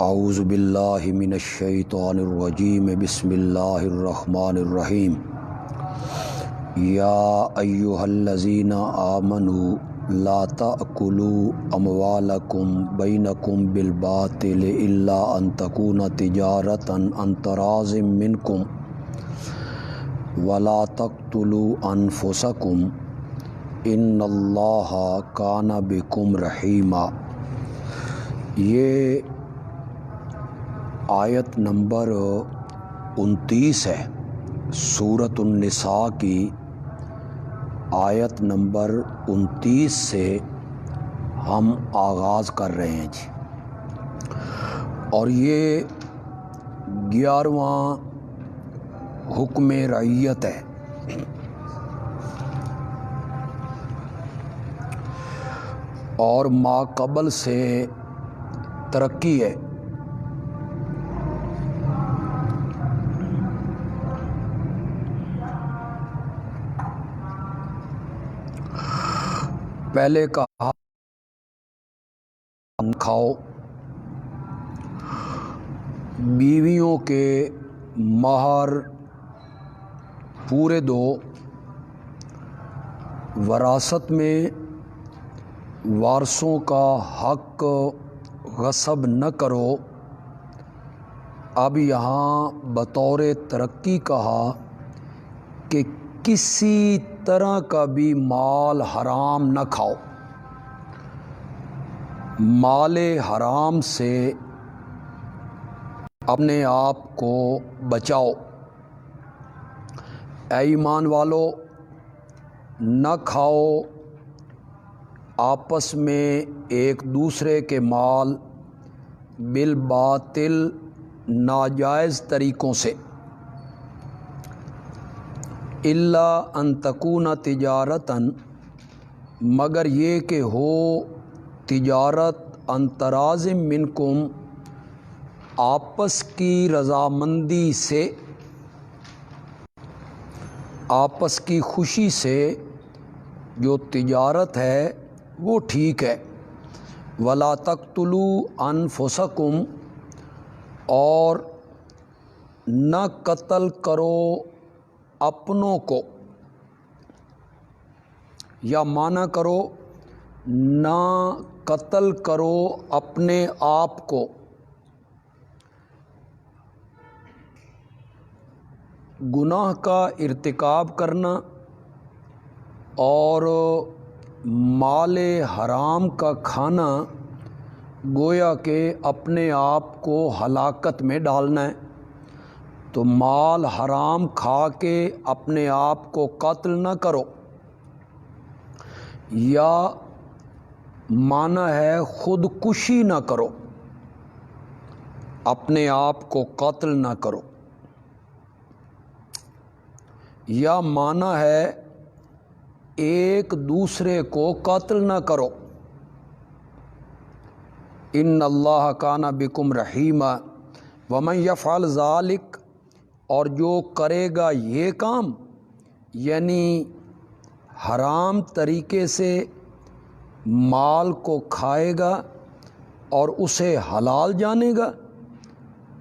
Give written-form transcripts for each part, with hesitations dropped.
اعوذ باللہ من الشیطان الرجیم بسم اللہ الرحمن الرحیم یا ایہا الذین آمنوا لا تأکلوا اموالکم بینکم بالباطل الا ان تکون تجارتا عن تراض منکم ولا تقتلوا انفسکم ان اللہ کان بکم رحیما۔ یہ آیت نمبر 29 ہے، سورۃ النساء کی آیت نمبر 29 سے ہم آغاز کر رہے ہیں جی، اور یہ 11واں حکم رعیت ہے۔ اور ما قبل سے ترقی ہے۔ پہلے کہا کھاؤ، بیویوں کے مہر پورے دو، وراثت میں وارثوں کا حق غصب نہ کرو۔ اب یہاں بطور ترقی کہا کہ کسی طرح کا بھی مال حرام نہ کھاؤ، مال حرام سے اپنے آپ کو بچاؤ۔ اے ایمان والو، نہ کھاؤ آپس میں ایک دوسرے کے مال بالباطل، ناجائز طریقوں سے، الا ان تکون تجارتاً، مگر یہ کہ ہو تجارت، عن تراض منکم، آپس کی رضامندی سے، آپس کی خوشی سے جو تجارت ہے وہ ٹھیک ہے۔ ولا تقتلوا انفسکم، اور نہ قتل کرو اپنوں کو، یا معنی کرو نہ قتل کرو اپنے آپ کو۔ گناہ کا ارتکاب کرنا اور مال حرام کا کھانا گویا کہ اپنے آپ کو ہلاکت میں ڈالنا ہے۔ تو مال حرام کھا کے اپنے آپ کو قتل نہ کرو، یا معنی ہے خودکشی نہ کرو، اپنے آپ کو قتل نہ کرو، یا معنی ہے ایک دوسرے کو قتل نہ کرو۔ ان اللہ کان بکم رحیما ومن یفعل ذلک، اور جو کرے گا یہ کام، یعنی حرام طریقے سے مال کو کھائے گا اور اسے حلال جانے گا،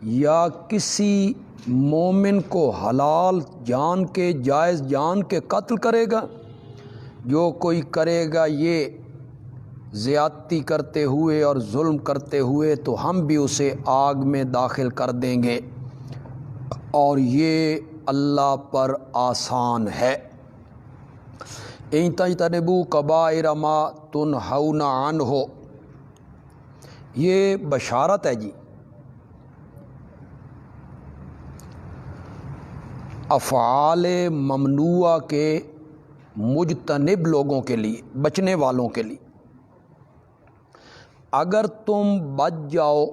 یا کسی مومن کو حلال جان کے، جائز جان کے قتل کرے گا، جو کوئی کرے گا یہ زیادتی کرتے ہوئے اور ظلم کرتے ہوئے، تو ہم بھی اسے آگ میں داخل کر دیں گے، اور یہ اللہ پر آسان ہے۔ ان تجتنبوا کبائر ما تنہون عنہ، یہ بشارت ہے جی افعال ممنوعہ کے مجتنب لوگوں کے لیے، بچنے والوں کے لیے۔ اگر تم بچ جاؤ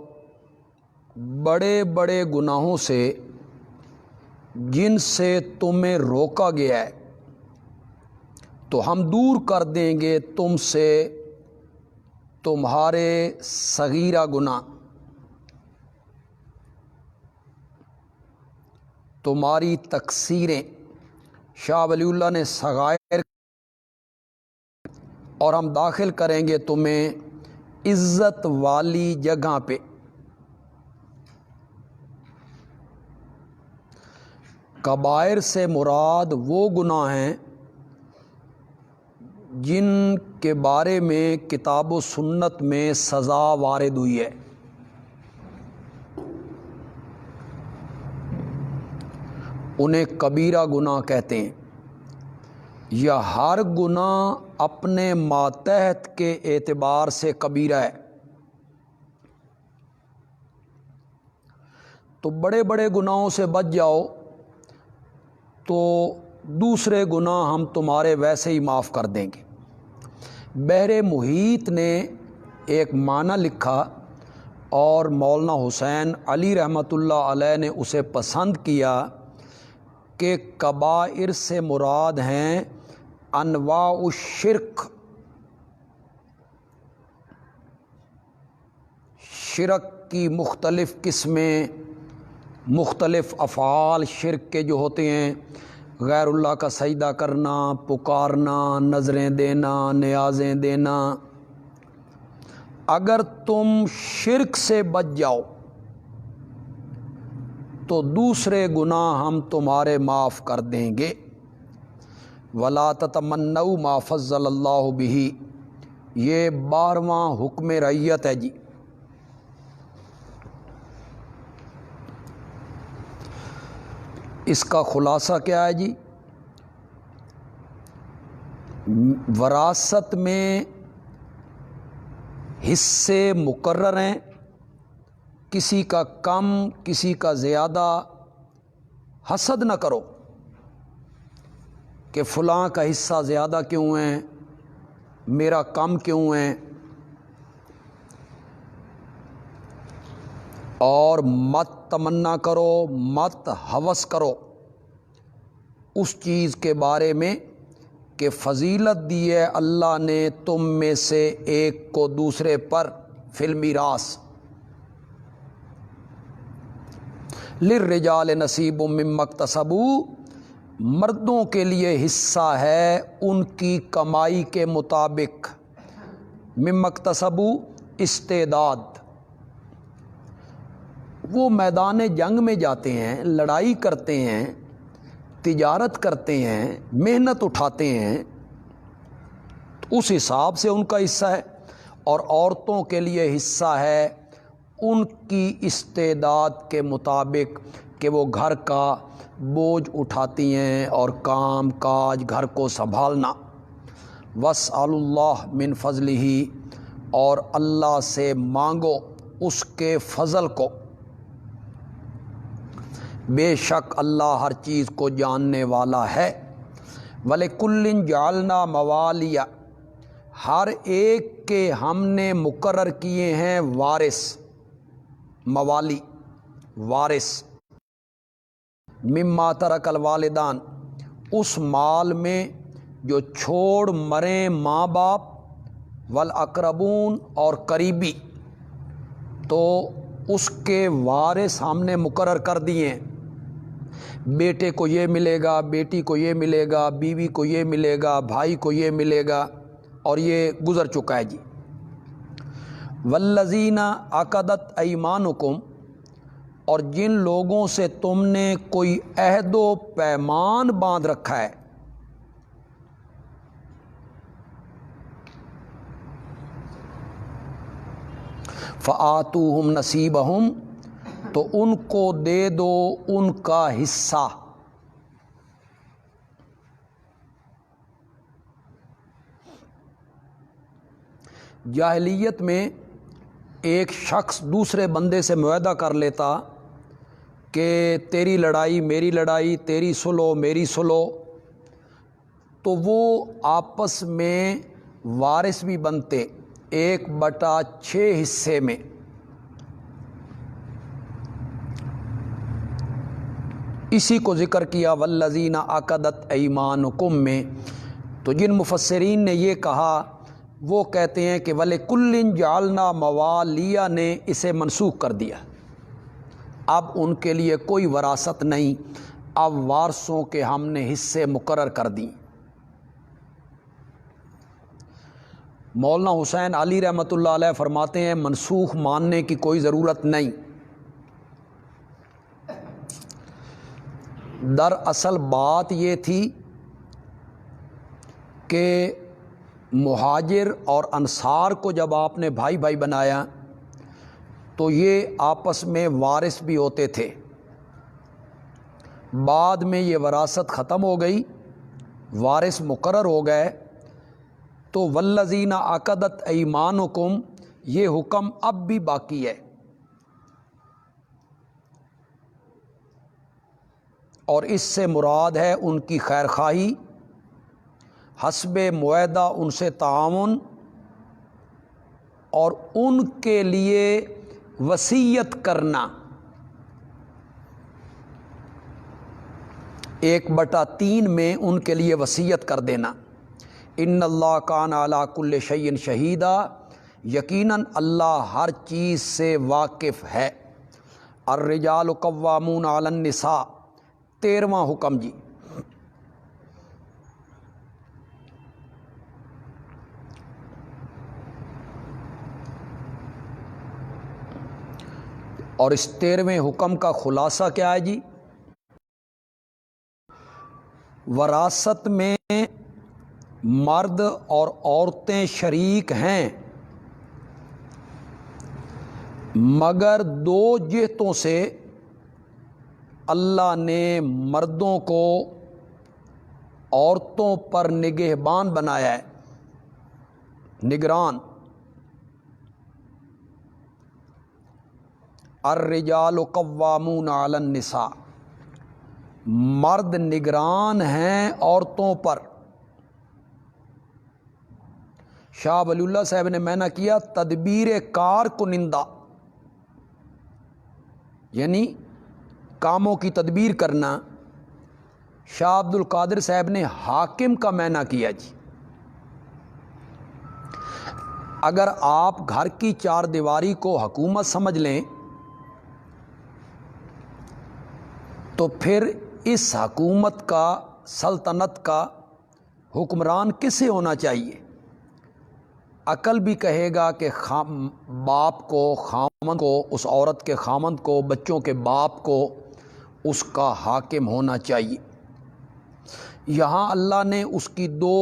بڑے بڑے گناہوں سے جن سے تمہیں روکا گیا ہے، تو ہم دور کر دیں گے تم سے تمہارے صغیرہ گناہ، تمہاری تقصیریں۔ شاہ ولی اللہ نے صغائر، اور ہم داخل کریں گے تمہیں عزت والی جگہ پہ۔ کبائر سے مراد وہ گناہ ہیں جن کے بارے میں کتاب و سنت میں سزا وارد ہوئی ہے۔ انہیں کبیرہ گناہ کہتے ہیں، یا ہر گناہ اپنے ماتحت کے اعتبار سے کبیرہ ہے۔ تو بڑے بڑے گناہوں سے بچ جاؤ تو دوسرے گناہ ہم تمہارے ویسے ہی معاف کر دیں گے۔ بحر محیط نے ایک معنی لکھا اور مولانا حسین علی رحمۃ اللہ علیہ نے اسے پسند کیا کہ کبائر سے مراد ہیں انواع الشرک، شرک کی مختلف قسمیں، مختلف افعال شرک کے جو ہوتے ہیں، غیر اللہ کا سجدہ کرنا، پکارنا، نظریں دینا، نیازیں دینا۔ اگر تم شرک سے بچ جاؤ تو دوسرے گناہ ہم تمہارے معاف کر دیں گے۔ وَلَا تَتَمَنَّوْا مَا فَضَّلَ اللَّهُ بِهِ، یہ 12واں حکم رعیت ہے جی۔ اس کا خلاصہ کیا ہے جی؟ وراثت میں حصے مقرر ہیں، کسی کا کم کسی کا زیادہ۔ حسد نہ کرو کہ فلاں کا حصہ زیادہ کیوں ہے، میرا کم کیوں ہے، اور مت تمنا کرو، مت ہوس کرو اس چیز کے بارے میں کہ فضیلت دی ہے اللہ نے تم میں سے ایک کو دوسرے پر فی المیراث۔ للرجال نصیب مما اکتسبوا، مردوں کے لیے حصہ ہے ان کی کمائی کے مطابق۔ مما اکتسبوا استعداد، وہ میدان جنگ میں جاتے ہیں، لڑائی کرتے ہیں، تجارت کرتے ہیں، محنت اٹھاتے ہیں، تو اس حساب سے ان کا حصہ ہے۔ اور عورتوں کے لیے حصہ ہے ان کی استعداد کے مطابق کہ وہ گھر کا بوجھ اٹھاتی ہیں اور کام کاج گھر کو سنبھالنا۔ واسألوا اللہ من فضلہ، اور اللہ سے مانگو اس کے فضل کو۔ بے شک اللہ ہر چیز کو جاننے والا ہے۔ وَلِكُلٍّ جَعَلْنَا مَوَالِيَ، ہر ایک کے ہم نے مقرر کیے ہیں وارث، موالی وارث۔ مما ترک الوالدان، اس مال میں جو چھوڑ مریں ماں باپ، والاقربون، اور قریبی، تو اس کے وارث ہم نے مقرر کر دیے ہیں۔ بیٹے کو یہ ملے گا، بیٹی کو یہ ملے گا، بیوی کو یہ ملے گا، بھائی کو یہ ملے گا، اور یہ گزر چکا ہے جی۔ والذین عقدت ایمانکم، اور جن لوگوں سے تم نے کوئی عہد و پیمان باندھ رکھا ہے، فآتوہم نصیبہم، تو ان کو دے دو ان کا حصہ۔ جاہلیت میں ایک شخص دوسرے بندے سے معاہدہ کر لیتا کہ تیری لڑائی میری لڑائی، تیری سلو میری سلو، تو وہ آپس میں وارث بھی بنتے 1/6 حصے میں۔ اسی کو ذکر کیا والذین عقدت ایمانکم میں۔ تو جن مفسرین نے یہ کہا وہ کہتے ہیں کہ وَلِكُلٍّ جَعَلْنَا مَوَالِيَ نے اسے منسوخ کر دیا، اب ان کے لیے کوئی وراثت نہیں، اب وارثوں کے ہم نے حصے مقرر کر دی۔ مولانا حسین علی رحمۃ اللہ علیہ فرماتے ہیں منسوخ ماننے کی کوئی ضرورت نہیں۔ دراصل بات یہ تھی کہ مہاجر اور انصار کو جب آپ نے بھائی بھائی بنایا تو یہ آپس میں وارث بھی ہوتے تھے. بعد میں یہ وراثت ختم ہو گئی، وارث مقرر ہو گئے، تو والذین عقدت ایمانکم یہ حکم اب بھی باقی ہے. اور اس سے مراد ہے ان کی خیر خواہی، حسب معاہدہ ان سے تعاون، اور ان کے لیے وصیت کرنا. 1/3 میں ان کے لیے وصیت کر دینا. ان اللہ کان علی کل شیء شہیدا، یقیناً اللہ ہر چیز سے واقف ہے. الرجال قوامون علی النساء 13واں حکم جی. اور اس 13ویں حکم کا خلاصہ کیا ہے جی؟ وراثت میں مرد اور عورتیں شریک ہیں، مگر 2 جہتوں سے اللہ نے مردوں کو عورتوں پر نگہبان بنایا ہے، نگران. الرجال قوامون علی النساء، مرد نگران ہیں عورتوں پر. شاہ ولی اللہ صاحب نے معنی کیا تدبیر کار کنندہ، یعنی کاموں کی تدبیر کرنا. شاہ عبد القادر صاحب نے حاکم کا معنی کیا جی. اگر آپ گھر کی 4 دیواری کو حکومت سمجھ لیں تو پھر اس حکومت کا، سلطنت کا حکمران کسے ہونا چاہیے؟ عقل بھی کہے گا کہ باپ کو، خامند کو، اس عورت کے خامند کو، بچوں کے باپ کو اس کا حاکم ہونا چاہیے. یہاں اللہ نے اس کی 2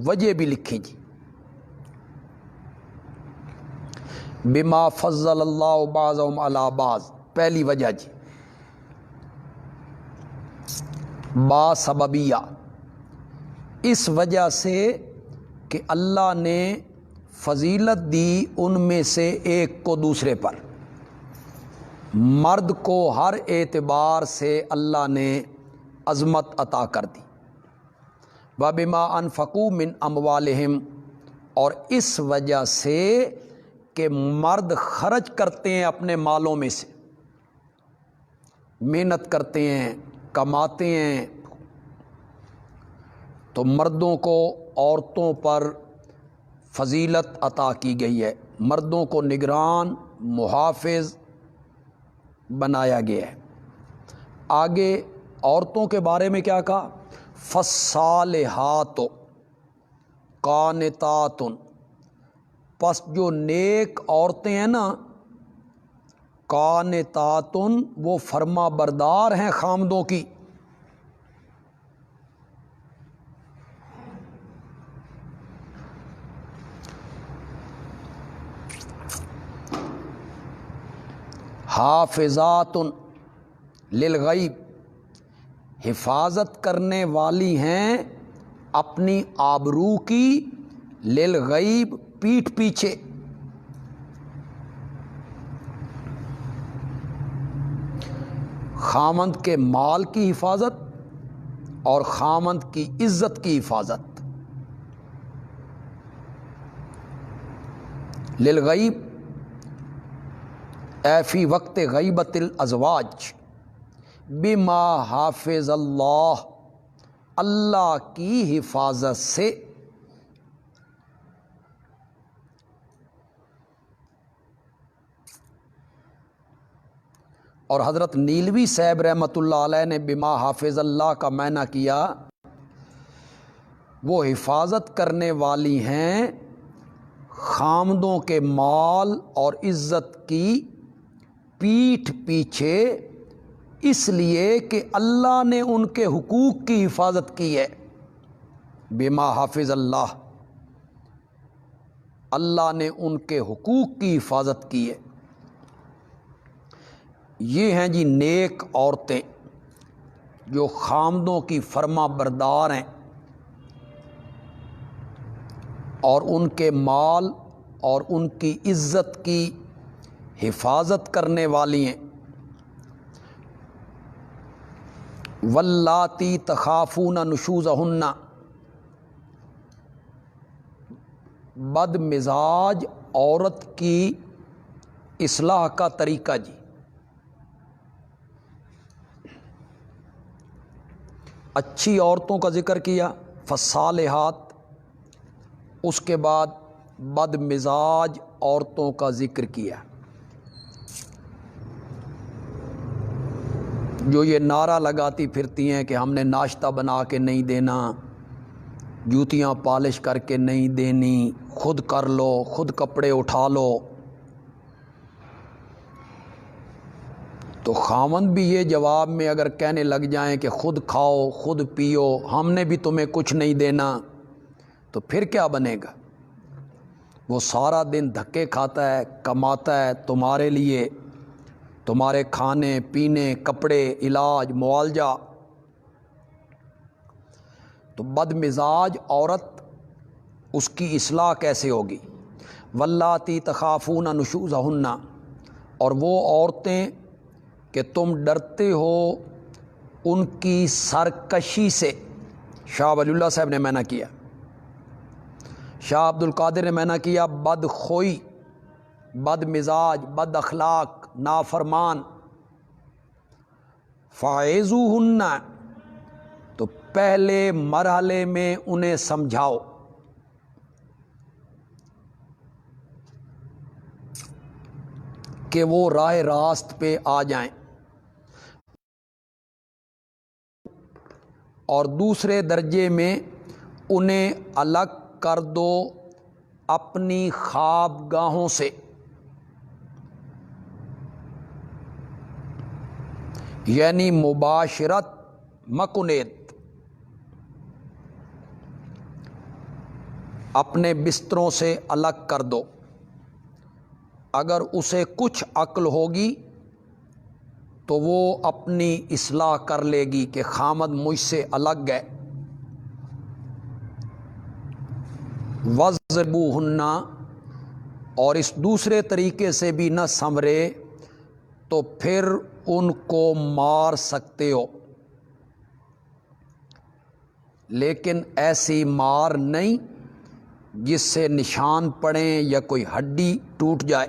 وجہ بھی لکھی جی. بما فضل اللہ بعضهم علی بعض، پہلی وجہ جی با سببیہ، اس وجہ سے کہ اللہ نے فضیلت دی ان میں سے ایک کو دوسرے پر. مرد کو ہر اعتبار سے اللہ نے عظمت عطا کر دی. وَبِمَا أَنفَقُوا مِنْ أَمْوَالِهِمْ، اور اس وجہ سے کہ مرد خرچ کرتے ہیں اپنے مالوں میں سے، محنت کرتے ہیں، کماتے ہیں. تو مردوں کو عورتوں پر فضیلت عطا کی گئی ہے، مردوں کو نگران، محافظ بنایا گیا ہے. آگے عورتوں کے بارے میں کیا کہا؟ فالصالحات قانتات، پس جو نیک عورتیں ہیں نا، قانتات وہ فرما بردار ہیں خامدوں کی. حافظات للغیب، حفاظت کرنے والی ہیں اپنی آبرو کی، للغیب پیٹھ پیچھے. خامند کے مال کی حفاظت اور خامند کی عزت کی حفاظت. للغیب اے فی وقت غیبت الازواج، بما حافظ اللہ، اللہ کی حفاظت سے. اور حضرت نیلوی صاحب رحمۃ اللہ علیہ نے بما حافظ اللہ کا معنی کیا، وہ حفاظت کرنے والی ہیں خامدوں کے مال اور عزت کی پیٹھ پیچھے اس لیے کہ اللہ نے ان کے حقوق کی حفاظت کی ہے۔ بما حافظ اللہ، اللہ نے ان کے حقوق کی حفاظت کی ہے۔ یہ ہیں جی نیک عورتیں جو خامدوں کی فرما بردار ہیں اور ان کے مال اور ان کی عزت کی حفاظت کرنے والی ہیں۔ واللاتی تخافون نشوزہن، بد مزاج عورت کی اصلاح کا طریقہ جی، اچھی عورتوں کا ذکر کیا فالصالحات، اس کے بعد بد مزاج عورتوں کا ذکر کیا، جو یہ نعرہ لگاتی پھرتی ہیں کہ ہم نے ناشتہ بنا کے نہیں دینا، جوتیاں پالش کر کے نہیں دینی، خود کر لو، خود کپڑے اٹھا لو۔ تو خاوند بھی یہ جواب میں اگر کہنے لگ جائیں کہ خود کھاؤ خود پیو، ہم نے بھی تمہیں کچھ نہیں دینا، تو پھر کیا بنے گا؟ وہ سارا دن دھکے کھاتا ہے، کماتا ہے تمہارے لیے، تمہارے کھانے پینے، کپڑے، علاج، معالجہ۔ تو بد مزاج عورت، اس کی اصلاح کیسے ہوگی؟ واللاتی تخافون نشوزہن، اور وہ عورتیں کہ تم ڈرتے ہو ان کی سرکشی سے۔ شاہ ولی اللہ صاحب نے معنی کیا، شاہ عبد القادر نے معنی کیا بد خوئی، بد مزاج، بد اخلاق، نافرمان۔ فاعظوہن، تو پہلے مرحلے میں انہیں سمجھاؤ، کہ وہ راہ راست پہ آ جائیں، اور دوسرے درجے میں انہیں الگ کر دو اپنی خواب گاہوں سے، یعنی مباشرت مکنیت، اپنے بستروں سے الگ کر دو۔ اگر اسے کچھ عقل ہوگی تو وہ اپنی اصلاح کر لے گی کہ خامد مجھ سے الگ ہے۔ وَاضْرِبُوهُنَّ، اور اس دوسرے طریقے سے بھی نہ سنورے تو پھر ان کو مار سکتے ہو، لیکن ایسی مار نہیں جس سے نشان پڑیں یا کوئی ہڈی ٹوٹ جائے۔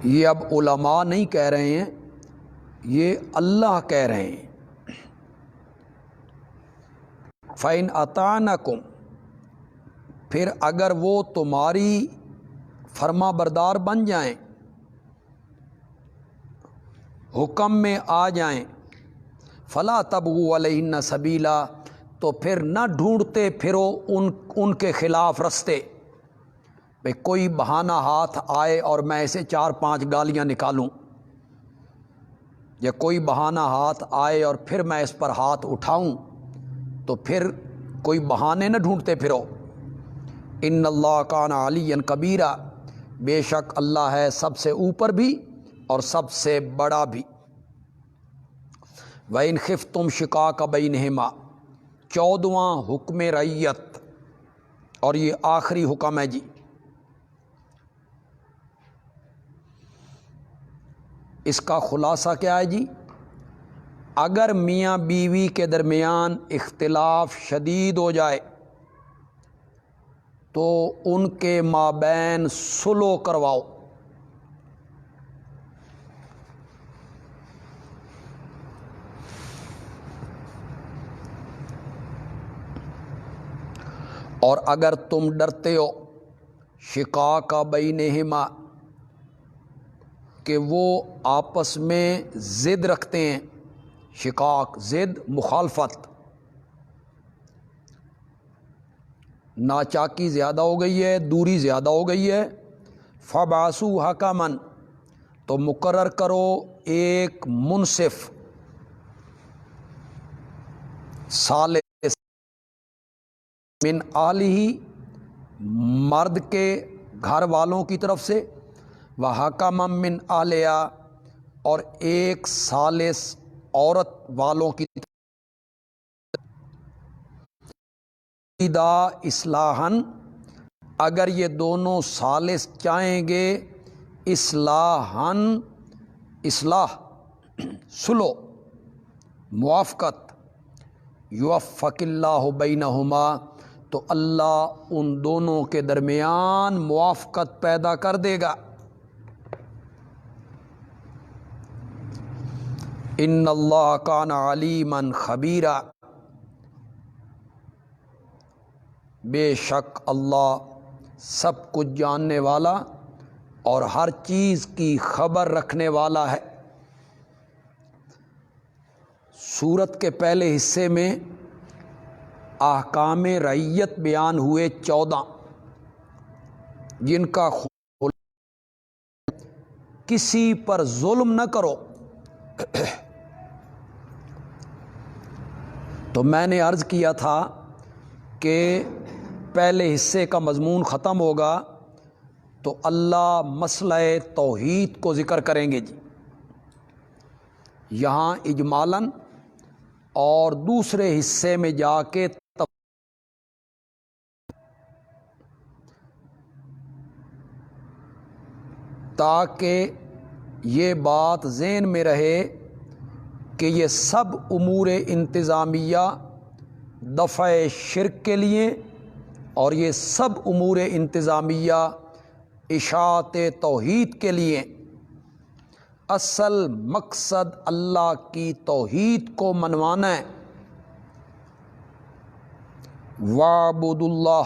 یہ اب علماء نہیں کہہ رہے ہیں، یہ اللہ کہہ رہے ہیں۔ فَإِنْ أَطَعْنَكُمْ، پھر اگر وہ تمہاری فرما بردار بن جائیں، حکم میں آ جائیں، فَلَا تَبْغُوا عَلَيْهِنَّ سَبِيلًا، تو پھر نہ ڈھونڈتے پھرو ان کے خلاف رستے۔ بھئی کوئی بہانہ ہاتھ آئے اور میں اسے 4-5 گالیاں نکالوں، یا کوئی بہانہ ہاتھ آئے اور پھر میں اس پر ہاتھ اٹھاؤں، تو پھر کوئی بہانے نہ ڈھونڈتے پھرو۔ ان اللہ کان علیٰ کبیرا، بے شک اللہ ہے سب سے اوپر بھی اور سب سے بڑا بھی۔ وَإِنْ خِفْتُمْ شِقَاقَ بَيْنِهِمَا، 14واں حکم رعیت، اور یہ آخری حکم ہے جی۔ اس کا خلاصہ کیا ہے جی؟ اگر میاں بیوی کے درمیان اختلاف شدید ہو جائے تو ان کے مابین صلح کرواؤ، اور اگر تم ڈرتے ہو شقاق بینہما، کہ وہ آپس میں ضد رکھتے ہیں، شقاق ضد، مخالفت، ناچاکی زیادہ ہو گئی ہے، دوری زیادہ ہو گئی ہے۔ فبعثوا حکما، تو مقرر کرو ایک منصف، صالح من اہلہ، مرد کے گھر والوں کی طرف سے، وحکما من اہلہا، اور ایک ثالث عورت والوں کی طرف سے، اذا اصلاحاً، اگر یہ دونوں ثالث چاہیں گے، اصلاحاً، اصلاح، سلو، موافقت، یوفق اللہ بینہما، تو اللہ ان دونوں کے درمیان موافقت پیدا کر دے گا۔ ان اللہ کان علیما خبیرا، بے شک اللہ سب کچھ جاننے والا اور ہر چیز کی خبر رکھنے والا ہے۔ سورت کے پہلے حصے میں احکام رعیت بیان ہوئے 14، جن کا کسی پر ظلم نہ کرو۔ تو میں نے عرض کیا تھا کہ پہلے حصے کا مضمون ختم ہوگا تو اللہ مسئلہ توحید کو ذکر کریں گے جی، یہاں اجمالاً، اور دوسرے حصے میں جا کے تاکہ یہ بات ذہن میں رہے کہ یہ سب امور انتظامیہ دفع شرک کے لیے، اور یہ سب امور انتظامیہ اشاعت توحید کے لیے۔ اصل مقصد اللہ کی توحید کو منوانا ہے۔ وَاعْبُدُوا اللہ،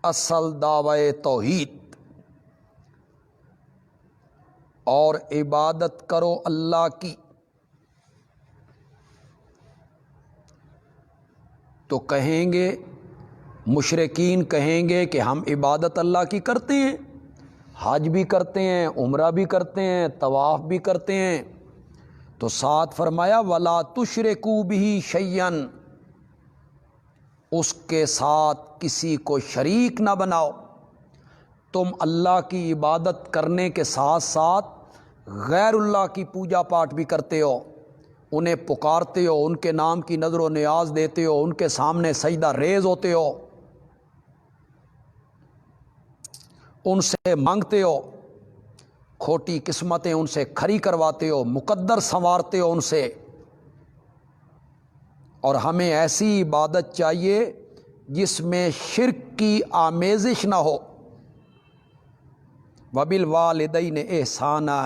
اصل دعوی توحید، اور عبادت کرو اللہ کی۔ تو کہیں گے، مشرکین کہیں گے کہ ہم عبادت اللہ کی کرتے ہیں، حج بھی کرتے ہیں، عمرہ بھی کرتے ہیں، طواف بھی کرتے ہیں، تو ساتھ فرمایا وَلَا تُشْرِكُوا بِهِ شَيْئًا، اس کے ساتھ کسی کو شریک نہ بناؤ۔ تم اللہ کی عبادت کرنے کے ساتھ ساتھ غیر اللہ کی پوجا پاٹ بھی کرتے ہو، انہیں پکارتے ہو، ان کے نام کی نظر و نیاز دیتے ہو، ان کے سامنے سجدہ ریز ہوتے ہو، ان سے مانگتے ہو، کھوٹی قسمتیں ان سے کھری کرواتے ہو، مقدر سنوارتے ہو ان سے۔ اور ہمیں ایسی عبادت چاہیے جس میں شرک کی آمیزش نہ ہو۔ وَبِالْوَالِدَيْنِ احسانا،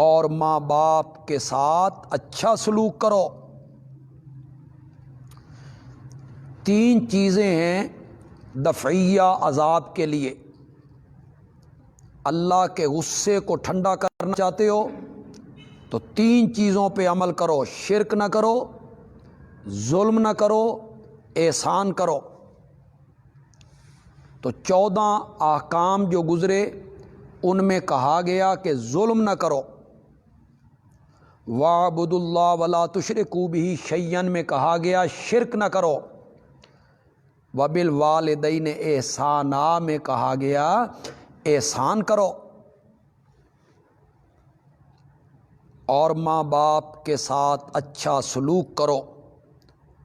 اور ماں باپ کے ساتھ اچھا سلوک کرو۔ تین چیزیں ہیں دفعیہ عذاب کے لیے۔ اللہ کے غصے کو ٹھنڈا کرنا چاہتے ہو تو تین چیزوں پہ عمل کرو، شرک نہ کرو، ظلم نہ کرو، احسان کرو۔ تو 14 احکام جو گزرے ان میں کہا گیا کہ ظلم نہ کرو۔ وَاعْبُدُوا اللَّهَ وَلَا تُشْرِكُوا بِهِ شَيْئًا میں کہا گیا شرک نہ کرو۔ وَبِالْوَالِدَيْنِ احسانا میں کہا گیا احسان کرو، اور ماں باپ کے ساتھ اچھا سلوک کرو،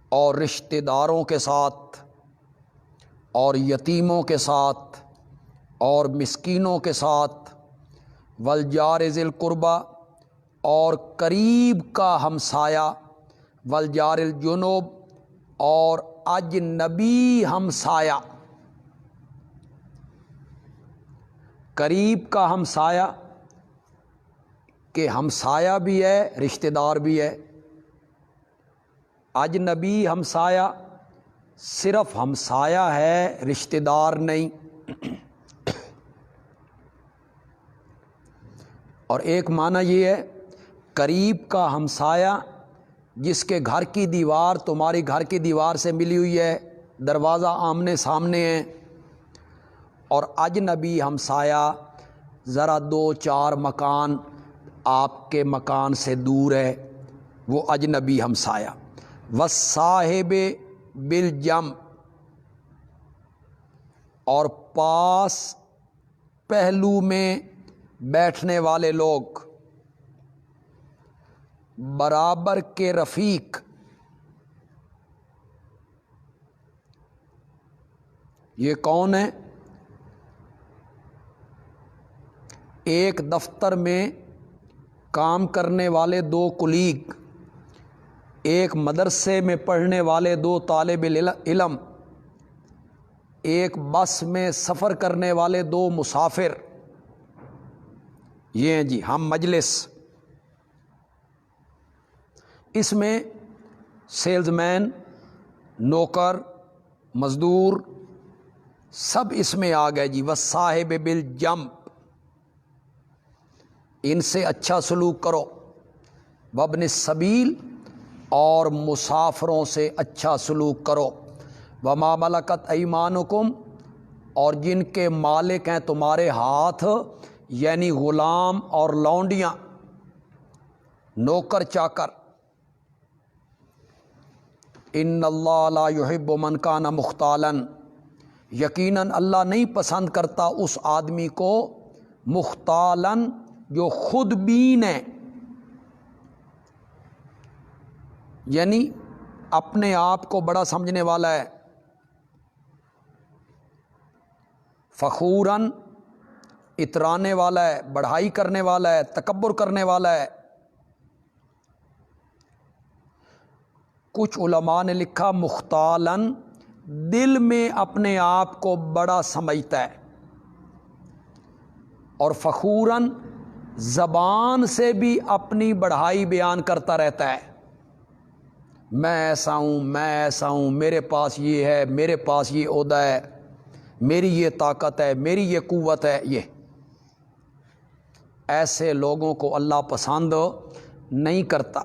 اور رشتہ داروں کے ساتھ، اور یتیموں کے ساتھ، اور مسکینوں کے ساتھ، والجار ذی القربہ، اور قریب کا ہمسایہ، والجار الجنوب، اور اجنبی ہمسایہ۔ قریب کا ہمسایہ کہ ہمسایہ بھی ہے رشتہ دار بھی ہے، اجنبی ہمسایہ صرف ہمسایہ ہے رشتہ دار نہیں۔ اور ایک معنی یہ ہے قریب کا ہمسایہ جس کے گھر کی دیوار تمہاری گھر کی دیوار سے ملی ہوئی ہے، دروازہ آمنے سامنے ہے، اور اجنبی ہمسایہ ذرا 2-4 مکان آپ کے مکان سے دور ہے، وہ اجنبی ہمسایہ۔ والصاحب بالجنب، اور پاس پہلو میں بیٹھنے والے لوگ، برابر کے رفیق، یہ کون ہے؟ ایک دفتر میں کام کرنے والے 2 کلیگ، ایک مدرسے میں پڑھنے والے 2 طالب علم، ایک بس میں سفر کرنے والے 2 مسافر، یہ ہیں جی ہم مجلس۔ اس میں سیلز مین، نوکر، مزدور سب اس میں آ گئے جی۔ والصاحب بالجنب، ان سے اچھا سلوک کرو۔ وابن السبیل، اور مسافروں سے اچھا سلوک کرو۔ وما ملکت ایمانکم، اور جن کے مالک ہیں تمہارے ہاتھ، یعنی غلام اور لونڈیاں، نوکر چاکر۔ ان اللہ لا یحب من کان مختالا، یقیناً اللہ نہیں پسند کرتا اس آدمی کو مختالاً جو خود بین ہے، یعنی اپنے آپ کو بڑا سمجھنے والا ہے۔ فخوراً، اترانے والا ہے، بڑھائی کرنے والا ہے، تکبر کرنے والا ہے۔ کچھ علماء نے لکھا مختالاً، دل میں اپنے آپ کو بڑا سمجھتا ہے، اور فخوراً، زبان سے بھی اپنی بڑھائی بیان کرتا رہتا ہے، میں ایسا ہوں، میں ایسا ہوں، میرے پاس یہ ہے، میرے پاس یہ عہدہ ہے، میری یہ طاقت ہے، میری یہ قوت ہے۔ یہ ایسے لوگوں کو اللہ پسند نہیں کرتا۔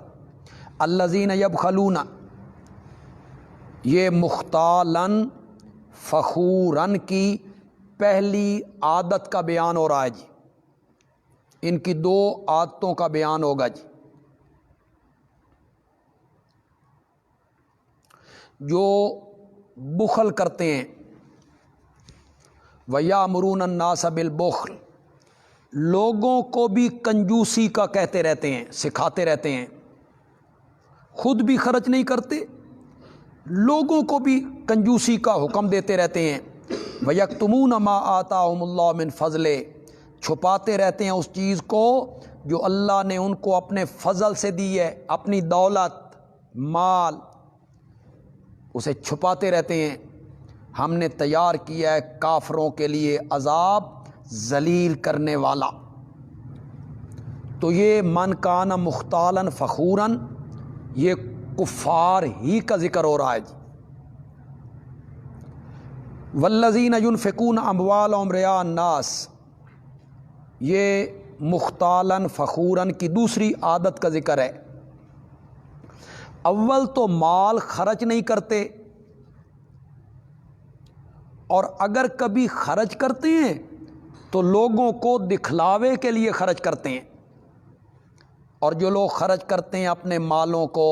الذین یبخلون، یہ مختالاً فخوراً کی پہلی عادت کا بیان ہو رہا ہے جی، ان کی 2 عادتوں کا بیان ہوگا جی۔ جو بخل کرتے ہیں، وَيَأْمُرُونَ النَّاسَ بِالْبُخْلِ، لوگوں کو بھی کنجوسی کا کہتے رہتے ہیں، سکھاتے رہتے ہیں، خود بھی خرچ نہیں کرتے، لوگوں کو بھی کنجوسی کا حکم دیتے رہتے ہیں۔ وَيَكْتُمُونَ مَا آتَاهُمُ اللَّهُ مِنْ فَضْلِهِ، چھپاتے رہتے ہیں اس چیز کو جو اللہ نے ان کو اپنے فضل سے دی ہے، اپنی دولت، مال، اسے چھپاتے رہتے ہیں۔ ہم نے تیار کیا ہے کافروں کے لیے عذاب ذلیل کرنے والا۔ تو یہ من کان مختالاً فخوراً، یہ کفار ہی کا ذکر ہو رہا ہے جی۔ والذین ينفقون اموالهم رئاء الناس، یہ مختالاً فخوراً کی دوسری عادت کا ذکر ہے۔ اول تو مال خرچ نہیں کرتے، اور اگر کبھی خرچ کرتے ہیں تو لوگوں کو دکھلاوے کے لیے خرچ کرتے ہیں، اور جو لوگ خرچ کرتے ہیں اپنے مالوں کو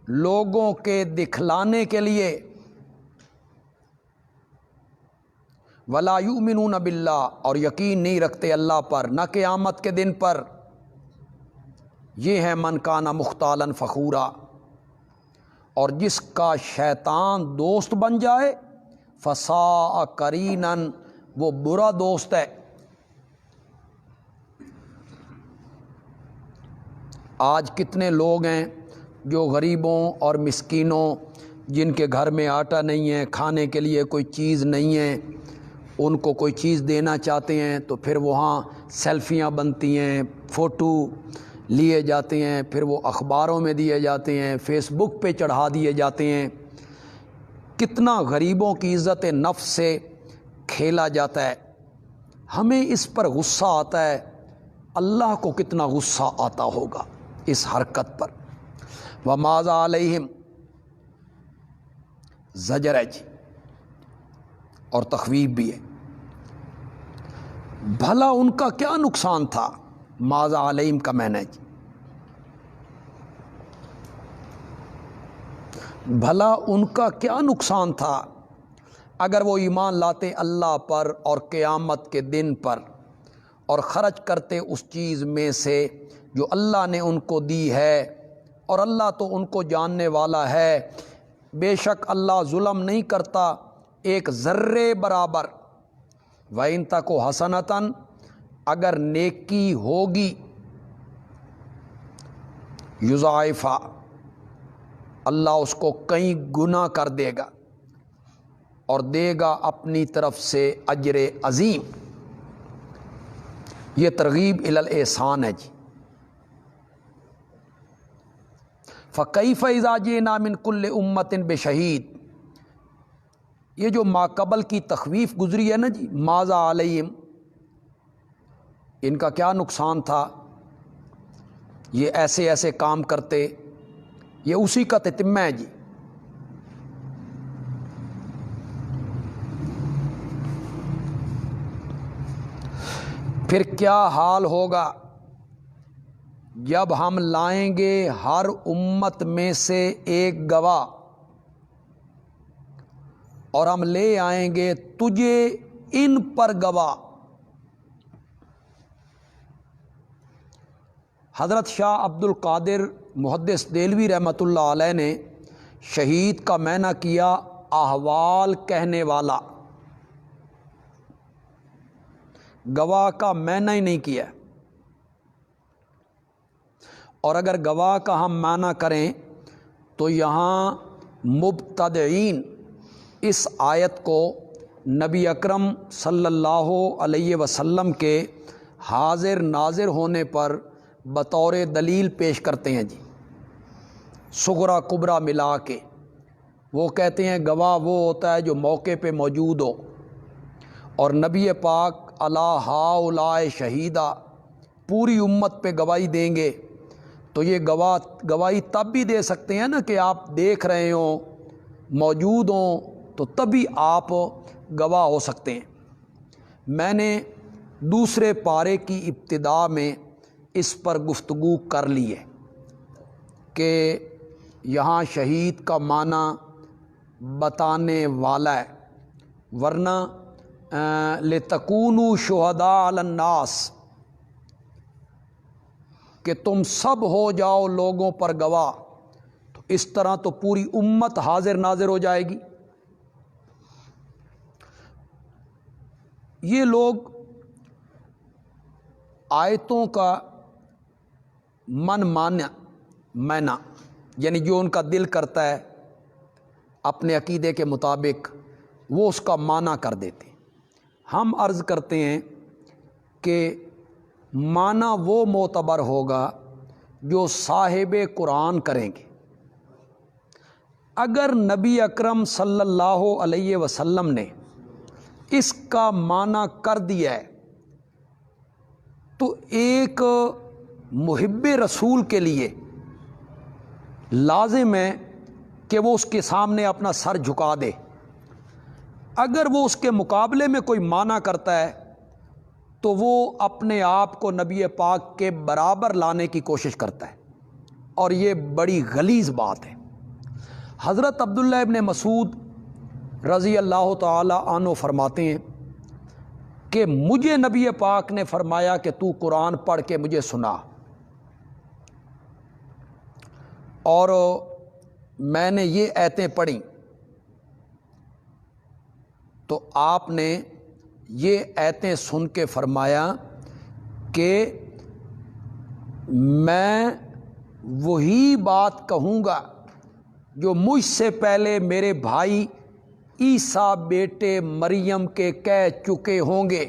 لوگوں کے دکھلانے کے لیے، ولا یؤمنون باللہ، اور یقین نہیں رکھتے اللہ پر، نہ قیامت کے دن پر، یہ ہے من کان مختالاً فخورا۔ اور جس کا شیطان دوست بن جائے، فساء قریناً، وہ برا دوست ہے۔ آج کتنے لوگ ہیں جو غریبوں اور مسکینوں، جن کے گھر میں آٹا نہیں ہے، کھانے کے لیے کوئی چیز نہیں ہے، ان کو کوئی چیز دینا چاہتے ہیں تو پھر وہاں سیلفیاں بنتی ہیں، فوٹو لیے جاتے ہیں، پھر وہ اخباروں میں دیے جاتے ہیں، فیس بک پہ چڑھا دیے جاتے ہیں۔ کتنا غریبوں کی عزت نفس سے کھیلا جاتا ہے۔ ہمیں اس پر غصہ آتا ہے، اللہ کو کتنا غصہ آتا ہوگا اس حرکت پر۔ وماذا علیہم زجر ہے جی، اور تخویف بھی ہے۔ بھلا ان کا کیا نقصان تھا؟ ماذا علیہم کا معنی ہے جی، بھلا ان کا کیا نقصان تھا اگر وہ ایمان لاتے اللہ پر اور قیامت کے دن پر، اور خرچ کرتے اس چیز میں سے جو اللہ نے ان کو دی ہے، اور اللہ تو ان کو جاننے والا ہے، بے شک اللہ ظلم نہیں کرتا ایک ذرے برابر۔ وَإِن تَكُ حَسَنَةً، اگر نیکی ہوگی، یضاعفھا، اللہ اس کو کئی گنا کر دے گا اور دے گا اپنی طرف سے اجر عظیم۔ یہ ترغیب الی الاحسان ہے جی۔ فَكَيْفَ إِذَا جِئْنَا مِن كُلِّ أُمَّةٍ بِشَهِيدٍ، یہ جو ماقبل کی تخویف گزری ہے نا جی، ماذا علیہم، ان کا کیا نقصان تھا، یہ ایسے ایسے کام کرتے، یہ اسی کا تتمہ ہے جی۔ پھر کیا حال ہوگا جب ہم لائیں گے ہر امت میں سے ایک گواہ، اور ہم لے آئیں گے تجھے ان پر گواہ۔ حضرت شاہ عبد القادر محدث دہلوی رحمۃ اللہ علیہ نے شہید کا معنی کیا احوال کہنے والا، گواہ کا معنی ہی نہیں کیا۔ اور اگر گواہ کا ہم معنی کریں تو یہاں مبتدعین اس آیت کو نبی اکرم صلی اللہ علیہ وسلم کے حاضر ناظر ہونے پر بطور دلیل پیش کرتے ہیں جی، صغرا کبرا ملا کے۔ وہ کہتے ہیں گواہ وہ ہوتا ہے جو موقع پہ موجود ہو، اور نبی پاک علی ہؤلاء شہیدہ پوری امت پہ گواہی دیں گے، تو یہ گواہی تب بھی دے سکتے ہیں نا کہ آپ دیکھ رہے ہوں، موجود ہوں، تو تبھی آپ گواہ ہو سکتے ہیں۔ میں نے دوسرے پارے کی ابتدا میں اس پر گفتگو کر لی ہے کہ یہاں شہید کا معنی بتانے والا ہے، ورنہ لِتَكُونُوا شُهَدَاءَ عَلَى النَّاسِ، کہ تم سب ہو جاؤ لوگوں پر گواہ، تو اس طرح تو پوری امت حاضر ناظر ہو جائے گی۔ یہ لوگ آیتوں کا معنی یعنی جو ان کا دل کرتا ہے اپنے عقیدے کے مطابق، وہ اس کا معنی کر دیتے ہیں۔ ہم عرض کرتے ہیں کہ معنی وہ معتبر ہوگا جو صاحب قرآن کریں گے۔ اگر نبی اکرم صلی اللہ علیہ وسلم نے اس کا معنی کر دیا ہے تو ایک محب رسول کے لیے لازم ہے کہ وہ اس کے سامنے اپنا سر جھکا دے۔ اگر وہ اس کے مقابلے میں کوئی معنی کرتا ہے تو وہ اپنے آپ کو نبی پاک کے برابر لانے کی کوشش کرتا ہے، اور یہ بڑی غلیظ بات ہے۔ حضرت عبداللہ ابن مسعود رضی اللہ تعالی عنہ فرماتے ہیں کہ مجھے نبی پاک نے فرمایا کہ تو قرآن پڑھ کے مجھے سنا، اور میں نے یہ آیتیں پڑھیں تو آپ نے یہ آیتیں سن کے فرمایا کہ میں وہی بات کہوں گا جو مجھ سے پہلے میرے بھائی عیسیٰ بیٹے مریم کے کہہ چکے ہوں گے۔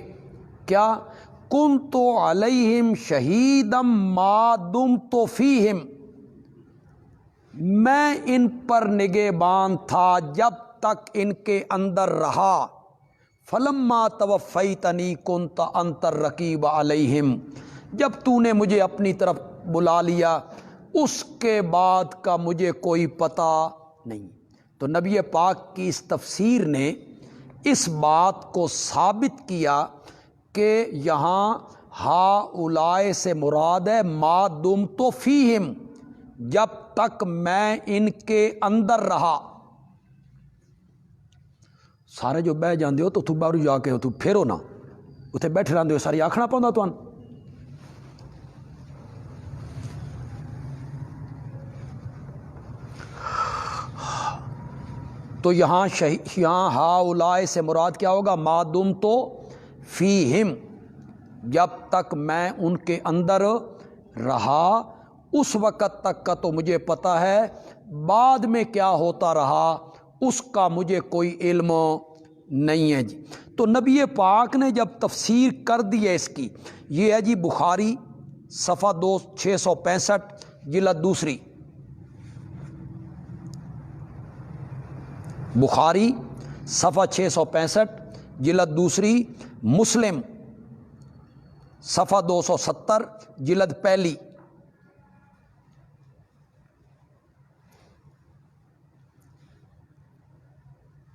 کیا؟ کنت علیہم شہیدا ما دمت فیہم، میں ان پر نگہبان تھا جب تک ان کے اندر رہا۔ فلما توفیتنی کنت انت الرقیب علیہم، جب تو نے مجھے اپنی طرف بلا لیا اس کے بعد کا مجھے کوئی پتہ نہیں۔ تو نبی پاک کی اس تفسیر نے اس بات کو ثابت کیا کہ یہاں ہا اولائے سے مراد ہے ما دمت فیہم، جب تک میں ان کے اندر رہا۔ سارے جو بہ جاندے ہو تو تو باہر جا کے تو پھیرو نہ، اتنے بیٹھے رہندے ہو ساری آکھنا پوندا تھانوں۔ تو یہاں ہا اولائے سے مراد کیا ہوگا؟ ما دمت فیہم، جب تک میں ان کے اندر رہا، اس وقت تک کا تو مجھے پتہ ہے، بعد میں کیا ہوتا رہا اس کا مجھے کوئی علم نہیں ہے جی۔ تو نبی پاک نے جب تفسیر کر دی ہے اس کی، یہ ہے جی بخاری صفحہ 665 جلد دوسری، بخاری صفحہ 665 جلد دوسری، مسلم صفحہ 270 جلد پہلی۔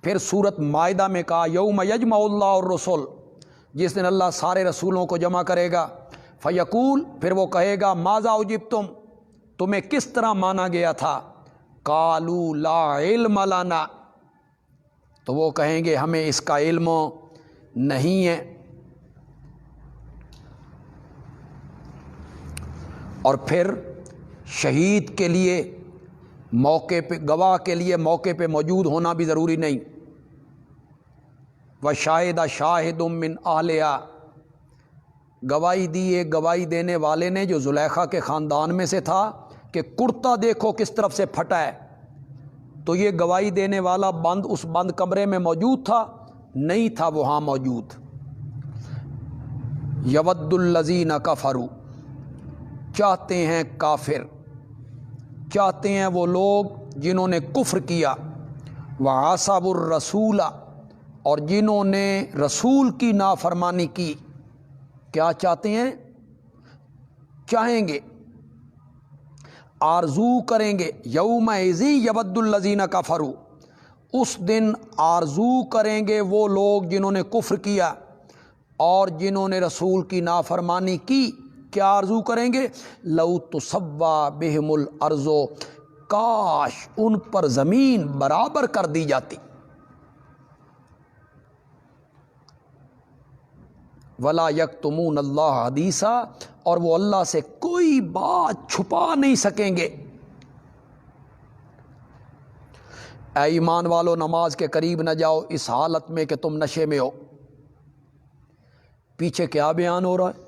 پھر سورۃ مائدہ میں کہا یوم یجمع اللہ الرسل، جس دن اللہ سارے رسولوں کو جمع کرے گا، فیقول، پھر وہ کہے گا ماذا اجبتم، تمہیں کس طرح مانا گیا تھا؟ قالوا لا علم لنا، تو وہ کہیں گے ہمیں اس کا علم نہیں ہے۔ اور پھر شہید کے لیے موقع پہ، گواہ کے لیے موقع پہ موجود ہونا بھی ضروری نہیں۔ وشاہد شاہد من اہلہا، گواہی دی ایک گواہی دینے والے نے جو زلیخا کے خاندان میں سے تھا کہ کرتا دیکھو کس طرف سے پھٹا ہے، تو یہ گواہی دینے والا بند اس بند کمرے میں موجود تھا؟ نہیں تھا وہاں موجود۔ یود الذین کفروا، چاہتے ہیں کافر، چاہتے ہیں وہ لوگ جنہوں نے کفر کیا، وعصوا الرسول، اور جنہوں نے رسول کی نافرمانی کی، کیا چاہتے ہیں؟ چاہیں گے، آرزو کریں گے، یومئذ یود الذین کفروا، اس دن آرزو کریں گے وہ لوگ جنہوں نے کفر کیا اور جنہوں نے رسول کی نافرمانی کی، کیا آرزو کریں گے؟ لو تسوا بہم الارض، کاش ان پر زمین برابر کر دی جاتی۔ ولا یکتمون اللہ حدیثا، اور وہ اللہ سے کوئی بات چھپا نہیں سکیں گے۔ اے ایمان والو، نماز کے قریب نہ جاؤ اس حالت میں کہ تم نشے میں ہو۔ پیچھے کیا بیان ہو رہا ہے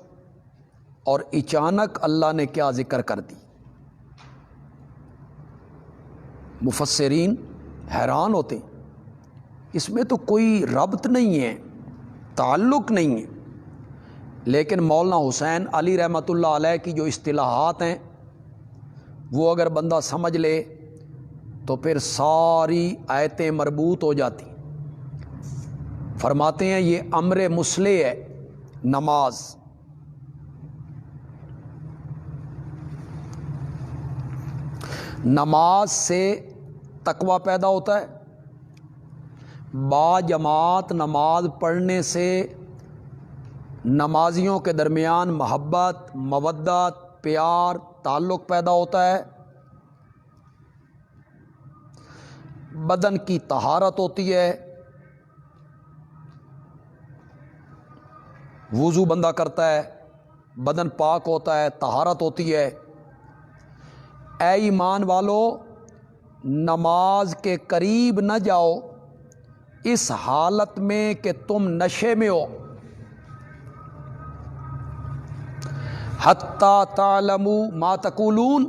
اور اچانک اللہ نے کیا ذکر کر دی؟ مفسرین حیران ہوتے ہیں، اس میں تو کوئی ربط نہیں ہے، تعلق نہیں ہے، لیکن مولانا حسین علی رحمۃ اللہ علیہ کی جو اصطلاحات ہیں وہ اگر بندہ سمجھ لے تو پھر ساری آیتیں مربوط ہو جاتی۔ فرماتے ہیں یہ امر مصلح ہے، نماز۔ نماز سے تقوی پیدا ہوتا ہے، با جماعت نماز پڑھنے سے نمازیوں کے درمیان محبت، مودت، پیار، تعلق پیدا ہوتا ہے، بدن کی طہارت ہوتی ہے، وضو بندہ کرتا ہے، بدن پاک ہوتا ہے، طہارت ہوتی ہے۔ اے ایمان والو، نماز کے قریب نہ جاؤ اس حالت میں کہ تم نشے میں ہو، حتی تعلموا ما تقولون،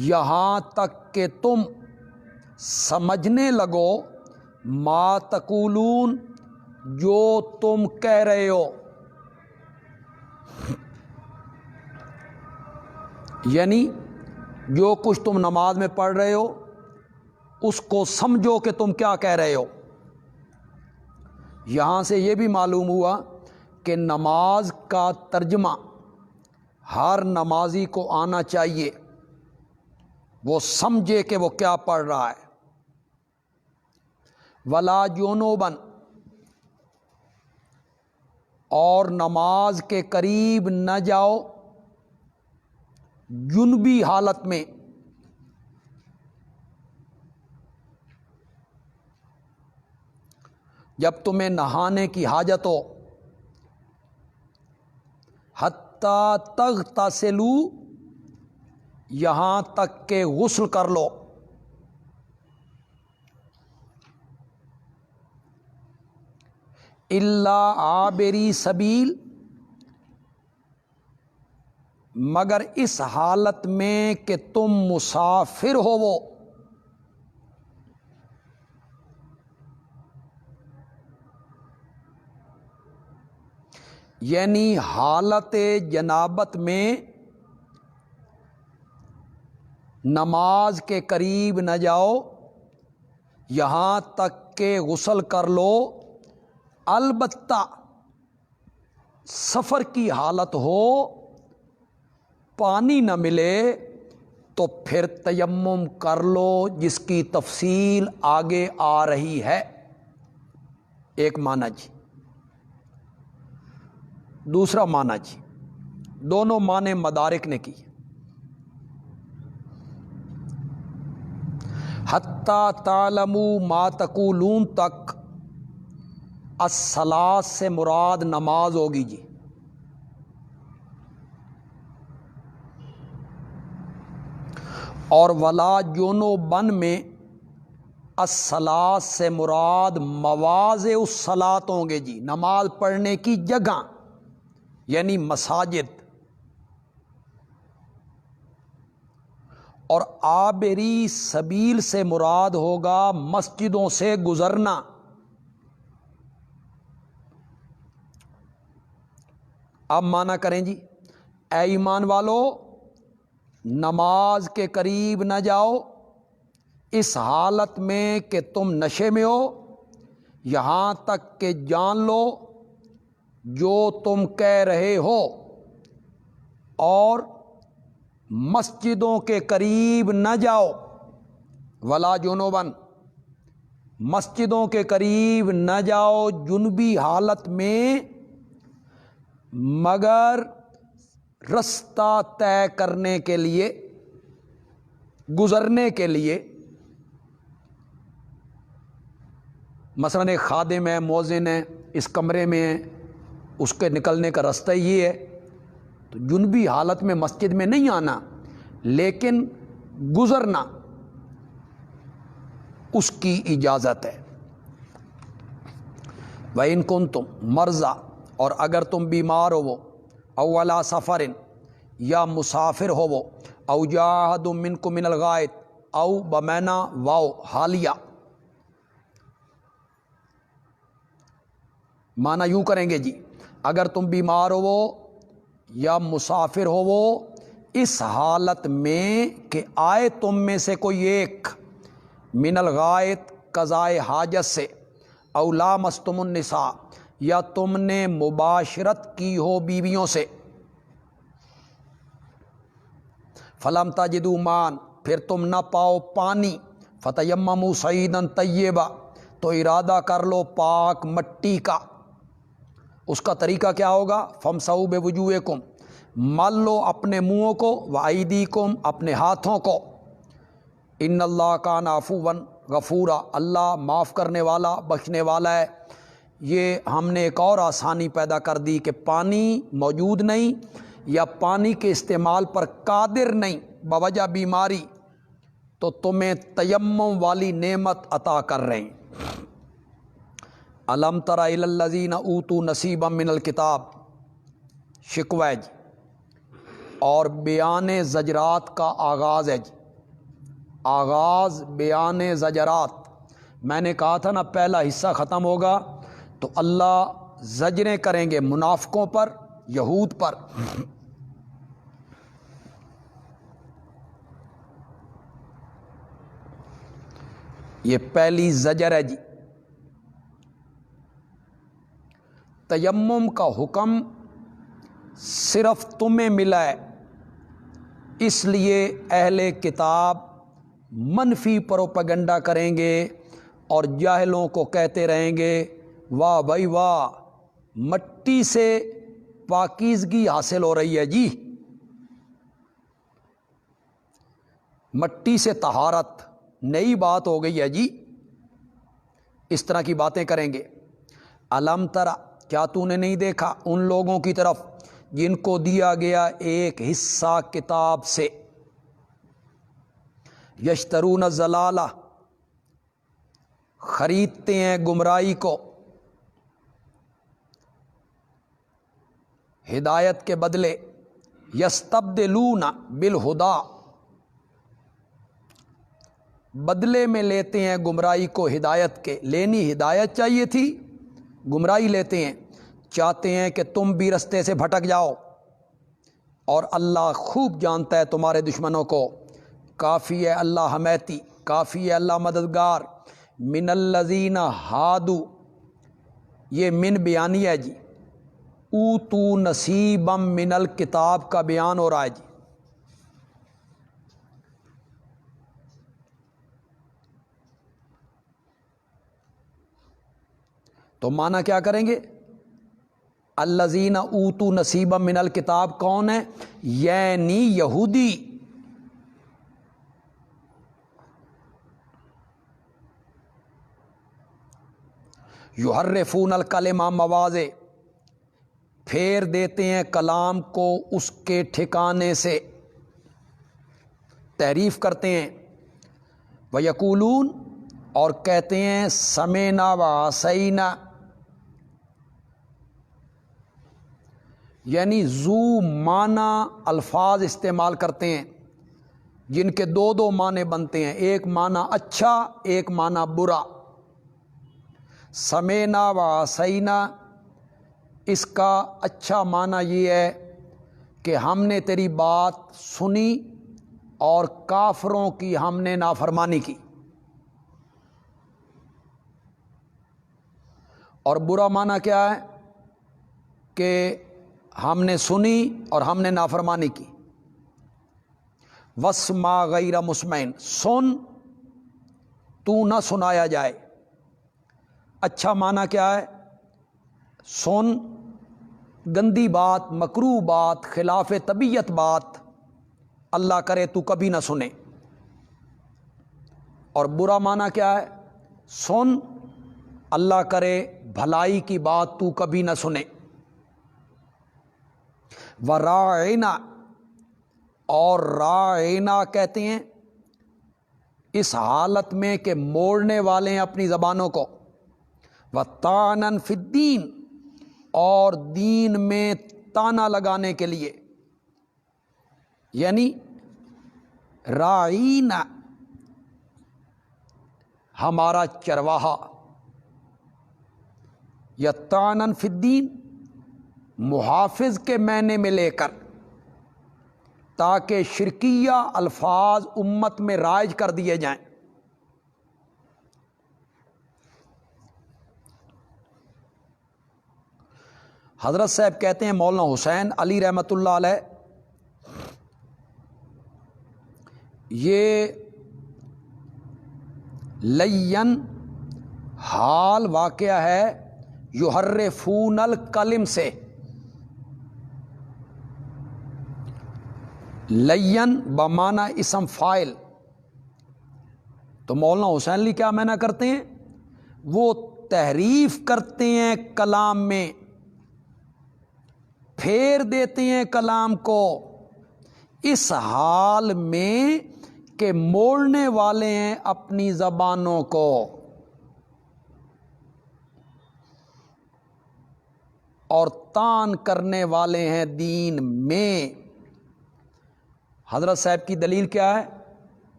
یہاں تک کہ تم سمجھنے لگو ما تقولون، جو تم کہہ رہے ہو، یعنی جو کچھ تم نماز میں پڑھ رہے ہو اس کو سمجھو کہ تم کیا کہہ رہے ہو۔ یہاں سے یہ بھی معلوم ہوا کہ نماز کا ترجمہ ہر نمازی کو آنا چاہیے، وہ سمجھے کہ وہ کیا پڑھ رہا ہے۔ ولا جنوبن، اور نماز کے قریب نہ جاؤ جنبی حالت میں، جب تمہیں نہانے کی حاجت ہو، حتیٰ تغتسلوا، یہاں تک کہ غسل کر لو۔ الا عابری سبیل، مگر اس حالت میں کہ تم مسافر ہو، وہ یعنی حالت جنابت میں نماز کے قریب نہ جاؤ یہاں تک کہ غسل کر لو، البتہ سفر کی حالت ہو، پانی نہ ملے تو پھر تیمم کر لو، جس کی تفصیل آگے آ رہی ہے۔ ایک معنی جی۔ دوسرا معنی جی، دونوں معنی مدارک نے کی۔ حتیٰ تعلموا ما تقولون تک الصلاۃ سے مراد نماز ہوگی جی۔ اور ولا جنوبن میں الصلاۃ سے مراد مواضع الصلاۃ ہوں گے جی، نماز پڑھنے کی جگہ یعنی مساجد۔ اور عابری سبیل سے مراد ہوگا مسجدوں سے گزرنا۔ اب معنی کریں جی، اے ایمان والو نماز کے قریب نہ جاؤ اس حالت میں کہ تم نشے میں ہو، یہاں تک کہ جان لو جو تم کہہ رہے ہو، اور مسجدوں کے قریب نہ جاؤ، ولا جنوبن، مسجدوں کے قریب نہ جاؤ جنبی حالت میں، مگر رستہ طے کرنے کے لیے، گزرنے کے لیے۔ مثلاً ایک خادم ہے، مؤذن ہے، اس کمرے میں ہے، اس کے نکلنے کا رستہ یہ ہے، تو جنبی حالت میں مسجد میں نہیں آنا، لیکن گزرنا اس کی اجازت ہے۔ وَإِن كُنتُم مَرْضَىٰ، اور اگر تم بیمار ہو وہ، أَوْ عَلَىٰ سَفَرٍ، یا مسافر ہو وہ، أَوْ جَاءَ أَحَدٌ مِّنكُم مِّنَ الْغَائِطِ، أَوْ بمعنی واو حالیہ، معنی یوں کریں گے جی، اگر تم بیمار ہو وہ یا مسافر ہو وہ، اس حالت میں کہ آئے تم میں سے کوئی ایک، من الغائط قضائے حاجت سے، او لامستم النساء، یا تم نے مباشرت کی ہو بیویوں سے، فلم تجدوا ماء، پھر تم نہ پاؤ پانی، فتیمموا صعیدا طیبا، تو ارادہ کر لو پاک مٹی کا۔ اس کا طریقہ کیا ہوگا؟ فامسحوا بوجوہکم، مل لو اپنے منہوں کو، وایدیکم، اپنے ہاتھوں کو، ان اللہ کان عفوا غفورا، اللہ معاف کرنے والا بخشنے والا ہے۔ یہ ہم نے ایک اور آسانی پیدا کر دی کہ پانی موجود نہیں یا پانی کے استعمال پر قادر نہیں بوجہ بیماری، تو تمہیں تیمم والی نعمت عطا کر رہے ہیں۔ الم تر الی الذین اوتوا نصیبا من الکتاب، شکوہ جی، اور بیان زجرات کا آغاز ہے جی، آغاز بیان زجرات۔ میں نے کہا تھا نا پہلا حصہ ختم ہوگا تو اللہ زجریں کریں گے منافقوں پر، یہود پر۔ یہ پہلی زجر ہے جی۔ تیمم کا حکم صرف تمہیں ملا ہے، اس لیے اہل کتاب منفی پروپیگنڈا کریں گے اور جاہلوں کو کہتے رہیں گے واہ بھائی واہ، مٹی سے پاکیزگی حاصل ہو رہی ہے جی، مٹی سے طہارت نئی بات ہو گئی ہے جی، اس طرح کی باتیں کریں گے۔ الم ترا، کیا تو نے نہیں دیکھا ان لوگوں کی طرف جن کو دیا گیا ایک حصہ کتاب سے، یشترون الضلالہ، خریدتے ہیں گمراہی کو ہدایت کے بدلے، یستبدلون بالہدا، بدلے میں لیتے ہیں گمراہی کو ہدایت کے، لینی ہدایت چاہیے تھی، گمراہی لیتے ہیں، چاہتے ہیں کہ تم بھی رستے سے بھٹک جاؤ، اور اللہ خوب جانتا ہے تمہارے دشمنوں کو۔ کافی ہے اللہ حمیتی، کافی ہے اللہ مددگار۔ من الذین ہادو، یہ من بیانی ہے جی، اوتو نصیبا من الکتاب کا بیان ہو رہا ہے جی۔ تو معنی کیا کریں گے؟ الذین اوتوا نصیبا من الکتاب کون ہے؟ یعنی یہودی۔ یحرفون الکلم عن مواضع، پھیر دیتے ہیں کلام کو اس کے ٹھکانے سے، تحریف کرتے ہیں۔ ویقولون، اور کہتے ہیں سمعنا وعصینا، یعنی ذو معنی الفاظ استعمال کرتے ہیں جن کے دو دو معنی بنتے ہیں، ایک معنی اچھا ایک معنی برا۔ سمعنا وعصینا، اس کا اچھا معنی یہ ہے کہ ہم نے تیری بات سنی اور کافروں کی ہم نے نافرمانی کی، اور برا معنی کیا ہے کہ ہم نے سنی اور ہم نے نافرمانی کی۔ واسمع غیر مسمع، سن تو نہ سنایا جائے۔ اچھا معنی کیا ہے؟ سن گندی بات، مکروہ بات، خلاف طبیعت بات اللہ کرے تو کبھی نہ سنے۔ اور برا معنی کیا ہے؟ سن اللہ کرے بھلائی کی بات تو کبھی نہ سنے۔ وراعنا، اور راعنا کہتے ہیں اس حالت میں کہ موڑنے والے ہیں اپنی زبانوں کو۔ وطعنا فی الدین، اور دین میں تانا لگانے کے لیے، یعنی راعینا ہمارا چرواہا، یا طعنا فی الدین محافظ کے معنی میں لے کر، تاکہ شرکیہ الفاظ امت میں رائج کر دیے جائیں۔ حضرت صاحب کہتے ہیں مولانا حسین علی رحمۃ اللہ علیہ، یہ لین حال واقعہ ہے یحرفون الکلم سے۔ لین بمعنی اسم فاعل، تو مولانا حسین علی کیا معنی کرتے ہیں؟ وہ تحریف کرتے ہیں کلام میں، پھیر دیتے ہیں کلام کو اس حال میں کہ موڑنے والے ہیں اپنی زبانوں کو، اور تان کرنے والے ہیں دین میں۔ حضرت صاحب کی دلیل کیا ہے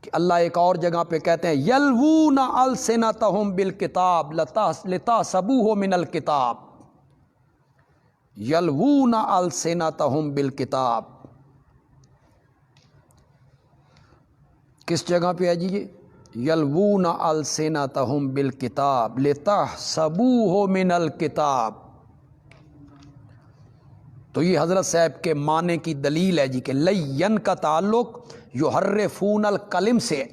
کہ اللہ ایک اور جگہ پہ کہتے ہیں یلوون السنتہم بالکتاب لتحسبوہ من الکتاب، یلوون السنتہم بالکتاب، کس جگہ پہ ہے جی یہ؟ یلوون السنتہم بالکتاب لتحسبوہ من الکتاب۔ تو یہ حضرت صاحب کے معنی کی دلیل ہے جی کہ لین کا تعلق یحرفون الکلم سے،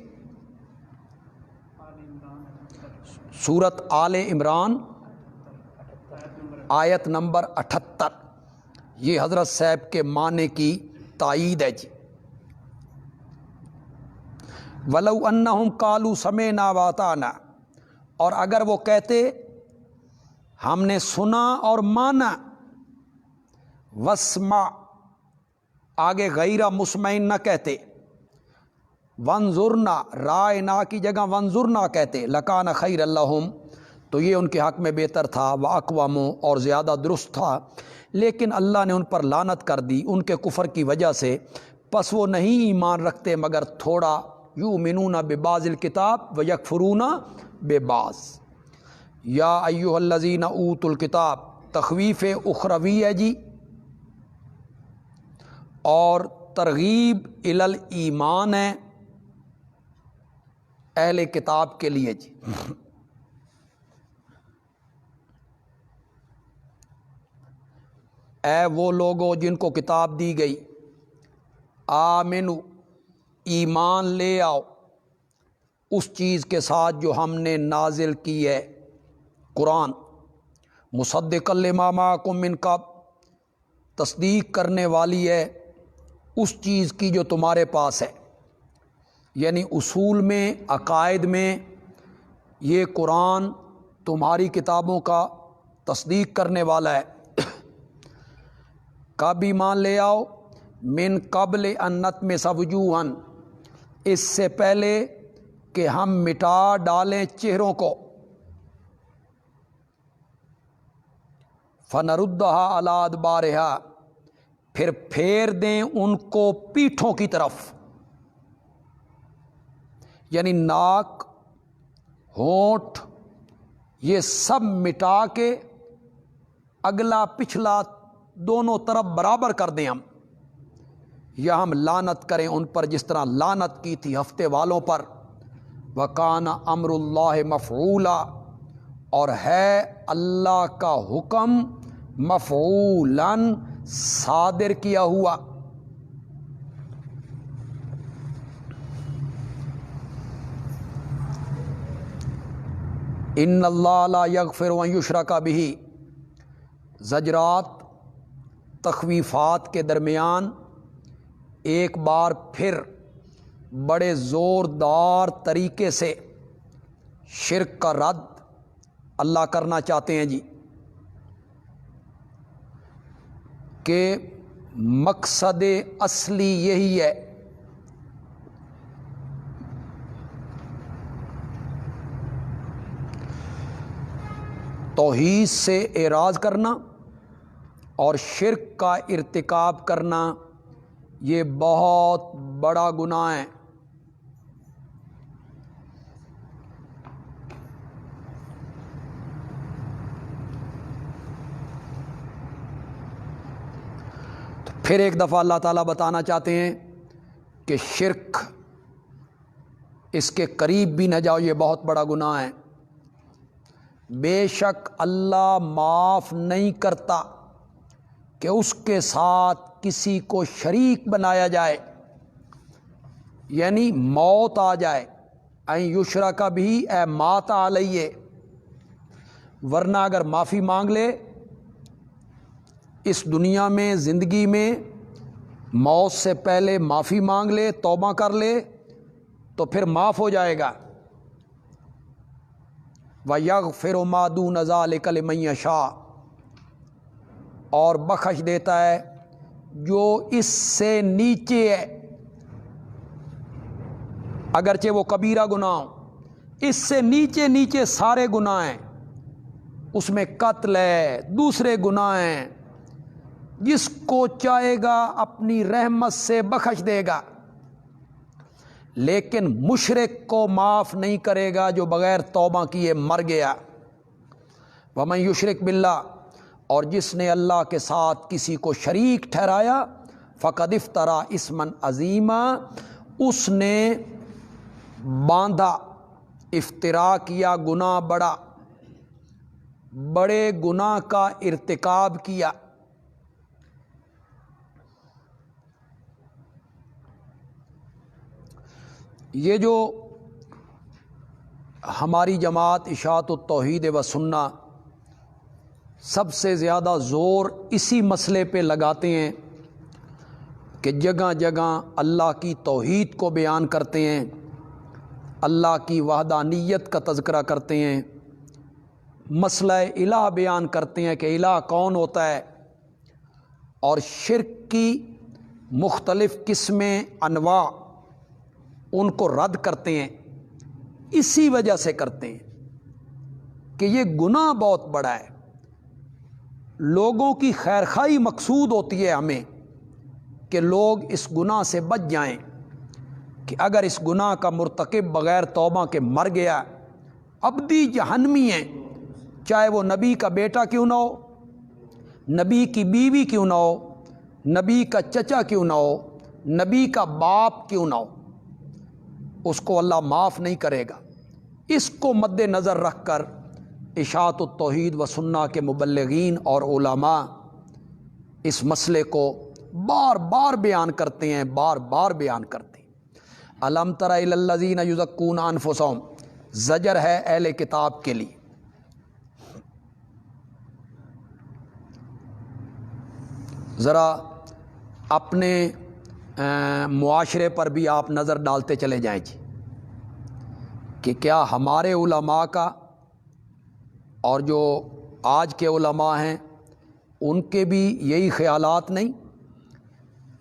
سورت آل عمران آیت نمبر 78، یہ حضرت صاحب کے معنی کی تائید ہے جی۔ وَلَوْ أَنَّهُمْ قَالُوا سَمِعْنَا وَأَطَعْنَا، اور اگر وہ کہتے ہم نے سنا اور مانا، وَاسْمَعْ آگے غیرہ مسمعین نہ کہتے، وَانظُرْنَا رائنا کی جگہ وَانظُرْنَا کہتے، لَكَانَ خَيْرًا لَهُمْ تو یہ ان کے حق میں بہتر تھا، وَأَقْوَمُ اور زیادہ درست تھا، لیکن اللہ نے ان پر لعنت کر دی ان کے کفر کی وجہ سے، پس وہ نہیں ایمان رکھتے مگر تھوڑا، یؤمنون ببعض الکتاب ویکفرون ببعض۔ یا ایھا الذین اوتوا الکتاب تخویف اخروی ہے جی، اور ترغیب الی الایمان ہے اہل کتاب کے لیے جی۔ اے وہ لوگوں جن کو کتاب دی گئی، آمنو ایمان لے آؤ اس چیز کے ساتھ جو ہم نے نازل کی ہے قرآن، مصدقا لما معکم من قبل تصدیق کرنے والی ہے اس چیز کی جو تمہارے پاس ہے، یعنی اصول میں عقائد میں یہ قرآن تمہاری کتابوں کا تصدیق کرنے والا ہے۔ کب ایمان لے آؤ، من قبل ان نطمس وجوہا اس سے پہلے کہ ہم مٹا ڈالیں چہروں کو، فنردھا علی ادبارہا پھر پھیر دیں ان کو پیٹھوں کی طرف، یعنی ناک ہونٹ یہ سب مٹا کے اگلا پچھلا دونوں طرف برابر کر دیں ہم، یا ہم لعنت کریں ان پر جس طرح لعنت کی تھی ہفتے والوں پر۔ وَكَانَ أَمْرُ اللَّهِ مَفْعُولًا اور ہے اللہ کا حکم مفعولاً صادر کیا ہوا۔ ان اللہ لا یغفر ان یشرک بہ، زجرات تخویفات کے درمیان ایک بار پھر بڑے زوردار طریقے سے شرک کا رد اللہ کرنا چاہتے ہیں جی، کہ مقصد اصلی یہی ہے توحید سے اعراض کرنا اور شرک کا ارتکاب کرنا، یہ بہت بڑا گناہ ہے۔ تو پھر ایک دفعہ اللہ تعالیٰ بتانا چاہتے ہیں کہ شرک اس کے قریب بھی نہ جاؤ، یہ بہت بڑا گناہ ہے۔ بے شک اللہ معاف نہیں کرتا کہ اس کے ساتھ کسی کو شریک بنایا جائے، یعنی موت آ جائے، این یشرک بھی اے مات علیہ، ورنہ اگر معافی مانگ لے اس دنیا میں زندگی میں، موت سے پہلے معافی مانگ لے، توبہ کر لے تو پھر معاف ہو جائے گا۔ وَيَغْفِرُ مَا دُونَ ذَلِكَ لِمَن يَشَاءُ اور بخش دیتا ہے جو اس سے نیچے ہے، اگرچہ وہ کبیرہ گناہ ہوں، اس سے نیچے نیچے سارے گناہ ہیں، اس میں قتل ہے، دوسرے گناہ ہیں، جس کو چاہے گا اپنی رحمت سے بخش دے گا، لیکن مشرک کو معاف نہیں کرے گا جو بغیر توبہ کیے مر گیا۔ وَمَن یشرک باللہ اور جس نے اللہ کے ساتھ کسی کو شریک ٹھہرایا، فقد افترا اسما عظیما اس نے باندھا، افترا کیا، گناہ بڑا، بڑے گناہ کا ارتکاب کیا۔ یہ جو ہماری جماعت اشاعت التوحید و سنہ سب سے زیادہ زور اسی مسئلے پہ لگاتے ہیں کہ جگہ جگہ اللہ کی توحید کو بیان کرتے ہیں، اللہ کی وحدانیت کا تذکرہ کرتے ہیں، مسئلہ الہ بیان کرتے ہیں کہ الہ کون ہوتا ہے، اور شرک کی مختلف قسمیں انواع ان کو رد کرتے ہیں۔ اسی وجہ سے کرتے ہیں کہ یہ گناہ بہت بڑا ہے، لوگوں کی خیرخواہی مقصود ہوتی ہے ہمیں کہ لوگ اس گناہ سے بچ جائیں، کہ اگر اس گناہ کا مرتکب بغیر توبہ کے مر گیا ابدی جہنمی ہے، چاہے وہ نبی کا بیٹا کیوں نہ ہو، نبی کی بیوی کیوں نہ ہو، نبی کا چچا کیوں نہ ہو، نبی کا باپ کیوں نہ ہو، اس کو اللہ معاف نہیں کرے گا۔ اس کو مد نظر رکھ کر اشاعت التوحید و سنہ کے مبلغین اور علماء اس مسئلے کو بار بار بیان کرتے ہیں، بار بار بیان کرتے ہیں۔ الم تر الی الذین یزکون انفسہم، زجر ہے اہل کتاب کے لیے۔ ذرا اپنے معاشرے پر بھی آپ نظر ڈالتے چلے جائیں جی، کہ کیا ہمارے علماء کا اور جو آج کے علماء ہیں ان کے بھی یہی خیالات نہیں؟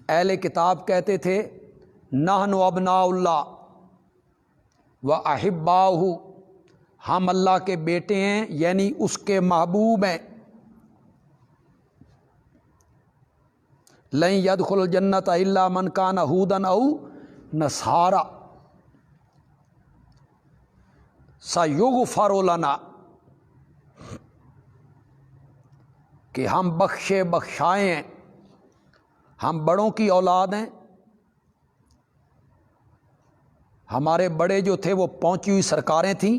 اہل کتاب کہتے تھے نحن ابناء اللہ و احباؤہ، ہم اللہ کے بیٹے ہیں یعنی اس کے محبوب ہیں۔ لن يدخل الجنت الا من کان ہودا او نصارا سیغفر لنا، کہ ہم بخشے بخشائے ہیں، ہم بڑوں کی اولاد ہیں، ہمارے بڑے جو تھے وہ پہنچی ہوئی سرکاریں تھیں،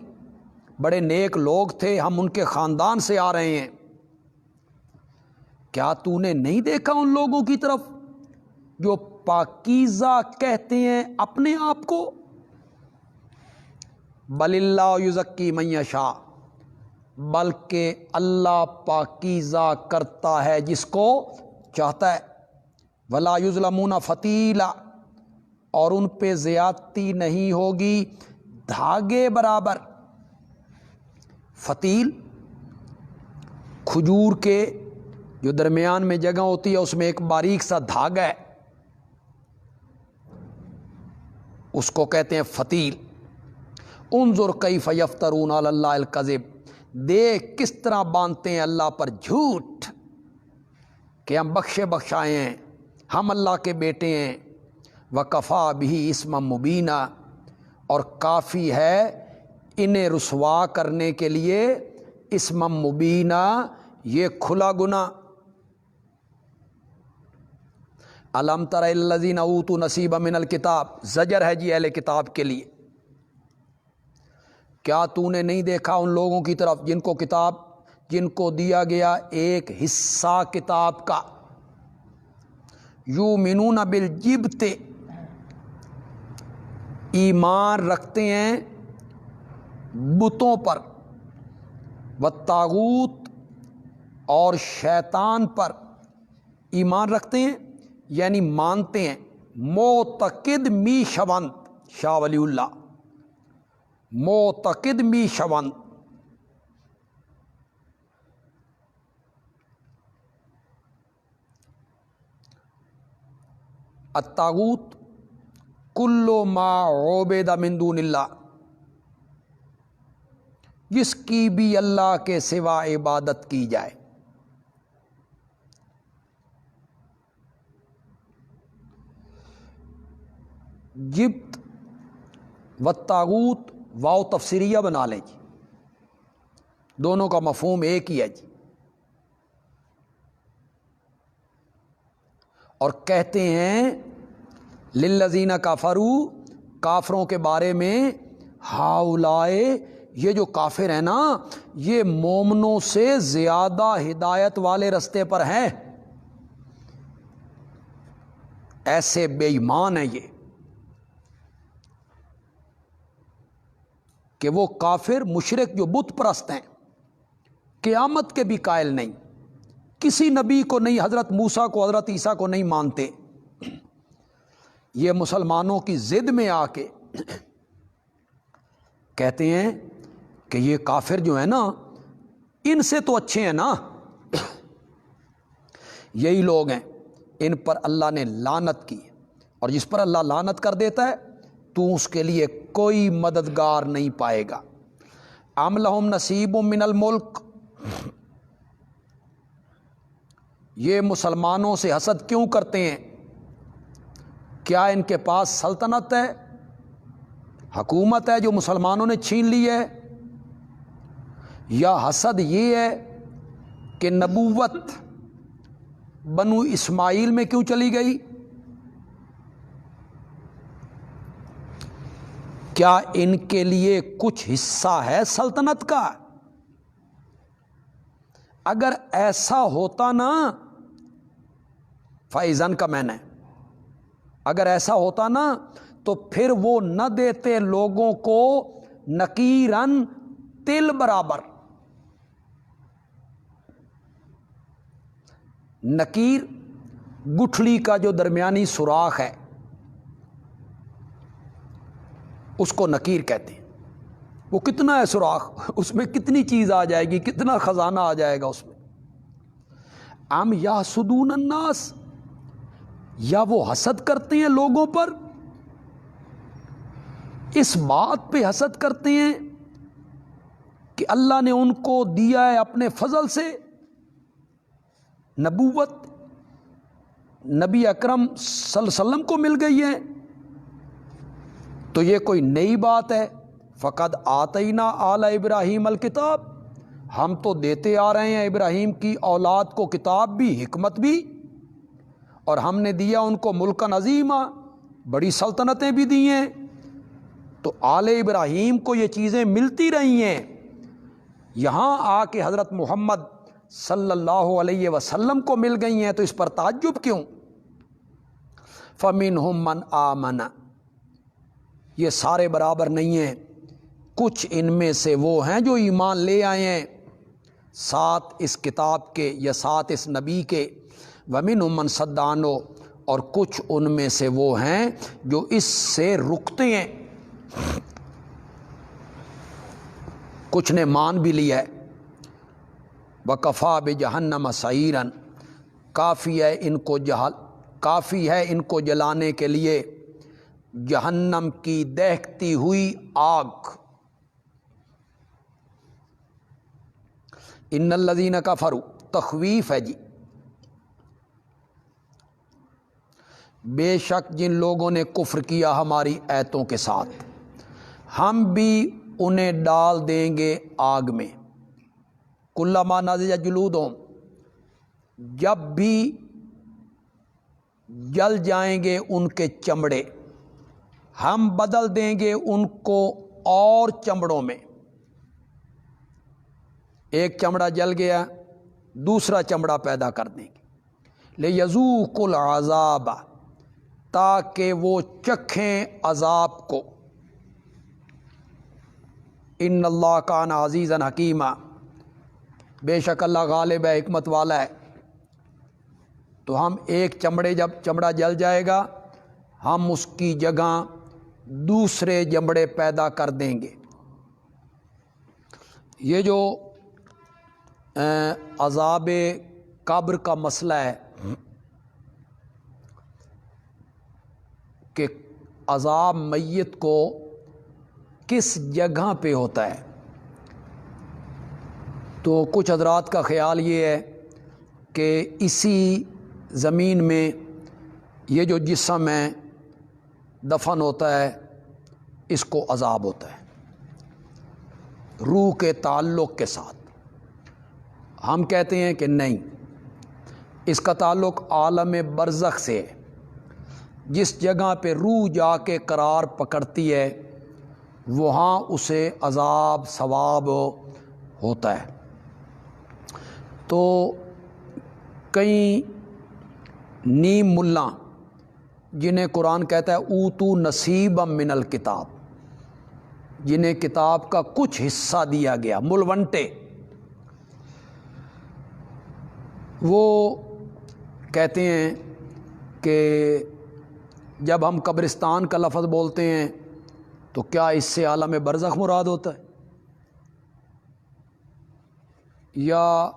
بڑے نیک لوگ تھے، ہم ان کے خاندان سے آ رہے ہیں۔ کیا تو نے نہیں دیکھا ان لوگوں کی طرف جو پاکیزہ کہتے ہیں اپنے آپ کو؟ بل اللہ یزکی من یشاء، بلکہ اللہ پاکیزہ کرتا ہے جس کو چاہتا ہے۔ ولا یظلمون فتیلا، اور ان پہ زیادتی نہیں ہوگی دھاگے برابر۔ فتیل کھجور کے جو درمیان میں جگہ ہوتی ہے اس میں ایک باریک سا دھاگا ہے، اس کو کہتے ہیں فتیل۔ انظر کیف یفترون علی اللہ الکذب، دیکھ کس طرح باندھتے ہیں اللہ پر جھوٹ کہ ہم بخشے بخشائے ہیں، ہم اللہ کے بیٹے ہیں۔ وکفا بہ اسما مبینا، اور کافی ہے انہیں رسوا کرنے کے لیے اسما مبینا، یہ کھلا گناہ۔ الم تر الی الذین اوتوا نصیبا من الکتاب، زجر ہے جی اہل کتاب کے لیے۔ کیا تو نے نہیں دیکھا ان لوگوں کی طرف جن کو دیا گیا ایک حصہ کتاب کا، یؤمنون بالجبت، ایمان رکھتے ہیں بتوں پر، والطاغوت، اور شیطان پر ایمان رکھتے ہیں یعنی مانتے ہیں۔ معتقد می شوند، شاہ ولی اللہ، معتقد می شوند۔ الطاغوت کل ما عبد من دون اللہ، جس کی بھی اللہ کے سوا عبادت کی جائے۔ جبت والطاغوت واو تفسیریہ بنا لیں جی، دونوں کا مفہوم ایک ہی ہے جی۔ اور کہتے ہیں للذین کفروا، کافروں کے بارے میں، ہاؤلائے، یہ جو کافر ہیں نا یہ مومنوں سے زیادہ ہدایت والے رستے پر ہیں، ایسے بے ایمان ہیں یہ۔ کہ وہ کافر مشرک جو بت پرست ہیں قیامت کے بھی قائل نہیں، کسی نبی کو نہیں، حضرت موسیٰ کو حضرت عیسیٰ کو نہیں مانتے، یہ مسلمانوں کی ضد میں آ کے کہتے ہیں کہ یہ کافر جو ہیں نا ان سے تو اچھے ہیں نا، یہی لوگ ہیں، ان پر اللہ نے لعنت کی، اور جس پر اللہ لعنت کر دیتا ہے تو اس کے لیے کوئی مددگار نہیں پائے گا۔ ام لہم نصیب من الملک، یہ مسلمانوں سے حسد کیوں کرتے ہیں؟ کیا ان کے پاس سلطنت ہے، حکومت ہے جو مسلمانوں نے چھین لی ہے، یا حسد یہ ہے کہ نبوت بنو اسماعیل میں کیوں چلی گئی؟ کیا ان کے لیے کچھ حصہ ہے سلطنت کا؟ اگر ایسا ہوتا نا، فائزن کا میں نے، اگر ایسا ہوتا نا تو پھر وہ نہ دیتے لوگوں کو نکیرن تل برابر۔ نکیر گٹھلی کا جو درمیانی سوراخ ہے اس کو نکیر کہتے ہیں۔ وہ کتنا ہے سوراخ، اس میں کتنی چیز آ جائے گی، کتنا خزانہ آ جائے گا اس میں۔ ام یحسدون الناس، یا وہ حسد کرتے ہیں لوگوں پر، اس بات پہ حسد کرتے ہیں کہ اللہ نے ان کو دیا ہے اپنے فضل سے نبوت، نبی اکرم صلی اللہ علیہ وسلم کو مل گئی ہے، تو یہ کوئی نئی بات ہے؟ فقد آتینا آل ابراہیم الکتاب، ہم تو دیتے آ رہے ہیں ابراہیم کی اولاد کو کتاب بھی، حکمت بھی، اور ہم نے دیا ان کو ملکن عظیمہ، بڑی سلطنتیں بھی دی ہیں، تو آل ابراہیم کو یہ چیزیں ملتی رہی ہیں، یہاں آ کے حضرت محمد صلی اللہ علیہ وسلم کو مل گئی ہیں، تو اس پر تعجب کیوں؟ فَمِنْهُمْ مَنْ آمَنَ، یہ سارے برابر نہیں ہیں، کچھ ان میں سے وہ ہیں جو ایمان لے آئے ہیں ساتھ اس کتاب کے یا ساتھ اس نبی کے، وَمِنْهُمْ مَنْ صَدَّ عَنْهُ، اور کچھ ان میں سے وہ ہیں جو اس سے رکتے ہیں، کچھ نے مان بھی لیا ہے۔ وَكَفَى بِجَهَنَّمَ سَعِيرًا، کافی ہے ان کو جلانے کے لیے جہنم کی دہکتی ہوئی آگ۔ ان الذین کفروا، تخویف ہے جی، بے شک جن لوگوں نے کفر کیا ہماری ایتوں کے ساتھ، ہم بھی انہیں ڈال دیں گے آگ میں۔ کلما نضجت جلودہم، جب بھی جل جائیں گے ان کے چمڑے، ہم بدل دیں گے ان کو اور چمڑوں میں، ایک چمڑا جل گیا دوسرا چمڑا پیدا کر دیں گے، لِیَذُوقُوا الْعَذَابَ، تاکہ وہ چکھیں عذاب کو۔ ان اللہ کان عزیزا حکیما، بے شک اللہ غالب ہے، حکمت والا ہے۔ تو ہم ایک چمڑے، جب چمڑا جل جائے گا ہم اس کی جگہ دوسرے چمڑے پیدا کر دیں گے۔ یہ جو عذاب قبر کا مسئلہ ہے کہ عذاب میت کو کس جگہ پہ ہوتا ہے، تو کچھ حضرات کا خیال یہ ہے کہ اسی زمین میں یہ جو جسم ہے دفن ہوتا ہے اس کو عذاب ہوتا ہے روح کے تعلق کے ساتھ۔ ہم کہتے ہیں کہ نہیں، اس کا تعلق عالم برزخ سے ہے، جس جگہ پہ روح جا کے قرار پکڑتی ہے وہاں اسے عذاب ثواب ہوتا ہے۔ تو کئی نیم ملا جنہیں قرآن کہتا ہے اوتو نصیبا من الکتاب، جنہیں کتاب کا کچھ حصہ دیا گیا، ملونٹے، وہ کہتے ہیں کہ جب ہم قبرستان کا لفظ بولتے ہیں تو کیا اس سے عالم برزخ مراد ہوتا ہے؟ یا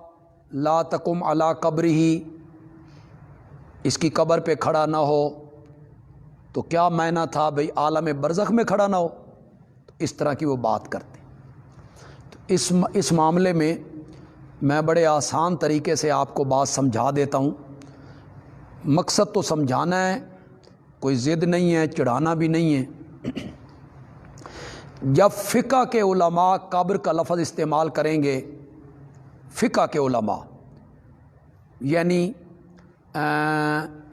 لا تقم علی قبرہ، اس کی قبر پہ کھڑا نہ ہو، تو کیا معنی تھا بھئی عالم برزخ میں کھڑا نہ ہو؟ تو اس طرح کی وہ بات کرتے ہیں۔ تو اس معاملے میں میں بڑے آسان طریقے سے آپ کو بات سمجھا دیتا ہوں، مقصد تو سمجھانا ہے، کوئی ضد نہیں ہے، چڑھانا بھی نہیں ہے۔ جب فقہ کے علماء قبر کا لفظ استعمال کریں گے، فقہ کے علماء یعنی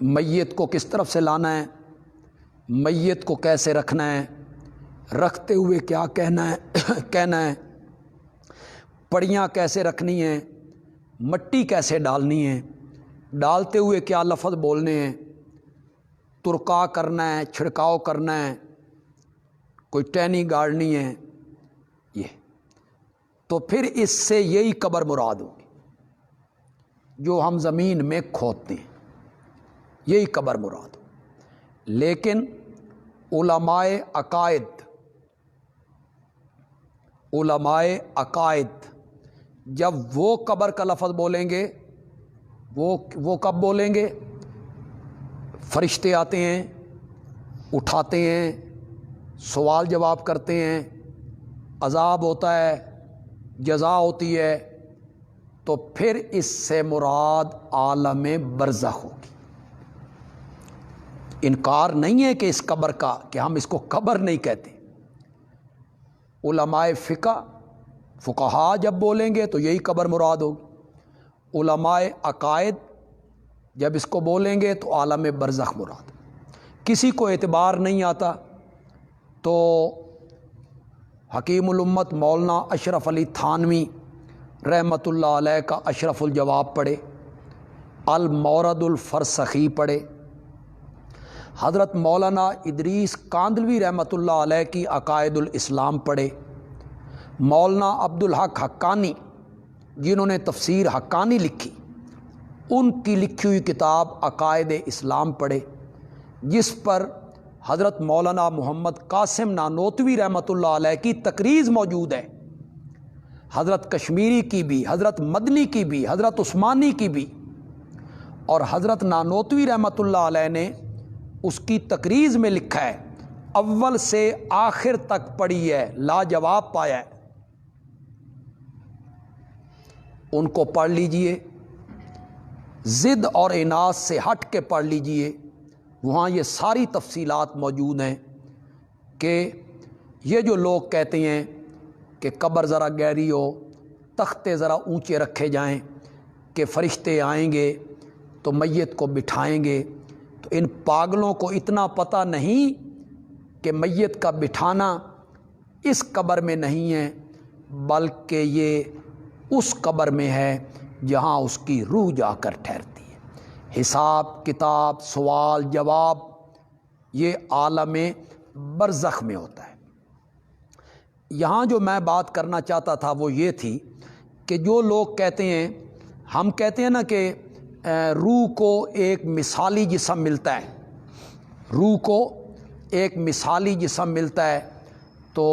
میت کو کس طرف سے لانا ہے، میت کو کیسے رکھنا ہے، رکھتے ہوئے کیا کہنا ہے، پڑیاں کیسے رکھنی ہیں، مٹی کیسے ڈالنی ہے، ڈالتے ہوئے کیا لفظ بولنے ہیں، ترکا کرنا ہے، چھڑکاؤ کرنا ہے، کوئی ٹہنی گاڑنی ہے، یہ تو پھر اس سے یہی قبر مراد ہوگی جو ہم زمین میں کھودتے ہیں، یہی قبر مراد ہو۔ لیکن علماء عقائد جب وہ قبر کا لفظ بولیں گے، وہ کب بولیں گے؟ فرشتے آتے ہیں، اٹھاتے ہیں، سوال جواب کرتے ہیں، عذاب ہوتا ہے، جزا ہوتی ہے، تو پھر اس سے مراد عالم برزخ ہوگی۔ انکار نہیں ہے کہ اس قبر کا، کہ ہم اس کو قبر نہیں کہتے۔ علماء فقہا جب بولیں گے تو یہی قبر مراد ہوگی، علماء عقائد جب اس کو بولیں گے تو عالم برزخ مراد۔ کسی کو اعتبار نہیں آتا تو حکیم الامت مولانا اشرف علی تھانوی رحمۃ اللہ علیہ کا اشرف الجواب پڑھے، المورد الفرسخی پڑھے، حضرت مولانا ادریس کاندلوی رحمۃ اللہ علیہ کی عقائد الاسلام پڑھے، مولانا عبدالحق حقانی جنہوں نے تفسیر حقانی لکھی، ان کی لکھی ہوئی کتاب عقائد اسلام پڑھے، جس پر حضرت مولانا محمد قاسم نانوتوی رحمۃ اللہ علیہ کی تقریض موجود ہے، حضرت کشمیری کی بھی، حضرت مدنی کی بھی، حضرت عثمانی کی بھی، اور حضرت نانوتوی رحمۃ اللہ علیہ نے اس کی تقریض میں لکھا ہے، اول سے آخر تک پڑھی ہے، لاجواب پایا ہے، ان کو پڑھ لیجئے، ضد اور عناد سے ہٹ کے پڑھ لیجئے، وہاں یہ ساری تفصیلات موجود ہیں کہ یہ جو لوگ کہتے ہیں کہ قبر ذرا گہری ہو، تختے ذرا اونچے رکھے جائیں کہ فرشتے آئیں گے تو میت کو بٹھائیں گے، تو ان پاگلوں کو اتنا پتہ نہیں کہ میت کا بٹھانا اس قبر میں نہیں ہے، بلکہ یہ اس قبر میں ہے جہاں اس کی روح جا کر ٹھہرتی ہے۔ حساب کتاب، سوال جواب، یہ عالم برزخ میں ہوتا ہے۔ یہاں جو میں بات کرنا چاہتا تھا وہ یہ تھی کہ جو لوگ کہتے ہیں، ہم کہتے ہیں نا کہ روح کو ایک مثالی جسم ملتا ہے، روح کو ایک مثالی جسم ملتا ہے تو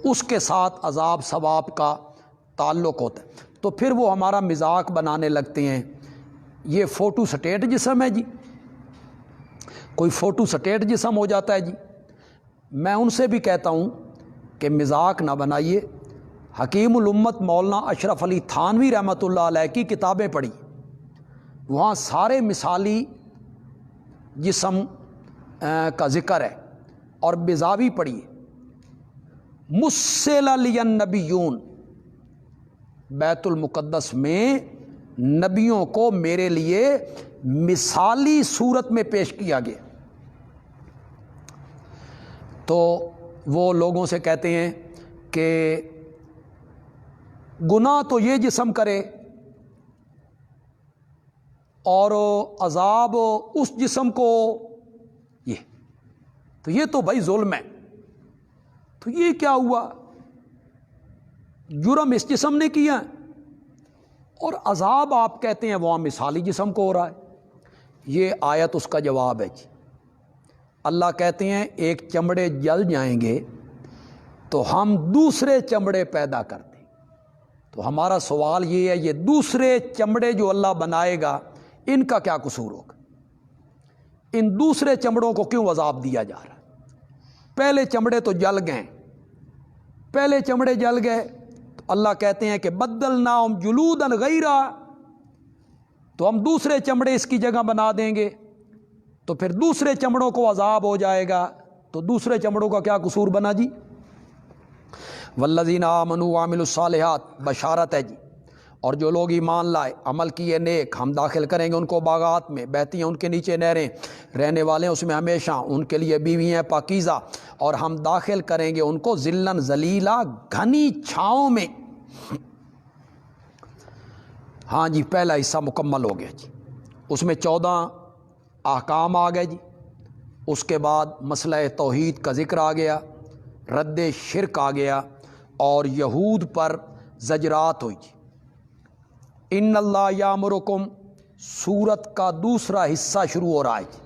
اس کے ساتھ عذاب ثواب کا تعلق ہوتا ہے، تو پھر وہ ہمارا مذاق بنانے لگتے ہیں، یہ فوٹو سٹیٹ جسم ہے جی، کوئی فوٹو سٹیٹ جسم ہو جاتا ہے جی۔ میں ان سے بھی کہتا ہوں کہ مذاق نہ بنائیے، حکیم الامت مولانا اشرف علی تھانوی رحمۃ اللہ علیہ کی کتابیں پڑھی، وہاں سارے مثالی جسم کا ذکر ہے، اور بیضاوی پڑھیے، مُثِّلَ لِیَ النَّبِیُّونَ، بیت المقدس میں نبیوں کو میرے لیے مثالی صورت میں پیش کیا گیا۔ تو وہ لوگوں سے کہتے ہیں کہ گناہ تو یہ جسم کرے اور عذاب اس جسم کو، یہ تو بھائی ظلم ہے، تو یہ کیا ہوا؟ جرم اس جسم نے کیا ہے، اور عذاب آپ کہتے ہیں وہاں مثالی جسم کو ہو رہا ہے۔ یہ آیت اس کا جواب ہے جی۔ اللہ کہتے ہیں ایک چمڑے جل جائیں گے تو ہم دوسرے چمڑے پیدا کر دیں۔ تو ہمارا سوال یہ ہے، یہ دوسرے چمڑے جو اللہ بنائے گا ان کا کیا قصور ہوگا؟ ان دوسرے چمڑوں کو کیوں عذاب دیا جا رہا ہے؟ پہلے چمڑے تو جل گئے، پہلے چمڑے جل گئے تو اللہ کہتے ہیں کہ بدلناہم جلودا غیرا، تو ہم دوسرے چمڑے اس کی جگہ بنا دیں گے، تو پھر دوسرے چمڑوں کو عذاب ہو جائے گا۔ تو دوسرے چمڑوں کا کیا قصور بنا جی؟ والذین آمنوا وعملوا الصالحات، بشارت ہے جی، اور جو لوگ ایمان لائے عمل کیے نیک، ہم داخل کریں گے ان کو باغات میں، بہتی ہیں ان کے نیچے نہریں، رہنے والے ہیں اس میں ہمیشہ، ان کے لیے بیوی ہیں پاکیزہ، اور ہم داخل کریں گے ان کو ذلًا ذلیلا، گھنی چھاؤں میں۔ ہاں جی، پہلا حصہ مکمل ہو گیا جی، اس میں 14 احکام آ گئے جی۔ اس کے بعد مسئلہ توحید کا ذکر آ گیا، رد شرک آ گیا، اور یہود پر زجرات ہوئی جی۔ ان اللہ یامرکم، سورت کا دوسرا حصہ شروع ہو رہا ہے جی۔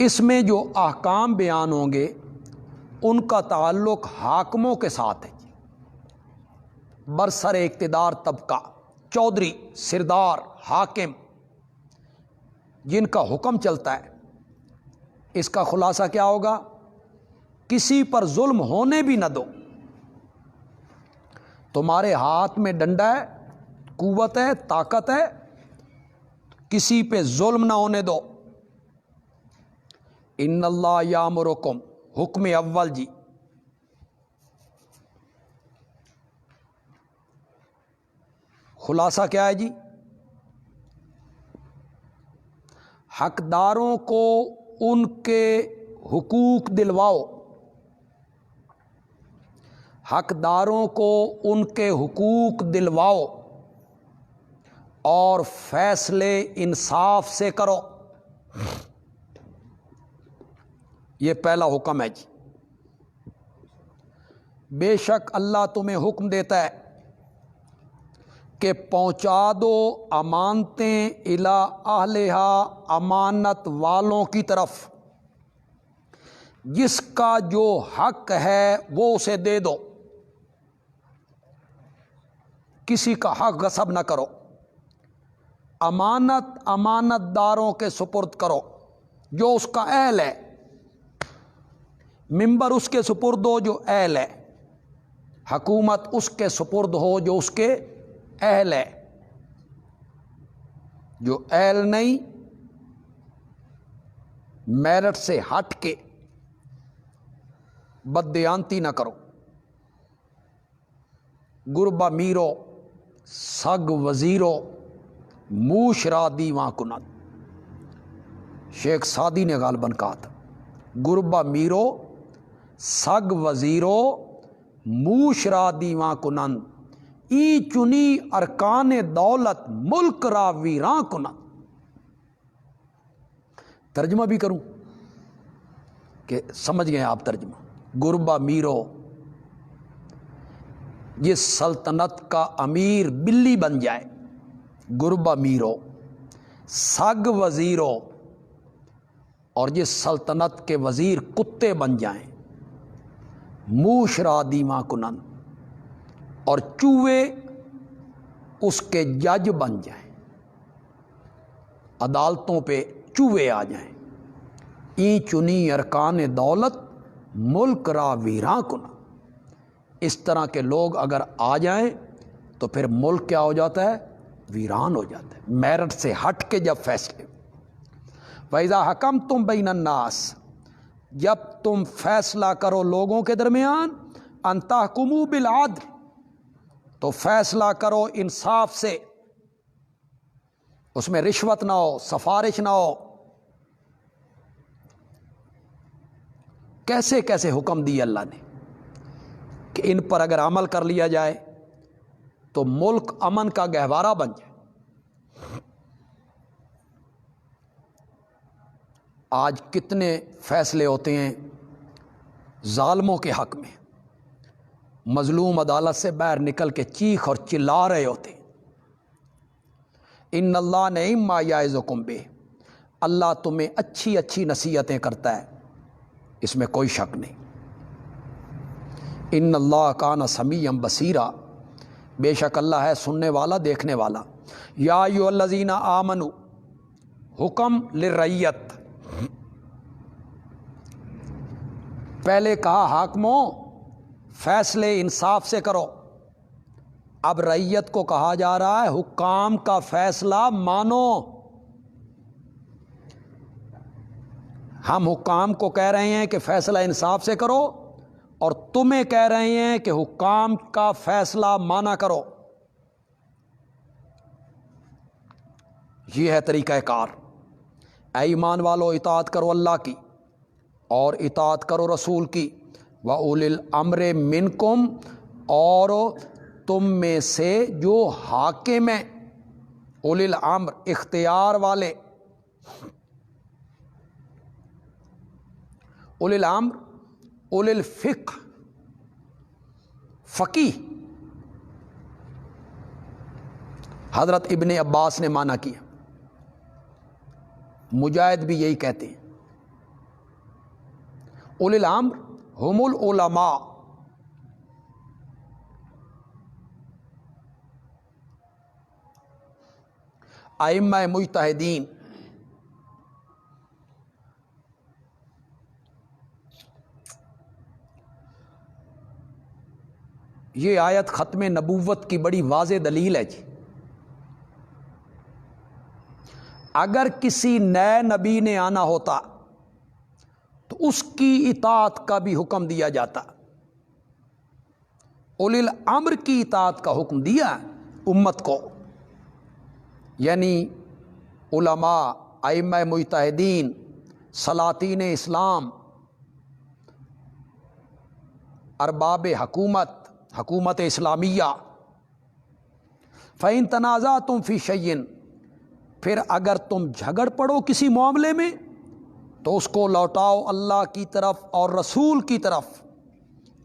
اس میں جو احکام بیان ہوں گے ان کا تعلق حاکموں کے ساتھ ہے جی۔ برسر اقتدار طبقہ، چودھری، سردار، حاکم، جن کا حکم چلتا ہے، اس کا خلاصہ کیا ہوگا؟ کسی پر ظلم ہونے بھی نہ دو۔ تمہارے ہاتھ میں ڈنڈا ہے، قوت ہے، طاقت ہے، کسی پہ ظلم نہ ہونے دو۔ ان اللہ یامرکم، حکم اول جی۔ خلاصہ کیا ہے جی؟ حقداروں کو ان کے حقوق دلواؤ، حقداروں کو ان کے حقوق دلواؤ، اور فیصلے انصاف سے کرو۔ یہ پہلا حکم ہے جی۔ بے شک اللہ تمہیں حکم دیتا ہے کہ پہنچا دو امانتیں الی اہلہا، امانت والوں کی طرف، جس کا جو حق ہے وہ اسے دے دو، کسی کا حق غصب نہ کرو۔ امانت امانت داروں کے سپرد کرو، جو اس کا اہل ہے، ممبر اس کے سپرد ہو جو اہل ہے، حکومت اس کے سپرد ہو جو اس کے اہل ہے۔ جو اہل نہیں، میرٹ سے ہٹ کے بددیانتی نہ کرو۔ گربا میرو سگ وزیرو موشرا دیواں کنت، شیخ سعدی نے غالباً کہا تھا، گربا میرو سگ وزیرو موشرا دیواں کنند، ای چنی ارکان دولت ملک را ویراں کنند۔ ترجمہ بھی کروں کہ سمجھ گئے آپ ترجمہ؟ گربا میرو، جس سلطنت کا امیر بلی بن جائے، گربا میرو، سگ وزیرو، اور جس سلطنت کے وزیر کتے بن جائیں، موشرا دیواں کنند، اور چوہے اس کے جج بن جائیں، عدالتوں پہ چوہے آ جائیں۔ ای چنی ارکان دولت ملک را ویراں کنند، اس طرح کے لوگ اگر آ جائیں تو پھر ملک کیا ہو جاتا ہے؟ ویران ہو جاتا ہے، میرٹ سے ہٹ کے جب فیصلے۔ وَإِذَا حَكَمْتُمْ بَيْنَ النَّاسِ، جب تم فیصلہ کرو لوگوں کے درمیان، أَن تَحْكُمُوا بِالْعَدْلِ، تو فیصلہ کرو انصاف سے، اس میں رشوت نہ ہو، سفارش نہ ہو۔ کیسے کیسے حکم دیے اللہ نے کہ ان پر اگر عمل کر لیا جائے تو ملک امن کا گہوارہ بن جائے۔ آج کتنے فیصلے ہوتے ہیں ظالموں کے حق میں مظلوم عدالت سے باہر نکل کے چیخ اور چلا رہے ہوتے. ان اللہ نعم ما یعظکم بہ، اللہ تمہیں اچھی اچھی نصیحتیں کرتا ہے، اس میں کوئی شک نہیں. ان اللہ کان سمیعا بصیرا، بے شک اللہ ہے سننے والا دیکھنے والا. یا ایھا الذین آمنوا، حکم للرعیت. پہلے کہا حاکموں فیصلے انصاف سے کرو، اب رعیت کو کہا جا رہا ہے حکام کا فیصلہ مانو. ہم حکام کو کہہ رہے ہیں کہ فیصلہ انصاف سے کرو، اور تمہیں کہہ رہے ہیں کہ حکام کا فیصلہ مانا کرو. یہ ہے طریقہ کار. اے ایمان والو اطاعت کرو اللہ کی اور اطاعت کرو رسول کی. وَأُولِي الْأَمْرِ مِنْكُمْ، اور تم میں سے جو حاکم ہیں، اولی الامر اختیار والے، اولی الامر اولی الفقہ فقیہ. حضرت ابن عباس نے مانا کیا، مجاہد بھی یہی کہتے ہیں. اولی الامر ہم العلماء، ائمہ مجتہدین. یہ آیت ختم نبوت کی بڑی واضح دلیل ہے جی. اگر کسی نئے نبی نے آنا ہوتا تو اس کی اطاعت کا بھی حکم دیا جاتا. اولی الامر کی اطاعت کا حکم دیا امت کو، یعنی علماء، ائمہ مجتہدین، سلاطین اسلام، ارباب حکومت، حکومت اسلامیہ. فَإِن تَنَازَعْتُمْ فِي شَيْءٍ، پھر اگر تم جھگڑ پڑو کسی معاملے میں تو اس کو لوٹاؤ اللہ کی طرف اور رسول کی طرف،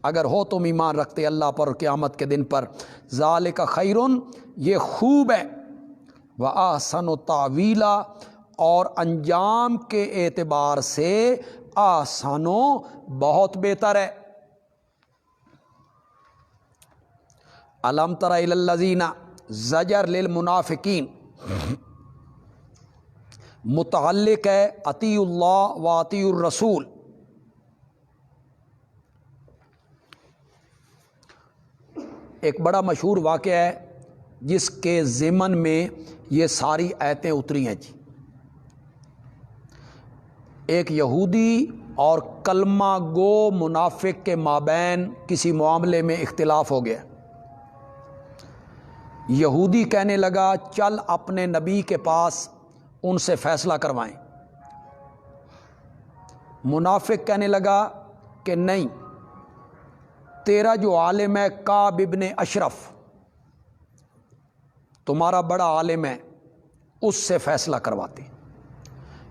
اگر ہو تم ایمان رکھتے اللہ پر اور قیامت کے دن پر. ذالک خیرٌ، یہ خوب ہے، وَأَحْسَنُ تَأْوِیلًا، اور انجام کے اعتبار سے آسان و بہت بہتر ہے. الم تر الی الذین، زجر للمنافقین، متعلق ہے اطیعوا اللہ و اطیعوا الرسول. ایک بڑا مشہور واقعہ ہے جس کے ضمن میں یہ ساری آیتیں اتری ہیں جی. ایک یہودی اور کلمہ گو منافق کے مابین کسی معاملے میں اختلاف ہو گیا. یہودی کہنے لگا چل اپنے نبی کے پاس ان سے فیصلہ کروائیں. منافق کہنے لگا کہ نہیں، تیرا جو عالم ہے کعب ابن اشرف، تمہارا بڑا عالم ہے، اس سے فیصلہ کرواتے.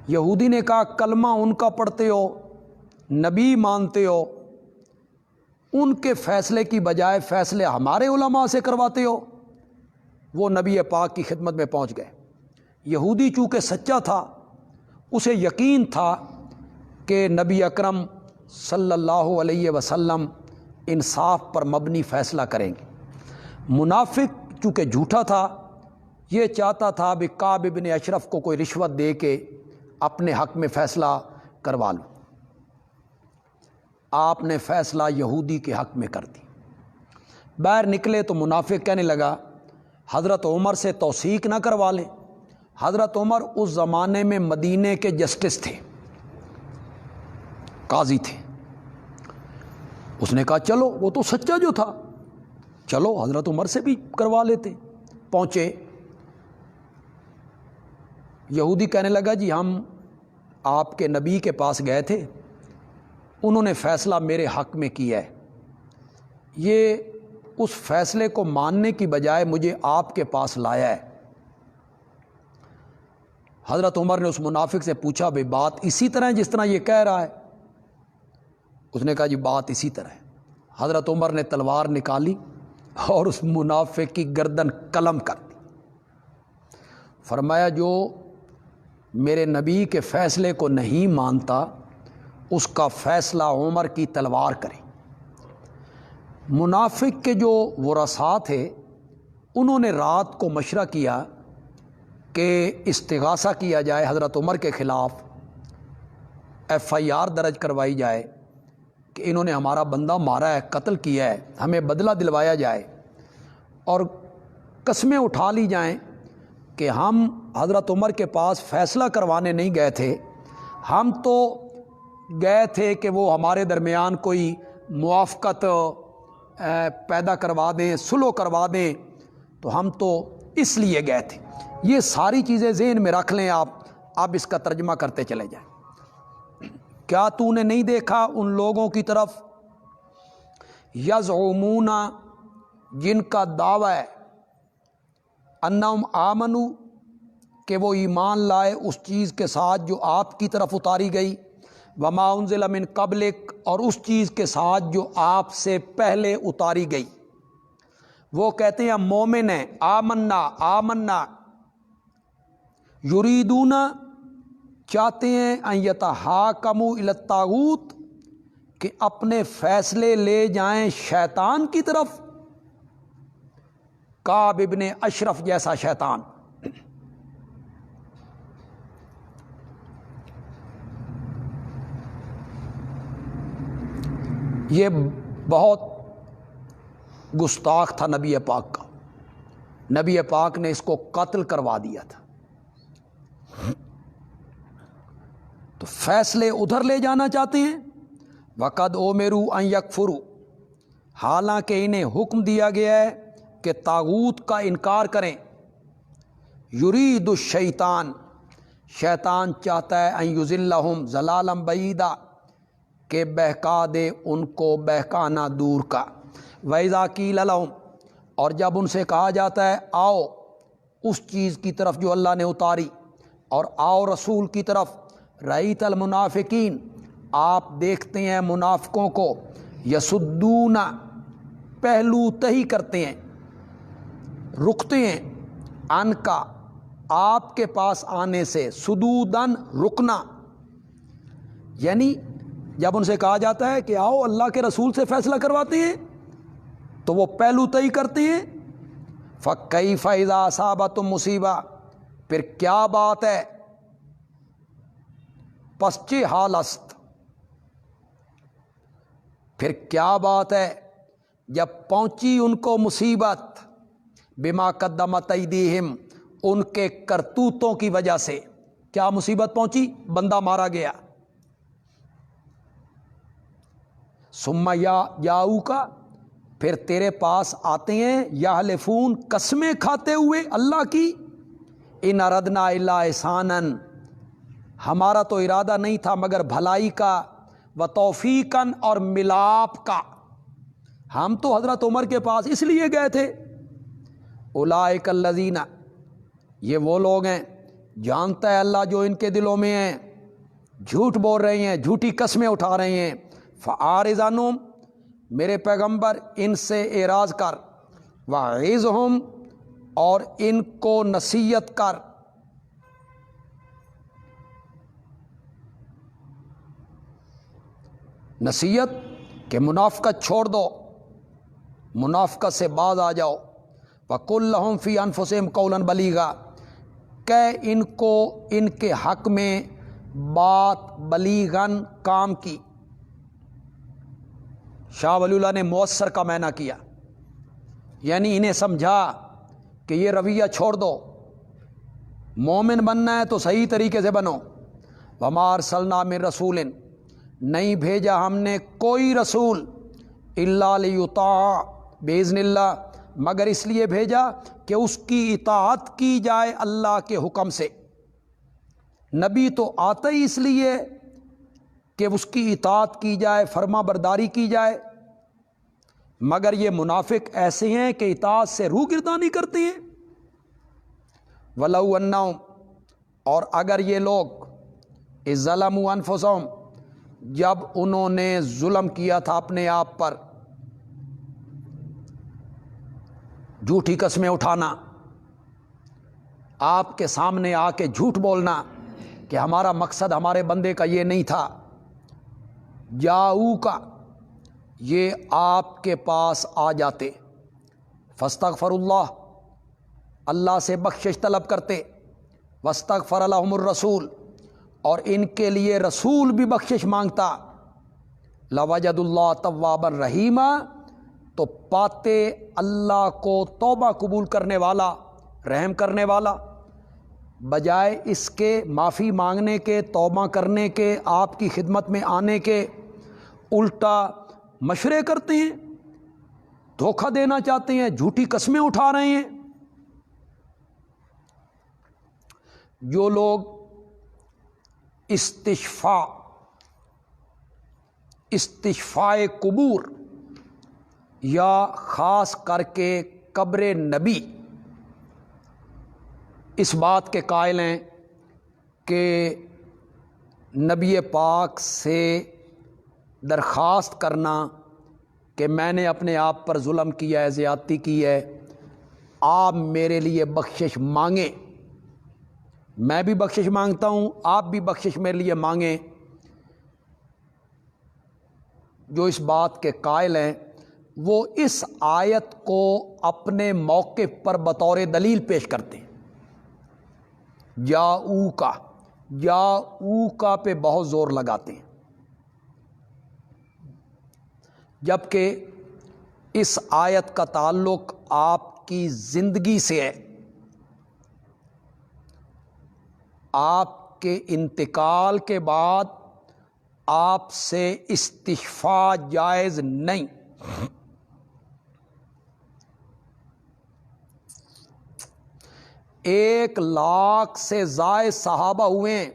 یہودی نے کہا کلمہ ان کا پڑھتے ہو، نبی مانتے ہو، ان کے فیصلے کی بجائے فیصلے ہمارے علماء سے کرواتے ہو. وہ نبی پاک کی خدمت میں پہنچ گئے. یہودی چونکہ سچا تھا، اسے یقین تھا کہ نبی اکرم صلی اللہ علیہ وسلم انصاف پر مبنی فیصلہ کریں گے. منافق چونکہ جھوٹا تھا، یہ چاہتا تھا بھی کعب ابن اشرف کو کوئی رشوت دے کے اپنے حق میں فیصلہ کروا لوں. آپ نے فیصلہ یہودی کے حق میں کر دی. باہر نکلے تو منافق کہنے لگا حضرت عمر سے توثیق نہ کروا لیں. حضرت عمر اس زمانے میں مدینے کے جسٹس تھے، قاضی تھے. اس نے کہا چلو، وہ تو سچا جو تھا، چلو حضرت عمر سے بھی کروا لیتے. پہنچے، یہودی کہنے لگا جی ہم آپ کے نبی کے پاس گئے تھے، انہوں نے فیصلہ میرے حق میں کیا ہے، یہ اس فیصلے کو ماننے کی بجائے مجھے آپ کے پاس لایا ہے. حضرت عمر نے اس منافق سے پوچھا بھئی بات اسی طرح جس طرح یہ کہہ رہا ہے؟ اس نے کہا جی بات اسی طرح ہے۔ حضرت عمر نے تلوار نکالی اور اس منافق کی گردن قلم کر دی۔ فرمایا جو میرے نبی کے فیصلے کو نہیں مانتا اس کا فیصلہ عمر کی تلوار کرے۔ منافق کے جو ورثاء تھے انہوں نے رات کو مشورہ کیا کہ استغاثہ کیا جائے حضرت عمر کے خلاف، FIR درج کروائی جائے کہ انہوں نے ہمارا بندہ مارا ہے، قتل کیا ہے، ہمیں بدلہ دلوایا جائے، اور قسمیں اٹھا لی جائیں کہ ہم حضرت عمر کے پاس فیصلہ کروانے نہیں گئے تھے، ہم تو گئے تھے کہ وہ ہمارے درمیان کوئی موافقت پیدا کروا دیں، صلح کروا دیں، تو ہم تو اس لیے گئے تھے۔ یہ ساری چیزیں ذہن میں رکھ لیں آپ، اب اس کا ترجمہ کرتے چلے جائیں۔ کیا تو نے نہیں دیکھا ان لوگوں کی طرف یزعمون جن کا دعویٰ ہے انہم آمنو کہ وہ ایمان لائے اس چیز کے ساتھ جو آپ کی طرف اتاری گئی، وما انزل من قبلک اور اس چیز کے ساتھ جو آپ سے پہلے اتاری گئی۔ وہ کہتے ہیں ہم مومن ہیں، آمنا یریدون چاہتے ہیں ان یتحاکموا الی الطاغوت کہ اپنے فیصلے لے جائیں شیطان کی طرف، کعب ابن اشرف جیسا شیطان۔ یہ بہت گستاخ تھا نبی پاک کا، نبی پاک نے اس کو قتل کروا دیا تھا۔ تو فیصلے ادھر لے جانا چاہتے ہیں، وقد امروا ان یکفروا، حالانکہ انہیں حکم دیا گیا ہے کہ طاغوت کا انکار کریں۔ یرید الشیطان، شیطان چاہتا ہے ان یضلہم ضلالا بعیدا کہ بہکا دے ان کو بہکانا دور کا۔ وَإِذَا قِيلَ لَهُمْ، اور جب ان سے کہا جاتا ہے آؤ اس چیز کی طرف جو اللہ نے اتاری، اور آؤ رسول کی طرف، رأیت المنافقین، آپ دیکھتے ہیں منافقوں کو، یسدون پہلو تہی کرتے ہیں، رکتے ہیں، ان کا آپ کے پاس آنے سے، سدودن رکنا، یعنی جب ان سے کہا جاتا ہے کہ آؤ اللہ کے رسول سے فیصلہ کرواتے ہیں تو وہ پہلو تہی کرتے ہیں۔ فَكَيْفَ إِذَا أَصَابَتْهُم مُصِیبَۃٌ، پھر کیا بات ہے، پس چہ حال است، پھر کیا بات ہے جب پہنچی ان کو مصیبت، بما قدمت ایدیہم، ان کے کرتوتوں کی وجہ سے۔ کیا مصیبت پہنچی؟ بندہ مارا گیا۔ ثم جاؤک، پھر تیرے پاس آتے ہیں، یحلفون قسمیں کھاتے ہوئے اللہ کی، ان اردنا الا احسانا، ہمارا تو ارادہ نہیں تھا مگر بھلائی کا، و توفیقاً اور ملاپ کا، ہم تو حضرت عمر کے پاس اس لیے گئے تھے۔ اولئک الذین، یہ وہ لوگ ہیں، جانتا ہے اللہ جو ان کے دلوں میں ہیں، جھوٹ بول رہے ہیں، جھوٹی قسمیں اٹھا رہے ہیں۔ فاعرض عنہم، میرے پیغمبر ان سے اعراض کر، وعظہم، اور ان کو نصیحت کر۔ نصیحت کہ منافقت چھوڑ دو، منافقت سے باز آ جاؤ۔ وَقُلْ لَهُمْ فِي أَنفُسِهِمْ قَوْلًا بَلِيغًا، کہ ان کو ان کے حق میں بات بلیغاً کام کی۔ شاہ ولی اللہ نے مؤثر کا معنی کیا، یعنی انہیں سمجھا کہ یہ رویہ چھوڑ دو، مومن بننا ہے تو صحیح طریقے سے بنو۔ وَمَا أَرْسَلْنَا مِن رَسُولٍ، نہیں بھیجا ہم نے کوئی رسول، إِلَّا لِيُطَاعَ بِإِذْنِ اللَّهِ، مگر اس لیے بھیجا کہ اس کی اطاعت کی جائے اللہ کے حکم سے۔ نبی تو آتا ہی اس لیے کہ اس کی اطاعت کی جائے، فرما برداری کی جائے، مگر یہ منافق ایسے ہیں کہ اطاعت سے روگردانی کرتے ہیں۔ وَلَوْ أَنَّهُمْ، اور اگر یہ لوگ اِذ ظَلَمُوا أَنفُسَهُمْ، جب انہوں نے ظلم کیا تھا اپنے آپ پر، جھوٹی قسمیں اٹھانا، آپ کے سامنے آ کے جھوٹ بولنا کہ ہمارا مقصد ہمارے بندے کا یہ نہیں تھا، جاؤ کا یہ آپ کے پاس آ جاتے، فاستغفر اللہ، اللہ سے بخشش طلب کرتے، واستغفر لهم الرسول، اور ان کے لیے رسول بھی بخشش مانگتا، لوجد اللہ توابا رحیما، تو پاتے اللہ کو توبہ قبول کرنے والا، رحم کرنے والا، بجائے اس کے معافی مانگنے کے، توبہ کرنے کے، آپ کی خدمت میں آنے کے، الٹا مشورے کرتے ہیں، دھوکہ دینا چاہتے ہیں، جھوٹی قسمیں اٹھا رہے ہیں۔ جو لوگ استشفاء قبور یا خاص کر کے قبر نبی اس بات کے قائل ہیں کہ نبی پاک سے درخواست کرنا کہ میں نے اپنے آپ پر ظلم کیا ہے، زیادتی کی ہے، آپ میرے لیے بخشش مانگیں، میں بھی بخشش مانگتا ہوں، آپ بھی بخشش میرے لیے مانگیں، جو اس بات کے قائل ہیں وہ اس آیت کو اپنے موقف پر بطور دلیل پیش کرتے ہیں۔ جاؤ کا پہ بہت زور لگاتے ہیں، جبکہ اس آیت کا تعلق آپ کی زندگی سے ہے، آپ کے انتقال کے بعد آپ سے استشفاء جائز نہیں۔ 1,00,000 سے زائد صحابہ ہوئے ہیں،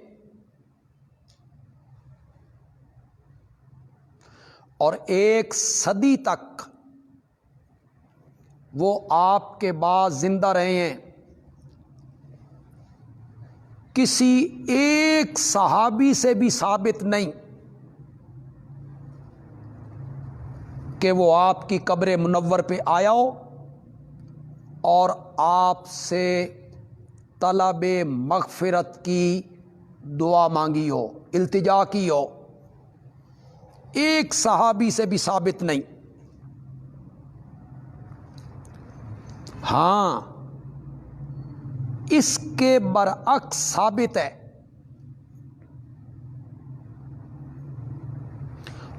اور 1 صدی تک وہ آپ کے بعد زندہ رہے ہیں، کسی ایک صحابی سے بھی ثابت نہیں کہ وہ آپ کی قبر منور پہ آیا ہو اور آپ سے طلب مغفرت کی دعا مانگی ہو، التجا کی ہو، ایک صحابی سے بھی ثابت نہیں۔ ہاں، اس کے برعکس ثابت ہے،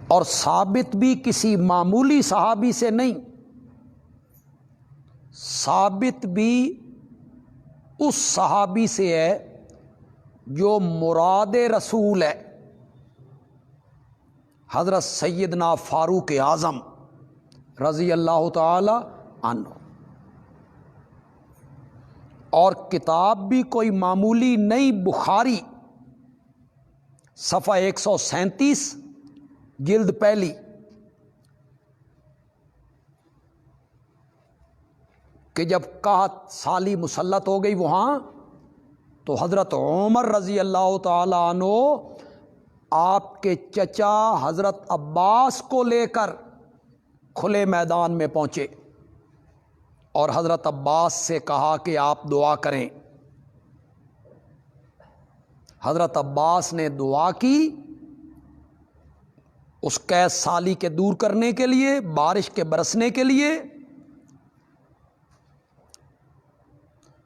اور ثابت بھی کسی معمولی صحابی سے نہیں، ثابت بھی اس صحابی سے ہے جو مراد رسول ہے، حضرت سیدنا فاروق اعظم رضی اللہ تعالی عنہ، اور کتاب بھی کوئی معمولی نہیں، بخاری صفحہ 137 جلد پہلی، کہ جب قحط سالی مسلط ہو گئی وہاں، تو حضرت عمر رضی اللہ تعالی عنہ آپ کے چچا حضرت عباس کو لے کر کھلے میدان میں پہنچے اور حضرت عباس سے کہا کہ آپ دعا کریں۔ حضرت عباس نے دعا کی اس قحط سالی کے دور کرنے کے لیے، بارش کے برسنے کے لیے۔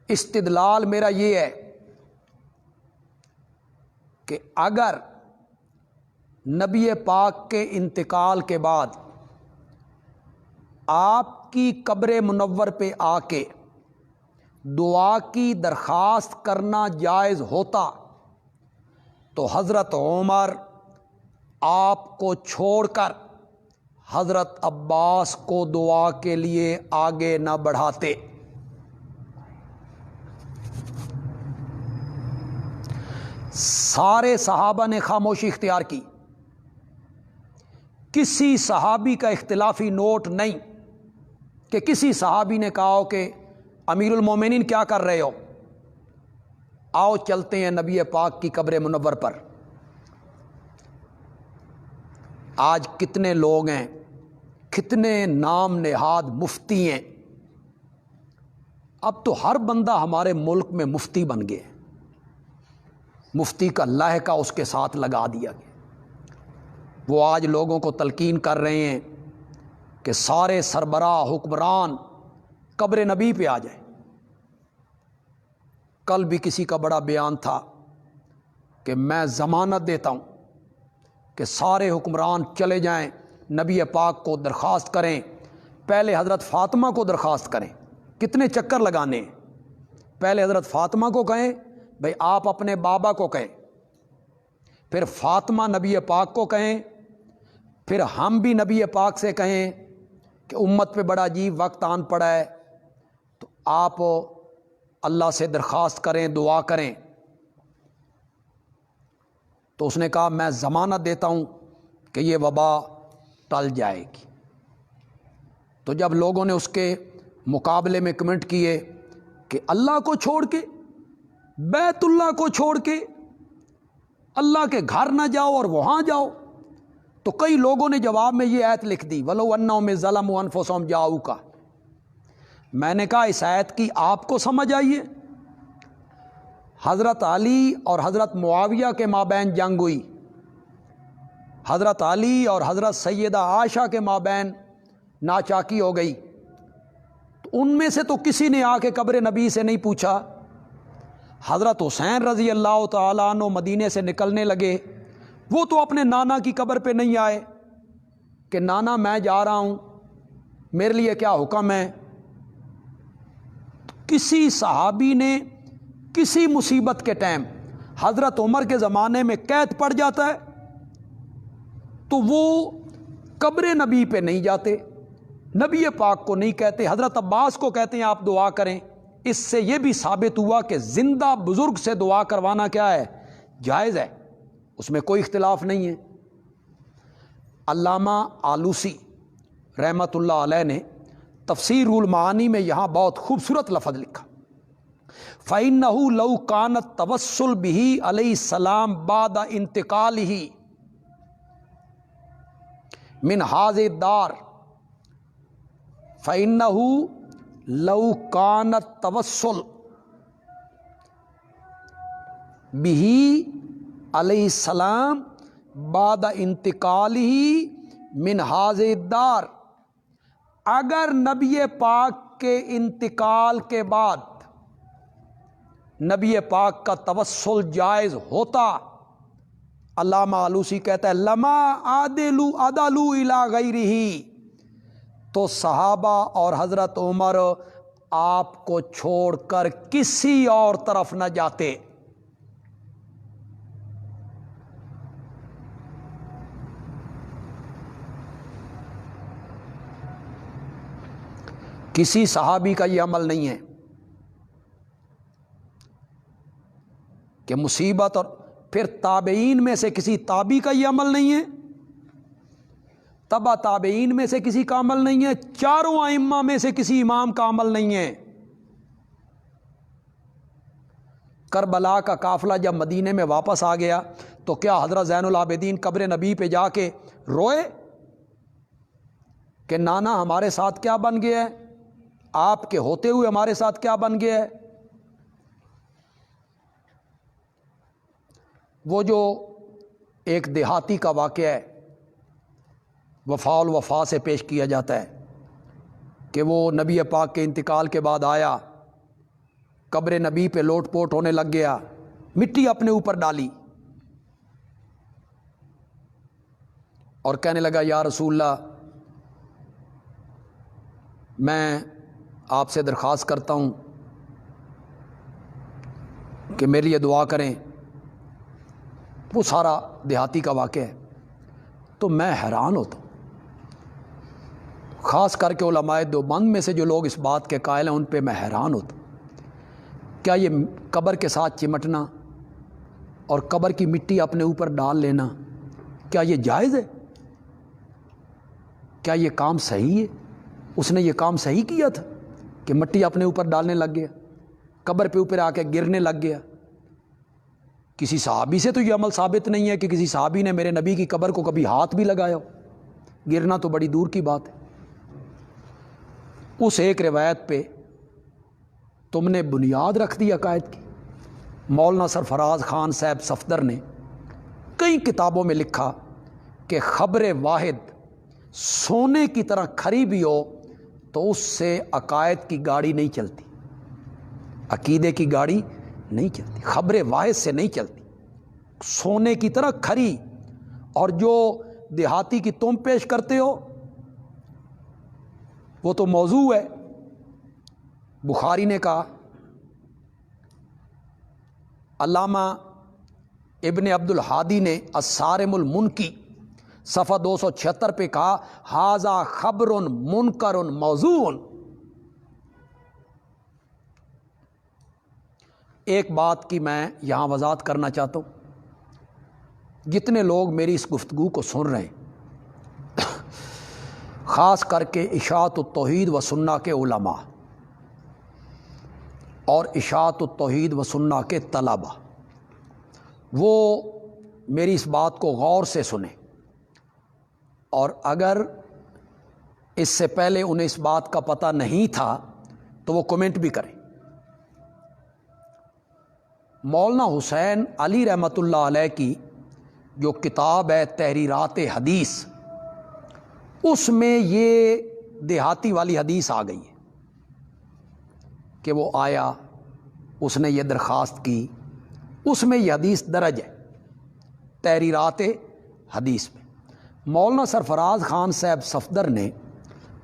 استدلال میرا یہ ہے کہ اگر نبی پاک کے انتقال کے بعد آپ کی قبر منور پہ آ کے دعا کی درخواست کرنا جائز ہوتا تو حضرت عمر آپ کو چھوڑ کر حضرت عباس کو دعا کے لیے آگے نہ بڑھاتے۔ سارے صحابہ نے خاموشی اختیار کی، کسی صحابی کا اختلافی نوٹ نہیں کہ کسی صحابی نے کہا ہو کہ امیر المومنین کیا کر رہے ہو، آؤ چلتے ہیں نبی پاک کی قبر منور پر۔ آج کتنے لوگ ہیں، کتنے نام نہاد مفتی ہیں، اب تو ہر بندہ ہمارے ملک میں مفتی بن گئے، مفتی کا لہکا اس کے ساتھ لگا دیا گیا۔ وہ آج لوگوں کو تلقین کر رہے ہیں کہ سارے سربراہ حکمران قبر نبی پہ آ جائیں۔ کل بھی کسی کا بڑا بیان تھا کہ میں ضمانت دیتا ہوں کہ سارے حکمران چلے جائیں، نبی پاک کو درخواست کریں، پہلے حضرت فاطمہ کو درخواست کریں۔ کتنے چکر لگانے ہیں، پہلے حضرت فاطمہ کو کہیں بھئی آپ اپنے بابا کو کہیں، پھر فاطمہ نبی پاک کو کہیں، پھر ہم بھی نبی پاک سے کہیں کہ امت پہ بڑا عجیب وقت آن پڑا ہے، تو آپ اللہ سے درخواست کریں، دعا کریں۔ تو اس نے کہا میں ضمانت دیتا ہوں کہ یہ وبا ٹل جائے گی۔ تو جب لوگوں نے اس کے مقابلے میں کمنٹ کیے کہ اللہ کو چھوڑ کے، بیت اللہ کو چھوڑ کے اللہ کے گھر نہ جاؤ اور وہاں جاؤ، تو کئی لوگوں نے جواب میں یہ آیت لکھ دی وَلَوْ أَنَّهُمْ ظَلَمُوا أَنفُسَهُمْ جَاءُوكَ۔ میں نے کہا اس آیت کی آپ کو سمجھ آئیے؟ حضرت علی اور حضرت معاویہ کے مابین جنگ ہوئی، حضرت علی اور حضرت سیدہ عائشہ کے مابین ناچاکی ہو گئی، تو ان میں سے تو کسی نے آ کے قبر نبی سے نہیں پوچھا۔ حضرت حسین رضی اللہ تعالیٰ عنہ مدینے سے نکلنے لگے، وہ تو اپنے نانا کی قبر پہ نہیں آئے کہ نانا میں جا رہا ہوں، میرے لیے کیا حکم ہے۔ کسی صحابی نے کسی مصیبت کے ٹائم حضرت عمر کے زمانے میں قید پڑ جاتا ہے تو وہ قبر نبی پہ نہیں جاتے، نبی پاک کو نہیں کہتے، حضرت عباس کو کہتے ہیں آپ دعا کریں۔ اس سے یہ بھی ثابت ہوا کہ زندہ بزرگ سے دعا کروانا کیا ہے، جائز ہے، اس میں کوئی اختلاف نہیں ہے۔ علامہ آلوسی رحمۃ اللہ علیہ نے تفسیر المعانی میں یہاں بہت خوبصورت لفظ لکھا، فَإِنَّهُ لَوْ كَانَ التَّوَسُّلُ بِهِ عَلَيْهِ السَّلَامُ بَعْدَ انتقالِهِ من هذه الدار فَإِنَّهُ لَوْ كَانَ التَّوَسُّلُ بِهِ عَلَيْهِ السَّلَامُ بعد انتقالِهِ من هذه الدار، اگر نبی پاک کے انتقال کے بعد نبی پاک کا توسل جائز ہوتا، علامہ آلوسی کہتا ہے لما عدلوا الی غیرہ، تو صحابہ اور حضرت عمر آپ کو چھوڑ کر کسی اور طرف نہ جاتے۔ کسی صحابی کا یہ عمل نہیں ہے کہ مصیبت، اور پھر تابعین میں سے کسی تابعی کا یہ عمل نہیں ہے، تبع تابعین میں سے کسی کا عمل نہیں ہے، چاروں ائمہ میں سے کسی امام کا عمل نہیں ہے۔ کربلا کا قافلہ جب مدینے میں واپس آ گیا تو کیا حضرت زین العابدین قبر نبی پہ جا کے روئے کہ نانا ہمارے ساتھ کیا بن گیا ہے، آپ کے ہوتے ہوئے ہمارے ساتھ کیا بن گیا ہے؟ وہ جو ایک دیہاتی کا واقعہ ہے وفاء الوفا سے پیش کیا جاتا ہے کہ وہ نبی پاک کے انتقال کے بعد آیا، قبر نبی پہ لوٹ پوٹ ہونے لگ گیا، مٹی اپنے اوپر ڈالی اور کہنے لگا یا رسول اللہ میں آپ سے درخواست کرتا ہوں کہ میرے لیے دعا کریں۔ وہ سارا دیہاتی کا واقعہ ہے۔ تو میں حیران ہوتا ہوں، خاص کر کے علماء دیوبند میں سے جو لوگ اس بات کے قائل ہیں ان پہ میں حیران ہوتا ہوں۔ کیا یہ قبر کے ساتھ چمٹنا اور قبر کی مٹی اپنے اوپر ڈال لینا کیا یہ جائز ہے؟ کیا یہ کام صحیح ہے؟ اس نے یہ کام صحیح کیا تھا کہ مٹی اپنے اوپر ڈالنے لگ گیا، قبر پہ اوپر آ کے گرنے لگ گیا؟ کسی صحابی سے تو یہ عمل ثابت نہیں ہے کہ کسی صحابی نے میرے نبی کی قبر کو کبھی ہاتھ بھی لگایا ہو، گرنا تو بڑی دور کی بات ہے۔ اس ایک روایت پہ تم نے بنیاد رکھ دی عقائد کی۔ مولانا سرفراز خان صاحب صفدر نے کئی کتابوں میں لکھا کہ خبر واحد سونے کی طرح کھری بھی ہو تو اس سے عقائد کی گاڑی نہیں چلتی، عقیدے کی گاڑی نہیں چلتی، خبر واحد سے نہیں چلتی، سونے کی طرح کھری۔ اور جو دیہاتی کی تم پیش کرتے ہو وہ تو موضوع ہے۔ بخاری نے کہا، علامہ ابن عبد الحادی نے الصارم المنکی صفحہ 276 پہ کہا، ھذا خبر منکر موضوع۔ ایک بات کی میں یہاں وضاحت کرنا چاہتا ہوں، جتنے لوگ میری اس گفتگو کو سن رہے ہیں، خاص کر کے اشاعت التوحید و سنہ کے علماء اور اشاعت التوحید و سنہ کے طلباء، وہ میری اس بات کو غور سے سنیں، اور اگر اس سے پہلے انہیں اس بات کا پتہ نہیں تھا تو وہ کمنٹ بھی کریں۔ مولانا حسین علی رحمۃ اللہ علیہ کی جو کتاب ہے تحریرات حدیث، اس میں یہ دیہاتی والی حدیث آ گئی ہے کہ وہ آیا، اس نے یہ درخواست کی، اس میں یہ حدیث درج ہے تحریرات حدیث میں۔ مولانا سرفراز خان صاحب صفدر نے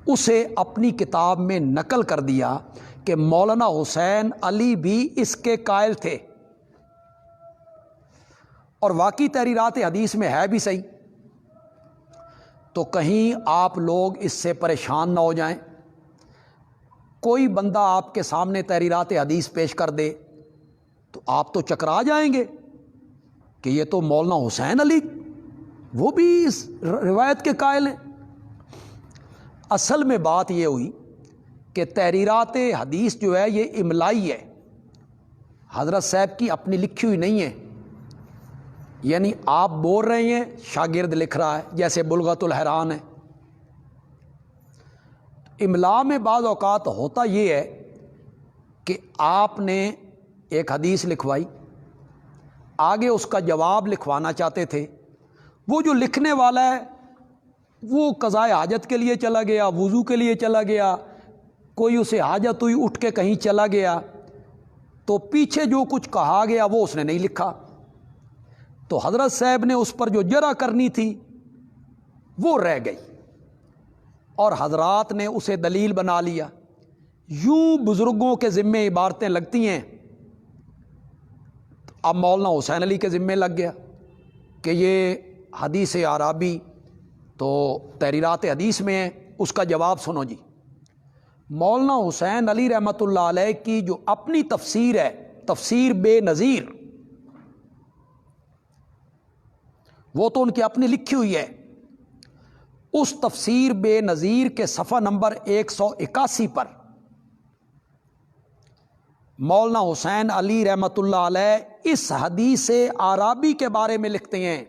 اسے اپنی کتاب میں نقل کر دیا کہ مولانا حسین علی بھی اس کے قائل تھے، اور واقعی تحریرات حدیث میں ہے بھی صحیح۔ تو کہیں آپ لوگ اس سے پریشان نہ ہو جائیں، کوئی بندہ آپ کے سامنے تحریرات حدیث پیش کر دے تو آپ تو چکرا جائیں گے کہ یہ تو مولانا حسین علی وہ بھی اس روایت کے قائل ہیں۔ اصل میں بات یہ ہوئی کہ تحریرات حدیث جو ہے یہ املائی ہے، حضرت صاحب کی اپنی لکھی ہوئی نہیں ہے، یعنی آپ بول رہے ہیں شاگرد لکھ رہا ہے، جیسے بلغت الحران ہے۔ املا میں بعض اوقات ہوتا یہ ہے کہ آپ نے ایک حدیث لکھوائی، آگے اس کا جواب لکھوانا چاہتے تھے، وہ جو لکھنے والا ہے وہ قضاء حاجت کے لیے چلا گیا، وضو کے لیے چلا گیا، کوئی اسے حاجت ہوئی اٹھ کے کہیں چلا گیا، تو پیچھے جو کچھ کہا گیا وہ اس نے نہیں لکھا، تو حضرت صاحب نے اس پر جو جرح کرنی تھی وہ رہ گئی، اور حضرات نے اسے دلیل بنا لیا۔ یوں بزرگوں کے ذمے عبارتیں لگتی ہیں، اب مولانا حسین علی کے ذمے لگ گیا کہ یہ حدیث عرابی تو تحریرات حدیث میں ہے، اس کا جواب سنو جی۔ مولانا حسین علی رحمۃ اللہ علیہ کی جو اپنی تفسیر ہے، تفسیر بے نظیر، وہ تو ان کی اپنی لکھی ہوئی ہے، اس تفسیر بے نظیر کے صفحہ نمبر 181 پر مولانا حسین علی رحمۃ اللہ علیہ اس حدیث عرابی کے بارے میں لکھتے ہیں،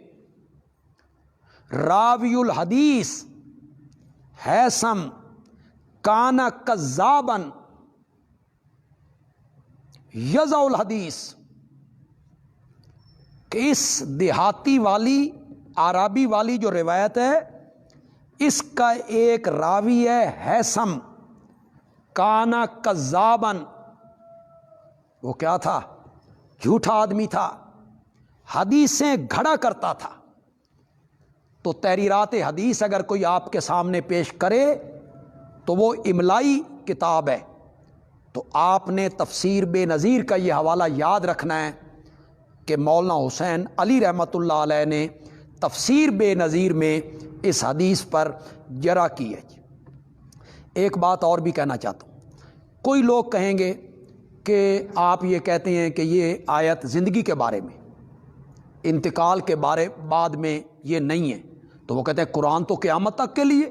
راوی الحدیث ہیثم کان کذابا یضع الحدیث، کہ اس دیہاتی والی عرابی والی جو روایت ہے اس کا ایک راوی ہے ہیثم کان کذابا، وہ کیا تھا؟ جھوٹا آدمی تھا، حدیثیں گھڑا کرتا تھا۔ تو تحریرات حدیث اگر کوئی آپ کے سامنے پیش کرے تو وہ املائی کتاب ہے، تو آپ نے تفسیر بے نظیر کا یہ حوالہ یاد رکھنا ہے کہ مولانا حسین علی رحمۃ اللہ علیہ نے تفسیر بے نظیر میں اس حدیث پر جرح کی ہے۔ ایک بات اور بھی کہنا چاہتا ہوں، کوئی لوگ کہیں گے کہ آپ یہ کہتے ہیں کہ یہ آیت زندگی کے بارے میں، انتقال کے بارے بعد میں یہ نہیں ہے، تو وہ کہتے ہیں قرآن تو قیامت تک کے لیے،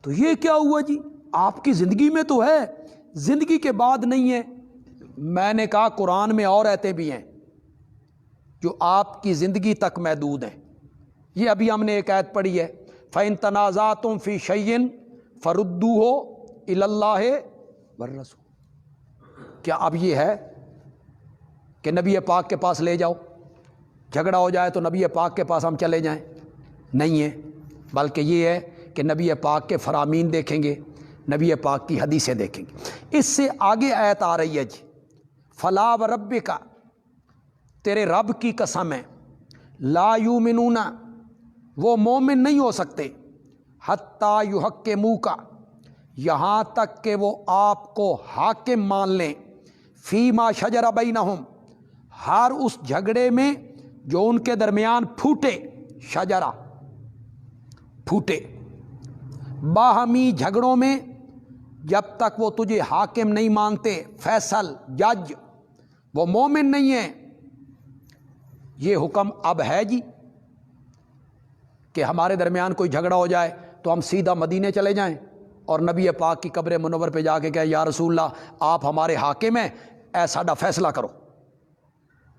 تو یہ کیا ہوا جی؟ آپ کی زندگی میں تو ہے، زندگی کے بعد نہیں ہے۔ میں نے کہا قرآن میں اور آیتیں بھی ہیں جو آپ کی زندگی تک محدود ہیں. یہ ابھی ہم نے ایک آیت پڑھی ہے، فَإِن تَنَازَعْتُمْ فِي شَيْءٍ فَرُدُّوهُ إِلَى اللَّهِ وَالرَّسُولِ. کیا اب یہ ہے کہ نبی پاک کے پاس لے جاؤ، جھگڑا ہو جائے تو نبی پاک کے پاس ہم چلے جائیں؟ نہیں ہے، بلکہ یہ ہے کہ نبی پاک کے فرامین دیکھیں گے، نبی پاک کی حدیثیں دیکھیں گے. اس سے آگے آیت آ رہی ہے جی، فَلَا وَرَبِّكَ، تیرے رب کی قسم ہے، لا یؤمنون، وہ مومن نہیں ہو سکتے، حتیٰ یحکموک، یہاں تک کہ وہ آپ کو حاکم مان لیں، فیما شجر بینہم، ہر اس جھگڑے میں جو ان کے درمیان پھوٹے، شجرہ پھوٹے، باہمی جھگڑوں میں جب تک وہ تجھے حاکم نہیں مانتے، فیصل جج، وہ مومن نہیں ہیں. یہ حکم اب ہے جی کہ ہمارے درمیان کوئی جھگڑا ہو جائے تو ہم سیدھا مدینے چلے جائیں اور نبی پاک کی قبر منور پہ جا کے کہیں یا رسول اللہ آپ ہمارے حاکم ہیں، اے ساڈا فیصلہ کرو؟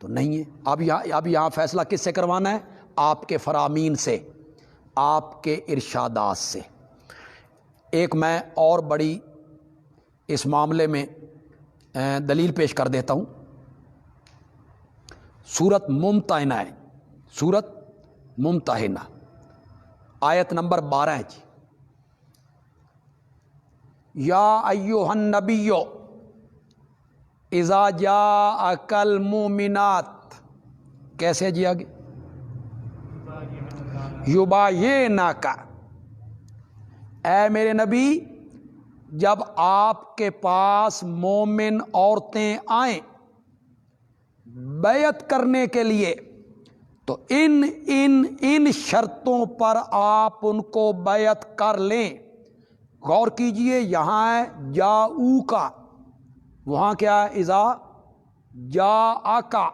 تو نہیں ہے. اب یہاں فیصلہ کس سے کروانا ہے؟ آپ کے فرامین سے، آپ کے ارشادات سے. ایک میں اور بڑی اس معاملے میں دلیل پیش کر دیتا ہوں. سورت ممتحنہ ہے، سورت ممتحنہ، آیت نمبر 12 ہے جی. یا ایھا النبی اذا جاءک المؤمنات، کیسے جی آگے؟ یباینک، اے میرے نبی جب آپ کے پاس مومن عورتیں آئیں بیعت کرنے کے لیے تو ان شرطوں پر آپ ان کو بیعت کر لیں. غور کیجئے، یہاں ہے جاؤ کا، وہاں کیا ہے؟ اذا جاءکا،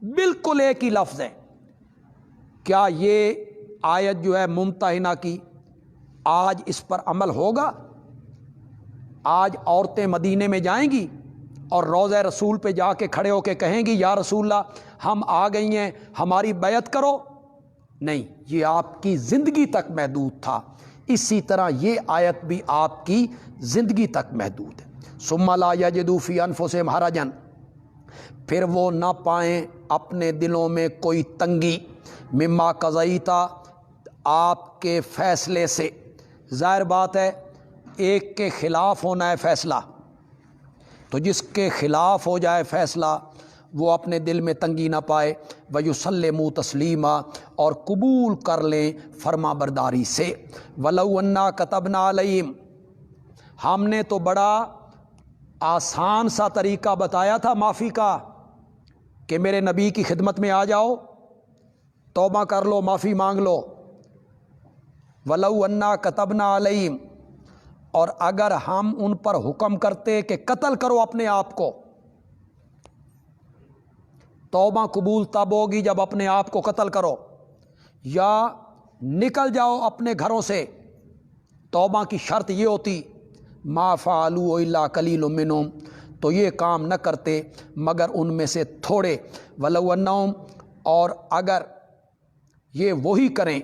بالکل ایک ہی لفظ ہے. کیا یہ آیت جو ہے ممتحنہ کی آج اس پر عمل ہوگا؟ آج عورتیں مدینے میں جائیں گی اور روضہ رسول پہ جا کے کھڑے ہو کے کہیں گی یا رسول اللہ ہم آ گئی ہیں، ہماری بیعت کرو؟ نہیں، یہ آپ کی زندگی تک محدود تھا. اسی طرح یہ آیت بھی آپ کی زندگی تک محدود ہے. ثم لا یجدوا فی انفسہم حرجا، پھر وہ نہ پائیں اپنے دلوں میں کوئی تنگی، مما قضیت، آپ کے فیصلے سے. ظاہر بات ہے ایک کے خلاف ہونا ہے فیصلہ، تو جس کے خلاف ہو جائے فیصلہ وہ اپنے دل میں تنگی نہ پائے. وَيُسَلِّمُوا تَسْلِيمًا، اور قبول کر لیں فرما برداری سے. وَلَوْ أَنَّا كَتَبْنَا عَلَيْهِمْ، ہم نے تو بڑا آسان سا طریقہ بتایا تھا معافی کا کہ میرے نبی کی خدمت میں آ جاؤ، توبہ کر لو، معافی مانگ لو. وَلَوْ أَنَّا كَتَبْنَا عَلَيْهِمْ، اور اگر ہم ان پر حکم کرتے کہ قتل کرو اپنے آپ کو، توبہ قبول تب ہوگی جب اپنے آپ کو قتل کرو، یا نکل جاؤ اپنے گھروں سے. توبہ کی شرط یہ ہوتی ما فعلوا الا قلیل منہم، تو یہ کام نہ کرتے مگر ان میں سے تھوڑے. ولو انہم، اور اگر یہ وہی کریں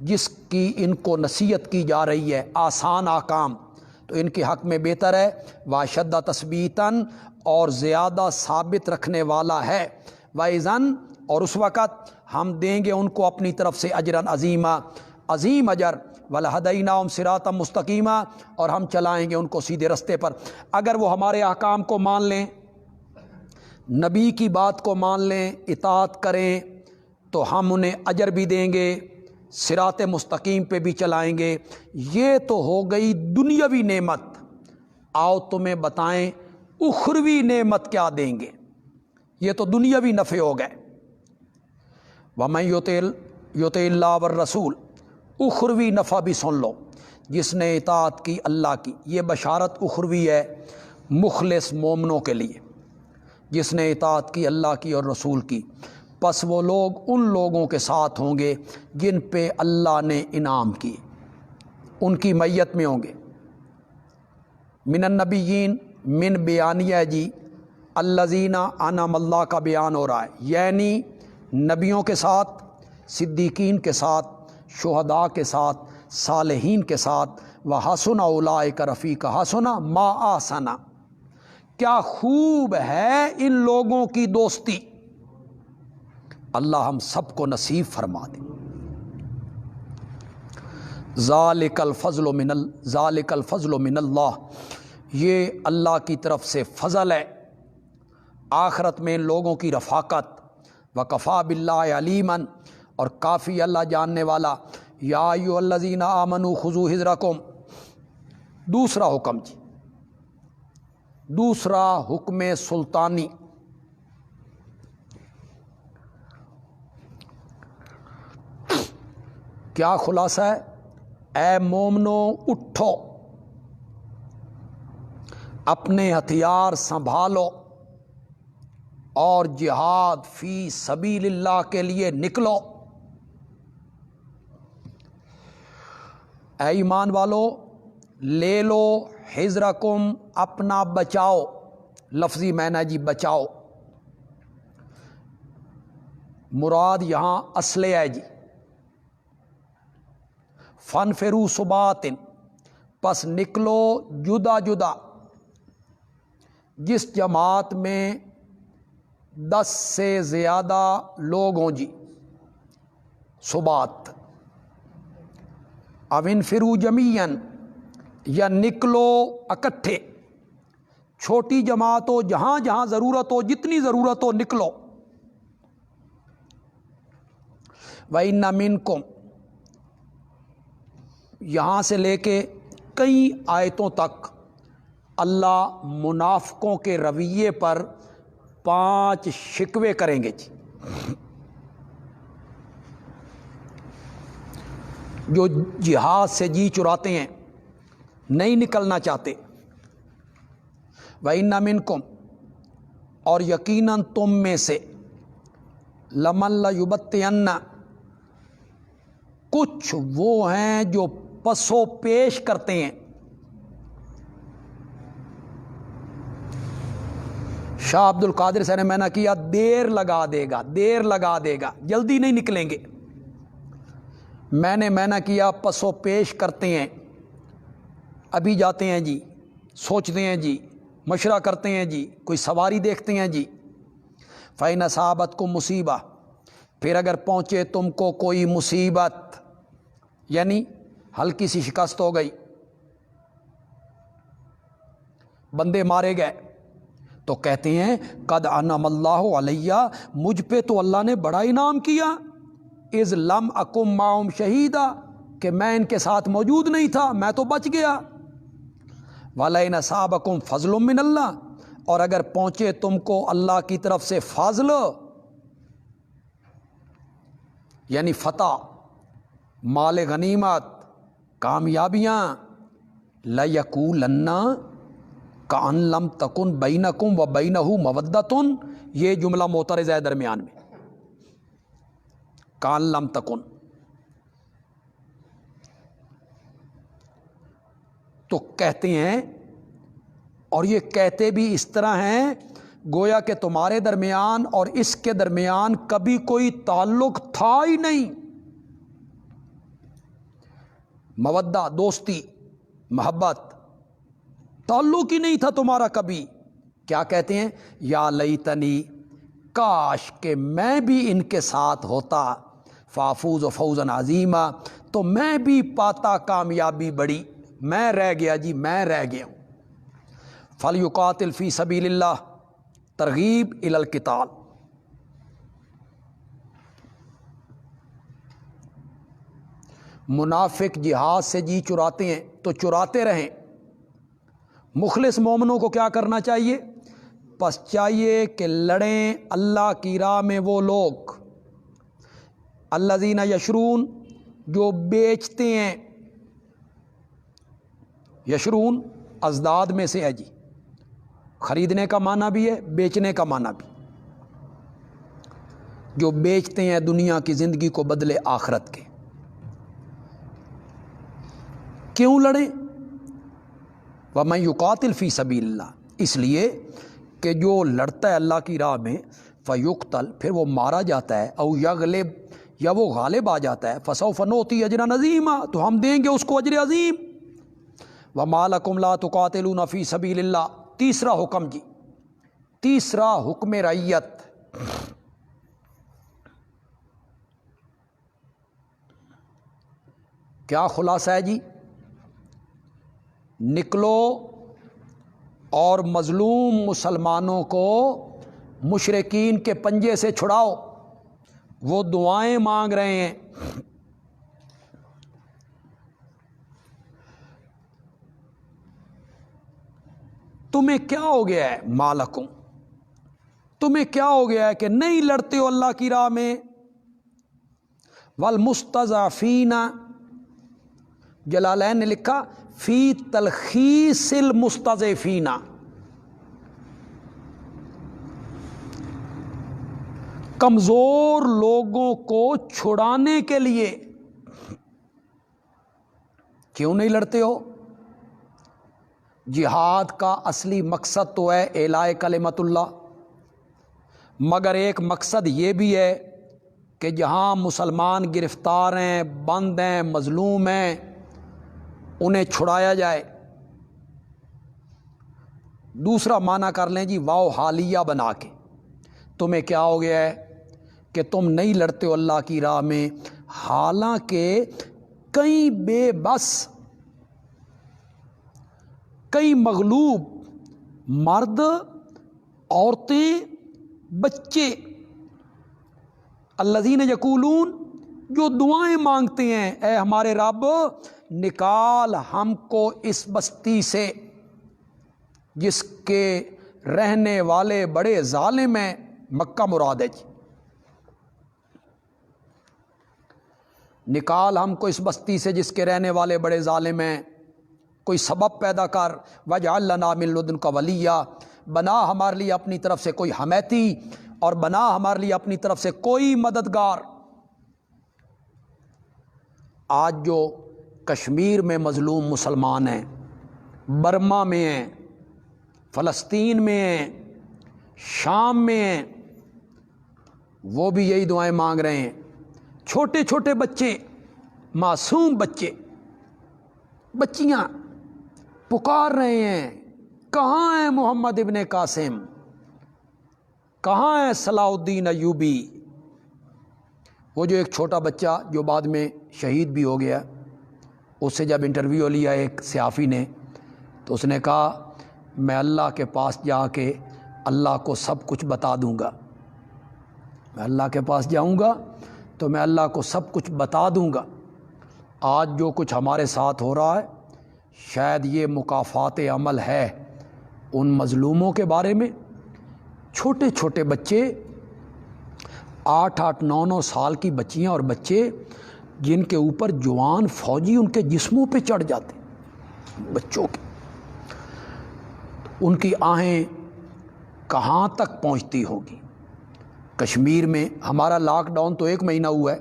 جس کی ان کو نصیحت کی جا رہی ہے، آسان احکام، تو ان کے حق میں بہتر ہے. واشد تثبیتاً، اور زیادہ ثابت رکھنے والا ہے. وَإِذًا، اور اس وقت ہم دیں گے ان کو اپنی طرف سے اجراً عظیما، عظیم اجر. وَلَهَدَيْنَاهُمْ صِرَاطًا مُسْتَقِيمًا، اور ہم چلائیں گے ان کو سیدھے رستے پر. اگر وہ ہمارے احکام کو مان لیں، نبی کی بات کو مان لیں، اطاعت کریں، تو ہم انہیں اجر بھی دیں گے، صراط مستقیم پہ بھی چلائیں گے. یہ تو ہو گئی دنیاوی نعمت. آؤ تمہیں بتائیں اخروی نعمت کیا دیں گے. یہ تو دنیاوی نفع ہو گئے. وَمَن یُطِعِ اللَّهَ وَالرَّسُولَ، اخروی نفع بھی سن لو، جس نے اطاعت کی اللہ کی. یہ بشارت اخروی ہے مخلص مومنوں کے لیے، جس نے اطاعت کی اللہ کی اور رسول کی، پس وہ لوگ ان لوگوں کے ساتھ ہوں گے جن پہ اللہ نے انعام کی، ان کی معیت میں ہوں گے. من النبیین، من بیانیہ جی، الذین انعم اللہ کا بیان ہو رہا ہے، یعنی نبیوں کے ساتھ، صدیقین کے ساتھ، شہداء کے ساتھ، صالحین کے ساتھ، وحسن اولئک رفیقا، حسن ما احسن، کیا خوب ہے ان لوگوں کی دوستی۔ اللہ ہم سب کو نصیب فرما دے۔ ذالک الفضل من اللہ، یہ اللہ کی طرف سے فضل ہے، آخرت میں ان لوگوں کی رفاقت۔ وکفا باللہ علیما، اور کافی اللہ جاننے والا۔ یا ایھا الذین آمنوا خذوا حذرکم، دوسرا حکم جی، دوسرا حکم سلطانی۔ کیا خلاصہ ہے؟ اے مومنو اٹھو، اپنے ہتھیار سنبھالو اور جہاد فی سبیل اللہ کے لیے نکلو۔ اے ایمان والو، لے لو حذرکم، اپنا بچاؤ، لفظی معنی جی بچاؤ، مراد یہاں اسلحہ ہے جی۔ فانفروا ثبات، پس نکلو جدا جدا، جس جماعت میں 10 سے زیادہ لوگ ہوں جی، ثبات۔ او انفروا جمیعا، یا نکلو اکٹھے، چھوٹی جماعت ہو، جہاں جہاں ضرورت ہو، جتنی ضرورت ہو نکلو۔ وَإِنَّ مِنْكُمْ، یہاں سے لے کے کئی آیتوں تک اللہ منافقوں کے رویے پر 5 شکوے کریں گے جی، جو جہاد سے جی چراتے ہیں، نہیں نکلنا چاہتے۔ وَإِنَّ مِنْكُمْ، اور یقیناً تم میں سے، لَمَن لَيُبَطِّئَنَّ، کچھ وہ ہیں جو پسو پیش کرتے ہیں۔ شاہ عبد القادر سے نے میں نے کیا، دیر لگا دے گا، دیر لگا دے گا، جلدی نہیں نکلیں گے۔ میں نے کیا پسو پیش کرتے ہیں، ابھی جاتے ہیں جی، سوچتے ہیں جی، مشورہ کرتے ہیں جی، کوئی سواری دیکھتے ہیں جی۔ فَإِنْ أَصَابَتْكُمْ مُصِیبَۃٌ، پھر اگر پہنچے تم کو کوئی مصیبت، یعنی ہلکی سی شکست ہو گئی، بندے مارے گئے، تو کہتے ہیں قد انعم اللہ علیہ، مجھ پہ تو اللہ نے بڑا انعام کیا، اذ لم اکم معہم شہیدا، کہ میں ان کے ساتھ موجود نہیں تھا، میں تو بچ گیا۔ وَلَئِنْ أَصَابَكُمْ فَضْلٌ مِّنَ اللَّهِ، اور اگر پہنچے تم کو اللہ کی طرف سے فضل، یعنی فتح، مال غنیمت، کامیابیاں، لَيَقُولَنَّ کأن لم تکن بینکم و بینہ مودۃ، یہ جملہ معترض ہے درمیان میں، کأن لم تکن، تو کہتے ہیں، اور یہ کہتے بھی اس طرح ہیں گویا کہ تمہارے درمیان اور اس کے درمیان کبھی کوئی تعلق تھا ہی نہیں، مودہ، دوستی، محبت، تعلق ہی نہیں تھا تمہارا کبھی۔ کیا کہتے ہیں؟ یا لیتنی، کاش کہ میں بھی ان کے ساتھ ہوتا، فافوز و فوزن عظیما، تو میں بھی پاتا کامیابی بڑی، میں رہ گیا جی، میں رہ گیا ہوں۔ فلیقاتل فی سبیل اللہ، ترغیب الی القتال۔ منافق جہاد سے جی چراتے ہیں تو چراتے رہیں۔ مخلص مومنوں کو کیا کرنا چاہیے؟ پس چاہیے کہ لڑیں اللہ کی راہ میں وہ لوگ، الذین یشرون، جو بیچتے ہیں، یشرون ازداد میں سے ہے جی، خریدنے کا معنی بھی ہے، بیچنے کا معنی بھی، جو بیچتے ہیں دنیا کی زندگی کو بدلے آخرت کے۔ کیوں لڑیں؟ وَمَن یُقاتل فی سبیل اللہ، اس لیے کہ جو لڑتا ہے اللہ کی راہ میں، فیقتل، پھر وہ مارا جاتا ہے، او یغلب، یا وہ غالب آ جاتا ہے، فسوف نؤتی اجرا عظیما، تو ہم دیں گے اس کو اجر عظیم۔ وما لکم لا تقاتلون فی سبیل اللہ، تیسرا حکم جی، تیسرا حکم رعیت۔ کیا خلاصہ ہے جی؟ نکلو اور مظلوم مسلمانوں کو مشرکین کے پنجے سے چھڑاؤ، وہ دعائیں مانگ رہے ہیں۔ تمہیں کیا ہو گیا ہے؟ مالکم، تمہیں کیا ہو گیا ہے کہ نہیں لڑتے ہو اللہ کی راہ میں؟ والمستضعفین، جلالین نے لکھا فی تلخیص المستضعفین، کمزور لوگوں کو چھڑانے کے لیے کیوں نہیں لڑتے ہو؟ جہاد کا اصلی مقصد تو ہے اعلاء کلمت اللہ، مگر ایک مقصد یہ بھی ہے کہ جہاں مسلمان گرفتار ہیں، بند ہیں، مظلوم ہیں، انہیں چھڑایا جائے۔ دوسرا معنی کر لیں جی واو حالیہ بنا کے، تمہیں کیا ہو گیا ہے کہ تم نہیں لڑتے ہو اللہ کی راہ میں، حالانکہ کئی بے بس، کئی مغلوب مرد، عورتیں، بچے، الذین یقولون، جو دعائیں مانگتے ہیں، اے ہمارے رب نکال ہم کو اس بستی سے جس کے رہنے والے بڑے ظالم ہیں، مکہ مراد ہے جی، نکال ہم کو اس بستی سے جس کے رہنے والے بڑے ظالم ہیں، کوئی سبب پیدا کر، وَاجْعَلْ لَنَا مِن لَدُنْكَ وَلِيًّا، بنا ہمارے لیے اپنی طرف سے کوئی حمیتی، اور بنا ہمارے لیے اپنی طرف سے کوئی مددگار۔ آج جو کشمیر میں مظلوم مسلمان ہیں، برما میں ہیں، فلسطین میں ہیں، شام میں ہیں، وہ بھی یہی دعائیں مانگ رہے ہیں۔ چھوٹے چھوٹے بچے، معصوم بچے، بچیاں پکار رہے ہیں، کہاں ہے محمد ابن قاسم، کہاں ہے صلاح الدین ایوبی؟ وہ جو ایک چھوٹا بچہ جو بعد میں شہید بھی ہو گیا، اس سے جب انٹرویو لیا ایک صحافی نے، تو اس نے کہا میں اللہ کے پاس جا کے اللہ کو سب کچھ بتا دوں گا، میں اللہ کے پاس جاؤں گا تو میں اللہ کو سب کچھ بتا دوں گا۔ آج جو کچھ ہمارے ساتھ ہو رہا ہے، شاید یہ مکافات عمل ہے ان مظلوموں کے بارے میں۔ چھوٹے چھوٹے بچے، 8-8 9-9 سال کی بچیاں اور بچے، جن کے اوپر جوان فوجی ان کے جسموں پہ چڑھ جاتے، بچوں کے، ان کی آہیں کہاں تک پہنچتی ہوگی۔ کشمیر میں ہمارا لاک ڈاؤن تو 1 مہینہ ہوا ہے،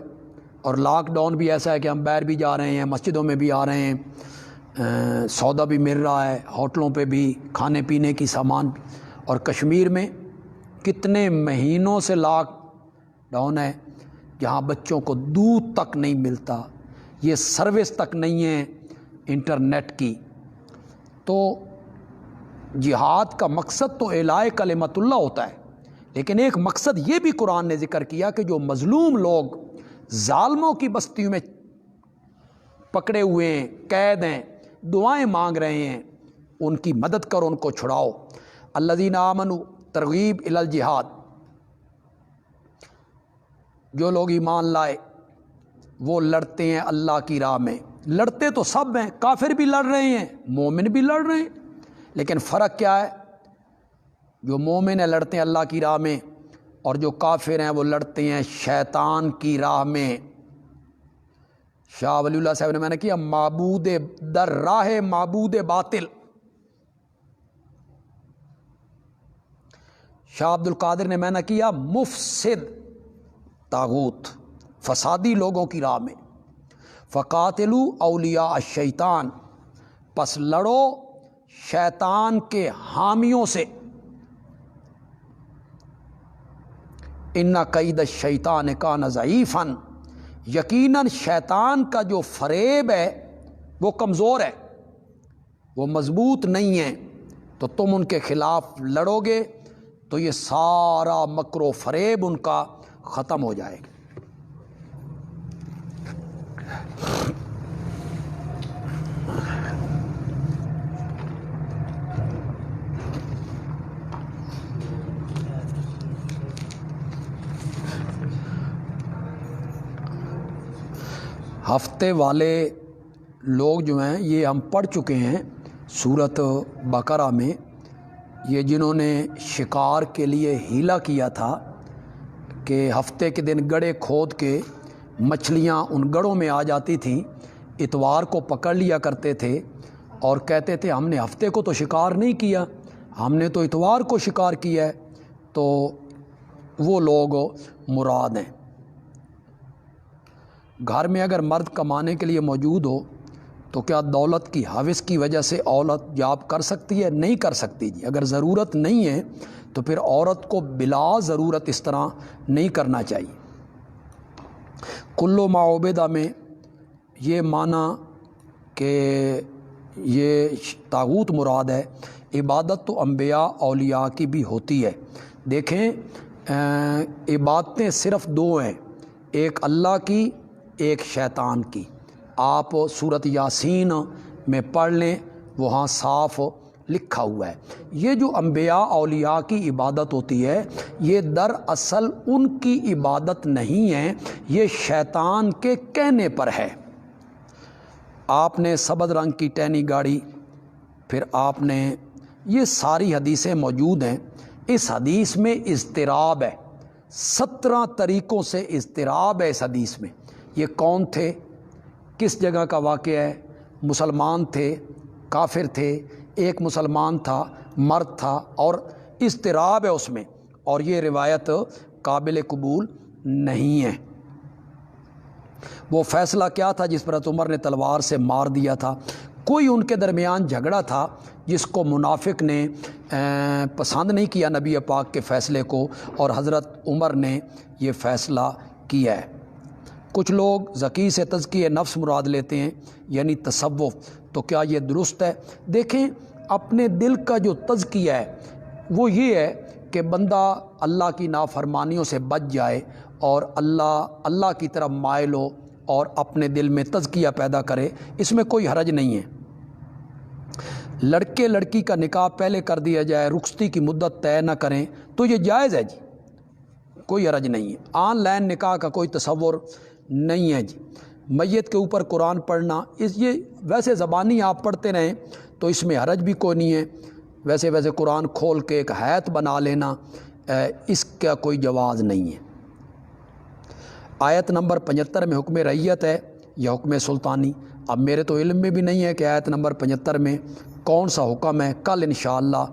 اور لاک ڈاؤن بھی ایسا ہے کہ ہم باہر بھی جا رہے ہیں، مسجدوں میں بھی آ رہے ہیں، سودا بھی مل رہا ہے، ہوٹلوں پہ بھی کھانے پینے کی سامان بھی۔ اور کشمیر میں کتنے مہینوں سے لاک ڈاؤن ہے، جہاں بچوں کو دودھ تک نہیں ملتا، یہ سروس تک نہیں ہے انٹرنیٹ کی۔ تو جہاد کا مقصد تو اعلاء کلمت اللہ ہوتا ہے، لیکن ایک مقصد یہ بھی قرآن نے ذکر کیا کہ جو مظلوم لوگ ظالموں کی بستیوں میں پکڑے ہوئے ہیں، قید ہیں، دعائیں مانگ رہے ہیں، ان کی مدد کرو، ان کو چھڑاؤ۔ الذین آمنوا، ترغیب الی الجہاد، جو لوگ ایمان لائے وہ لڑتے ہیں اللہ کی راہ میں۔ لڑتے تو سب ہیں، کافر بھی لڑ رہے ہیں، مومن بھی لڑ رہے ہیں، لیکن فرق کیا ہے؟ جو مومن ہیں لڑتے ہیں اللہ کی راہ میں، اور جو کافر ہیں وہ لڑتے ہیں شیطان کی راہ میں۔ شاہ ولی اللہ صاحب نے میں نے کیا معبود در راہ معبود باطل، شاہ عبد القادر نے میں نے کیا مفسد طاغوت، فسادی لوگوں کی راہ میں۔ فقاتلوا اولیاء الشیطان، پس لڑو شیطان کے حامیوں سے۔ ان قید الشیطان کان ضعیفا، یقیناً شیطان کا جو فریب ہے وہ کمزور ہے، وہ مضبوط نہیں ہے، تو تم ان کے خلاف لڑو گے تو یہ سارا مکر و فریب ان کا ختم ہو جائے گا۔ ہفتے والے لوگ جو ہیں یہ ہم پڑھ چکے ہیں سورۃ بقرہ میں، یہ جنہوں نے شکار کے لیے ہیلا کیا تھا کہ ہفتے کے دن گڑھے کھود کے مچھلیاں ان گڑھوں میں آ جاتی تھیں، اتوار کو پکڑ لیا کرتے تھے اور کہتے تھے ہم نے ہفتے کو تو شکار نہیں کیا، ہم نے تو اتوار کو شکار کیا ہے، تو وہ لوگ مراد ہیں۔ گھر میں اگر مرد کمانے کے لیے موجود ہو تو کیا دولت کی ہوس کی وجہ سے عورت جاب کر سکتی ہے؟ نہیں کر سکتی جی۔ اگر ضرورت نہیں ہے تو پھر عورت کو بلا ضرورت اس طرح نہیں کرنا چاہیے۔ کلو ما عبیدہ میں یہ معنی کہ یہ طاغوت مراد ہے، عبادت تو انبیاء اولیاء کی بھی ہوتی ہے۔ دیکھیں عبادتیں صرف دو ہیں، ایک اللہ کی ایک شیطان کی۔ آپ سورۃ یاسین میں پڑھ لیں، وہاں صاف لکھا ہوا ہے۔ یہ جو انبیاء اولیاء کی عبادت ہوتی ہے یہ دراصل ان کی عبادت نہیں ہے، یہ شیطان کے کہنے پر ہے۔ آپ نے سبز رنگ کی ٹہنی گاڑی، پھر آپ نے یہ ساری حدیثیں موجود ہیں۔ اس حدیث میں اضطراب ہے، 17 طریقوں سے اضطراب ہے اس حدیث میں۔ یہ کون تھے، کس جگہ کا واقعہ ہے؟ مسلمان تھے، کافر تھے، ایک مسلمان تھا، مرد تھا، اور اضطراب ہے اس میں، اور یہ روایت قابل قبول نہیں ہے۔ وہ فیصلہ کیا تھا جس پر عمر نے تلوار سے مار دیا تھا؟ کوئی ان کے درمیان جھگڑا تھا جس کو منافق نے پسند نہیں کیا نبی پاک کے فیصلے کو، اور حضرت عمر نے یہ فیصلہ کیا ہے۔ کچھ لوگ ذکی سے تزکیہ نفس مراد لیتے ہیں، یعنی تصوف، تو کیا یہ درست ہے؟ دیکھیں اپنے دل کا جو تزکیہ ہے وہ یہ ہے کہ بندہ اللہ کی نافرمانیوں سے بچ جائے اور اللہ کی طرف مائل ہو اور اپنے دل میں تزکیہ پیدا کرے، اس میں کوئی حرج نہیں ہے۔ لڑکے لڑکی کا نکاح پہلے کر دیا جائے، رخصتی کی مدت طے نہ کریں تو یہ جائز ہے جی، کوئی حرج نہیں ہے۔ آن لائن نکاح کا کوئی تصور نہیں ہے جی۔ میت کے اوپر قرآن پڑھنا، یہ ویسے زبانی آپ پڑھتے رہیں تو اس میں حرج بھی کوئی نہیں ہے، ویسے قرآن کھول کے ایک ہیت بنا لینا اس کا کوئی جواز نہیں ہے۔ آیت نمبر 75 میں حکم رعیت ہے یا حکم سلطانی؟ اب میرے تو علم میں بھی نہیں ہے کہ آیت نمبر 75 میں کون سا حکم ہے، کل انشاءاللہ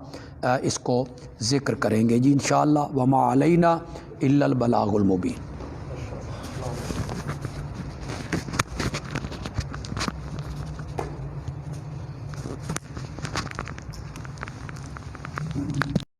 اس کو ذکر کریں گے جی انشاءاللہ۔ وما علینا الا البلاغ المبین۔